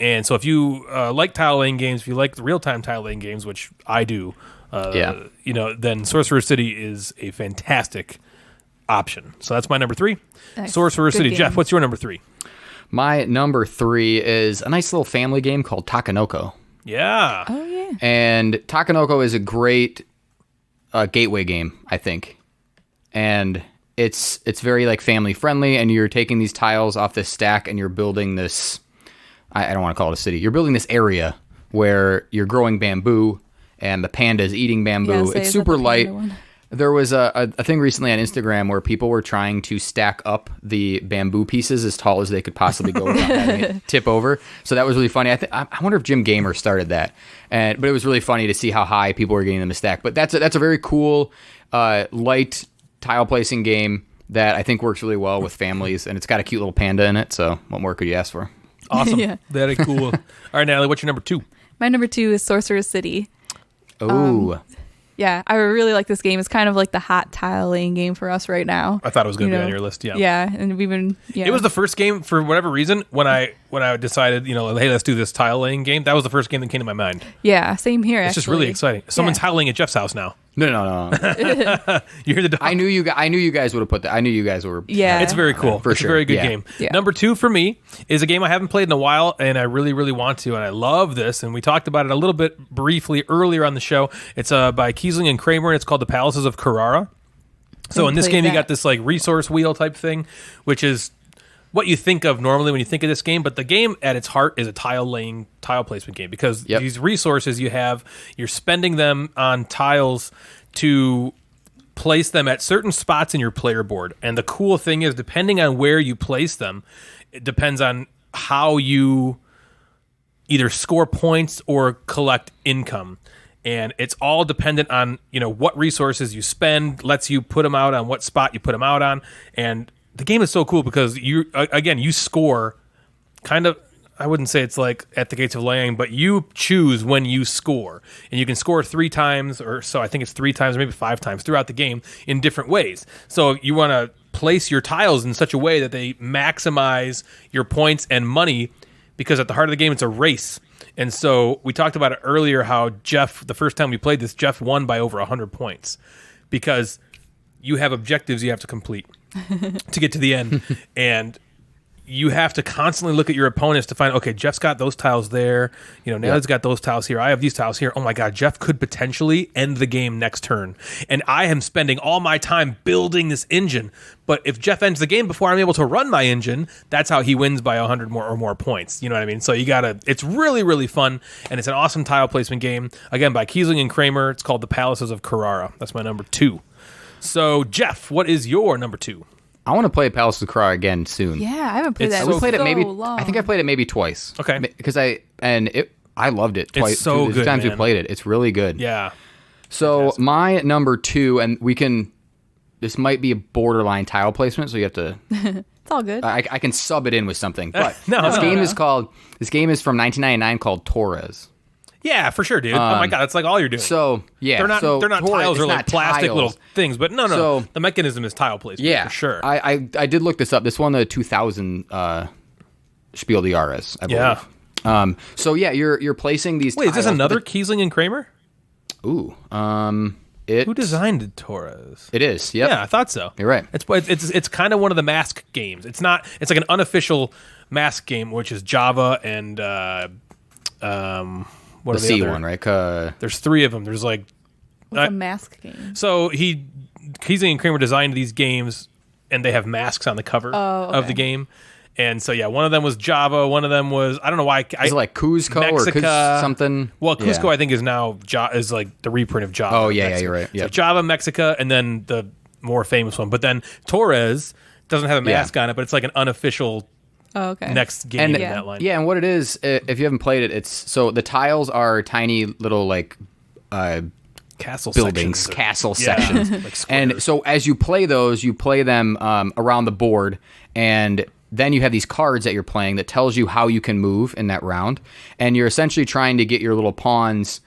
And so if you like tile laying games, if you like the real-time tile laying games, which I do, then Sorcerer City is a fantastic option. So that's my number 3. Nice. Sorcerer Good City. game. Jeff, what's your number 3? My number 3 is a nice little family game called Takanoko. Yeah. Oh, yeah. And Takanoko is a great gateway game, I think. And it's very like family friendly, and you're taking these tiles off this stack and you're building this, I don't want to call it a city. You're building this area where you're growing bamboo and the panda is eating bamboo. Yeah, say, it's is that super the light. panda one? There was a thing recently on Instagram where people were trying to stack up the bamboo pieces as tall as they could possibly go without having it tip over. So that was really funny. I wonder if Jim Gamer started that, but it was really funny to see how high people were getting them to stack. But that's a very cool, light tile placing game that I think works really well with families, and it's got a cute little panda in it. So what more could you ask for? Awesome. Yeah. Very cool. All right, Natalie, what's your number 2? My number 2 is Sorcerer's City. Ooh. Yeah, I really like this game. It's kind of like the hot tile laying game for us right now. I thought it was going to be on your list. Yeah. Yeah, and we've been. Yeah. It was the first game for whatever reason when I decided, hey, let's do this tile laying game. That was the first game that came to my mind. Yeah, same here. It's just really exciting. Someone's howling at Jeff's house now. No. You hear the dog? I knew you guys would have put that. I knew you guys were. Yeah, It's very cool. For It's sure. a very good Yeah. game. Yeah. Number 2 for me is a game I haven't played in a while, and I really, really want to, and I love this. And we talked about it a little bit briefly earlier on the show. It's by Kiesling and Kramer, and it's called The Palaces of Carrara. So in this game, you got this like resource wheel type thing, which is what you think of normally when you think of this game, but the game at its heart is a tile placement game, because these resources you're spending them on tiles to place them at certain spots in your player board. And the cool thing is, depending on where you place them, it depends on how you either score points or collect income. And it's all dependent on, what resources you spend, lets you put them out on what spot you put them out on. And the game is so cool because you score kind of, I wouldn't say it's like at the Gates of Loyang, but you choose when you score. And you can score 3 times or so. I think it's 3 times or maybe 5 times throughout the game in different ways. So you want to place your tiles in such a way that they maximize your points and money, because at the heart of the game, it's a race. And so we talked about it earlier how Jeff, the first time we played this, Jeff won by over 100 points because you have objectives you have to complete to get to the end. And you have to constantly look at your opponents to find, okay, Jeff's got those tiles there. Natalie's got those tiles here. I have these tiles here. Oh my God, Jeff could potentially end the game next turn. And I am spending all my time building this engine. But if Jeff ends the game before I'm able to run my engine, that's how he wins by 100 more points. You know what I mean? So it's really, really fun. And it's an awesome tile placement game. Again, by Kiesling and Kramer. It's called The Palaces of Carrara. That's my number 2. So Jeff, what is your number 2? I want to play Palace of Carrara again soon. Yeah, I haven't played It's that. so in played it so maybe. long. I think I played it maybe twice. Okay. Because I loved it twice. It's so the good, times we man. played it, it's really good. Yeah. So my number 2, and this might be a borderline tile placement, so you have to. It's all good. I can sub it in with something. But No, this no, game no. is called. This game is from 1999 called Torres. Yeah, for sure, dude. Oh my God, that's like all you're doing. So yeah, they're not Torres, tiles or it's like not plastic tiles. little things, but no. So- The mechanism is tile placement. Yeah, for sure. I did look this up. This won the 2000 Spiel des Jahres, I believe. Yeah. So yeah, you're placing these. Wait, is this tiles, another but Kiesling and Kramer? Ooh. Who designed Torres? It is. Yep. Yeah, I thought so. You're right. It's kind of one of the mask games. It's not. It's like an unofficial mask game, which is Java and what The are the C other? one, right? There's 3 of them. There's like What's a mask game? so Kiesling and Kramer designed these games, and they have masks on the cover of okay. the game. And so yeah, one of them was Java. One of them was I don't know why. Is it like Cuzco or Mexica, something? Well, Cusco Yeah. I think is now is like the reprint of Java. Oh, yeah, Mexico. you're right. So Yep. Java, Mexica, and then the more famous one. But then Torres doesn't have a mask on it, but it's like an unofficial Oh, okay. next game And in that line. Yeah, and what it is, if you haven't played it, it's so the tiles are tiny little like Castle buildings, sections or- castle yeah, sections. like squares. And so as you play those, you play them around the board, and then you have these cards that you're playing that tells you how you can move in that round, and you're essentially trying to get your little pawns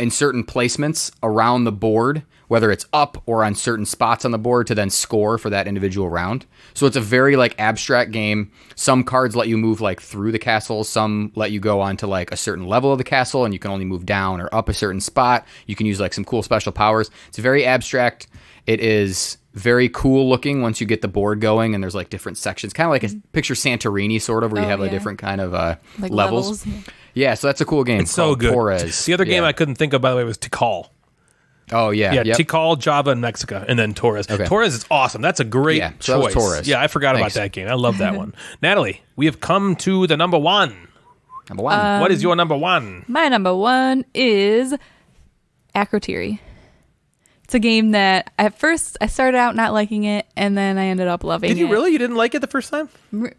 in certain placements around the board, whether it's up or on certain spots on the board to then score for that individual round. So it's a very like abstract game. Some cards let you move like through the castle. Some let you go onto like a certain level of the castle and you can only move down or up a certain spot. You can use like some cool special powers. It's very abstract. It is very cool looking once you get the board going and there's like different sections. Kind of like a picture Santorini sort of where you Oh, have a yeah. different kind of Like levels. Yeah, so that's a cool game. It's so called good. Torres. The other game Yeah. I couldn't think of, by the way, was Tikal. Oh, yeah. Yeah, Yep. Tikal, Java, and Mexico, and then Torres. Okay. Torres is awesome. That's a great Yeah, so that choice. was Torres. Yeah, I forgot Thanks. about that game. I love that one. Natalie, we have come to the number 1. Number one. What is your number 1? My number 1 is Acrotiri. It's It's a game that at first I started out not liking it, and then I ended up loving it. Did you really? You didn't like it the first time?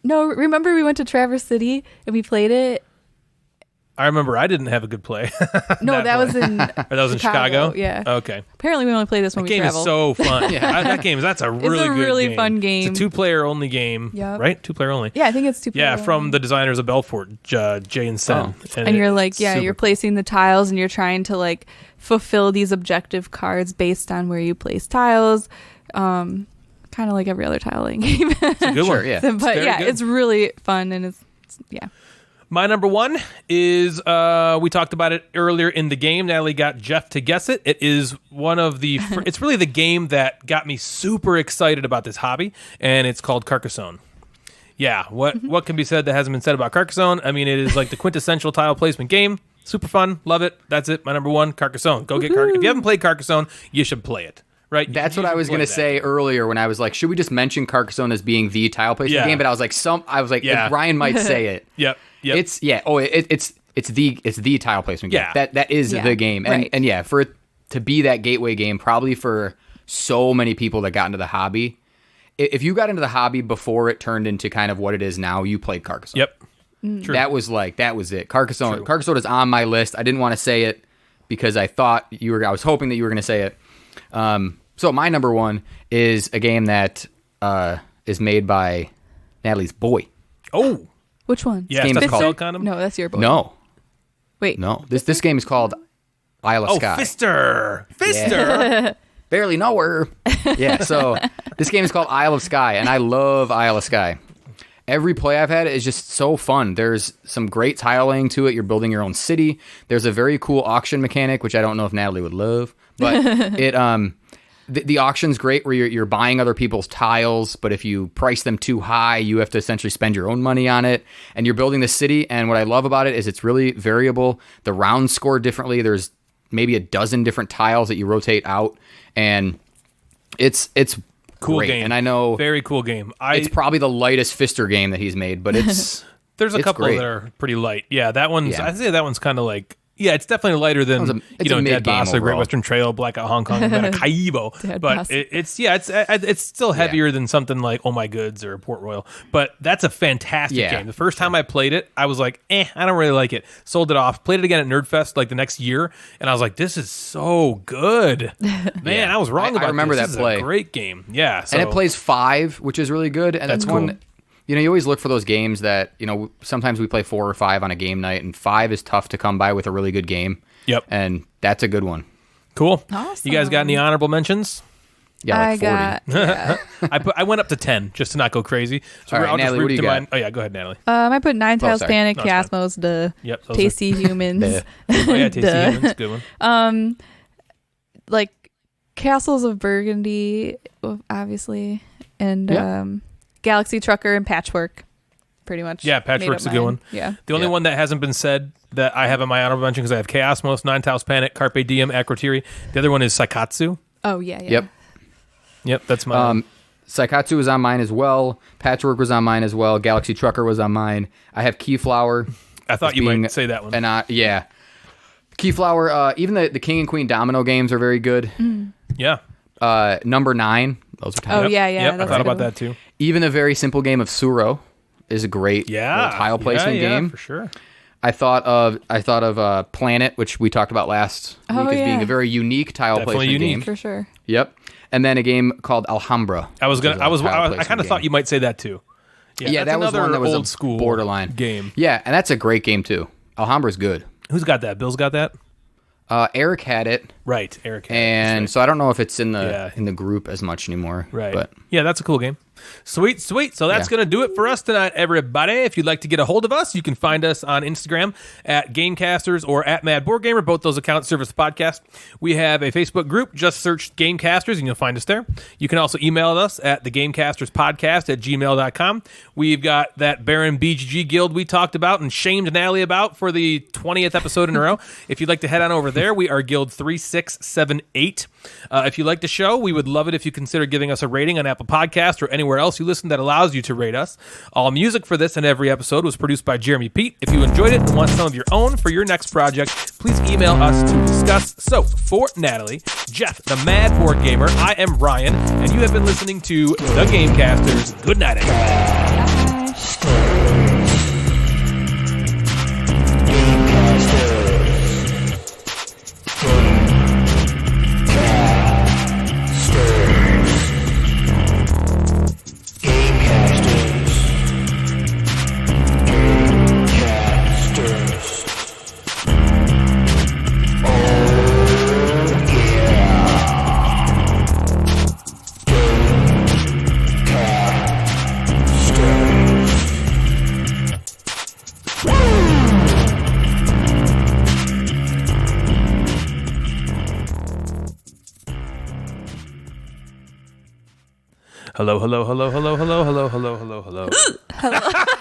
No, remember we went to Traverse City and we played it? I remember I didn't have a good play. No, that was in Or that was in Chicago? Yeah. Okay. Apparently we only play this when That we game travel. is so fun. That's a really good really game. fun game. It's a 2-player only game, Yep. right? 2-player only. Yeah, I think it's 2 Yeah, player. from the designers of Belfort, Jay and Sen. And you're like, it's super you're placing the tiles and you're trying to like fulfill these objective cards based on where you place tiles. Kind of like every other tiling game. It's a good one. Yeah. But very yeah, good. it's really fun and it's yeah. My number one is, we talked about it earlier in the game. Natalie got Jeff to guess it. It is one of the, it's really the game that got me super excited about this hobby, and it's called Carcassonne. Yeah, what can be said that hasn't been said about Carcassonne? I mean, it is like the quintessential tile placement game. Super fun. Love it. That's it. My number one, Carcassonne. Go get Carcassonne. If you haven't played Carcassonne, you should play it. Right? That's You what I should was play gonna that. say earlier when I was like, should we just mention Carcassonne as being the tile placement game? But I was like, Yeah. if Ryan might say it. Yep. It's the tile placement game. Yeah. That is Yeah. the game. And Right. and yeah, for it to be that gateway game, probably for so many people that got into the hobby. If you got into the hobby before it turned into kind of what it is now, you played Carcassonne. Yep. True. That was it. Carcassonne is on my list. I didn't want to say it because I was hoping that you were going to say it. So my number one is a game that is made by Natalie's boy. Oh. Which one? Yeah, game stuff is called- cell condom? No, that's your boy. No. Wait. This game is called Isle of Oh, Skye. Fister. Barely know her. Yeah, so this game is called Isle of Skye, and I love Isle of Skye. Every play I've had is just so fun. There's some great tile laying to it. You're building your own city. There's a very cool auction mechanic, which I don't know if Natalie would love, but the auction's great where you're buying other people's tiles, but if you price them too high, you have to essentially spend your own money on it, and you're building the city. And what I love about it is it's really variable. The rounds score differently. There's maybe a dozen different tiles that you rotate out, and it's Cool great. game. And I know Very cool game. it's probably the lightest Fister game that he's made, but it's There's a it's couple great. that are pretty light. Yeah, that one's. Yeah. I'd say that one's kind of like. Yeah, it's definitely lighter than It's a Dead mid-game Boss, the Great overall. Western Trail, Blackout Hong Kong, and Maracaibo. Dead But Boss. it's still heavier than something like Oh My Goods or Port Royal. But that's a fantastic Yeah. game. The first time I played it, I was like, I don't really like it. Sold it off. Played it again at Nerdfest like the next year, and I was like, this is so good. Man, I was wrong I about remember this. that This play. is a great game. Yeah, so, and it plays 5, which is really good. And That's that's cool. one, you always look for those games that, sometimes we play 4 or 5 on a game night, and 5 is tough to come by with a really good game. Yep. And that's a good one. Cool. Awesome. You guys got any honorable mentions? Yeah, like 40. I I went up to 10 just to not go crazy. So All right, I'll just Natalie, what do root you to got? mine. Oh yeah, go ahead, Natalie. I put Nine Tails sorry. Panic, No, it's fine. Chiasmos, the Yep, those Tasty Humans, Oh yeah, Tasty Duh. Humans, good one. like Castles of Burgundy, obviously, and Yeah. Galaxy Trucker and Patchwork. Pretty much. Yeah, made Patchwork's up a good mine. one. Yeah. The only Yeah. one that hasn't been said that I have in my honorable mention because I have Chaosmos, Nine Tails Panic, Carpe Diem, Akrotiri. The other one is Saikatsu. Oh yeah. Yeah. Yep. Yep, that's my. Saikatsu was on mine as well. Patchwork was on mine as well. Galaxy Trucker was on mine. I have Keyflower. I thought as you being- might say that one. And yeah. Keyflower, even the King and Queen Domino games are very good. yeah. Number 9, those are Oh tight. yeah. Yep, I that's thought a about good one. that too. Even the very simple game of Suro is a great Yeah. little tile placement yeah, game. for sure. I thought of Planet, which we talked about last Oh, week as being yeah. a very unique tile Definitely placement unique. game. For sure. Yep. And then a game called Alhambra. I was which gonna. is a tile I placement kind of thought game. you might say that too. Yeah, that's that was another one that was old a school borderline game. Yeah, and that's a great game too. Alhambra's good. Who's got that? Bill's got that. Eric had it, Right, Eric. had it, and that's so I don't know if it's in the Yeah. in the group as much anymore. Right. But Yeah, that's a cool game. Sweet. So that's Yeah. going to do it for us tonight, everybody. If you'd like to get a hold of us, you can find us on Instagram at Gamecasters or at Mad Board Gamer. Both those accounts serve as the podcast. We have a Facebook group. Just search Gamecasters and you'll find us there. You can also email us at thegamecasterspodcast@gmail.com. We've got that Baron BGG guild we talked about and shamed Natalie about for the 20th episode in a row. If you'd like to head on over there, we are Guild 3678. If you like the show, we would love it if you consider giving us a rating on Apple Podcasts or anywhere anywhere else you listen that allows you to rate us. All music for this and every episode was produced by Jeremy Pete. If you enjoyed it and want some of your own for your next project, please email us to discuss. So, for Natalie, Jeff, the Mad Board Gamer, I am Ryan, and you have been listening to The Gamecasters. Good night, everybody. Hello, hello, hello, hello, hello, hello, hello, hello, hello. Hello.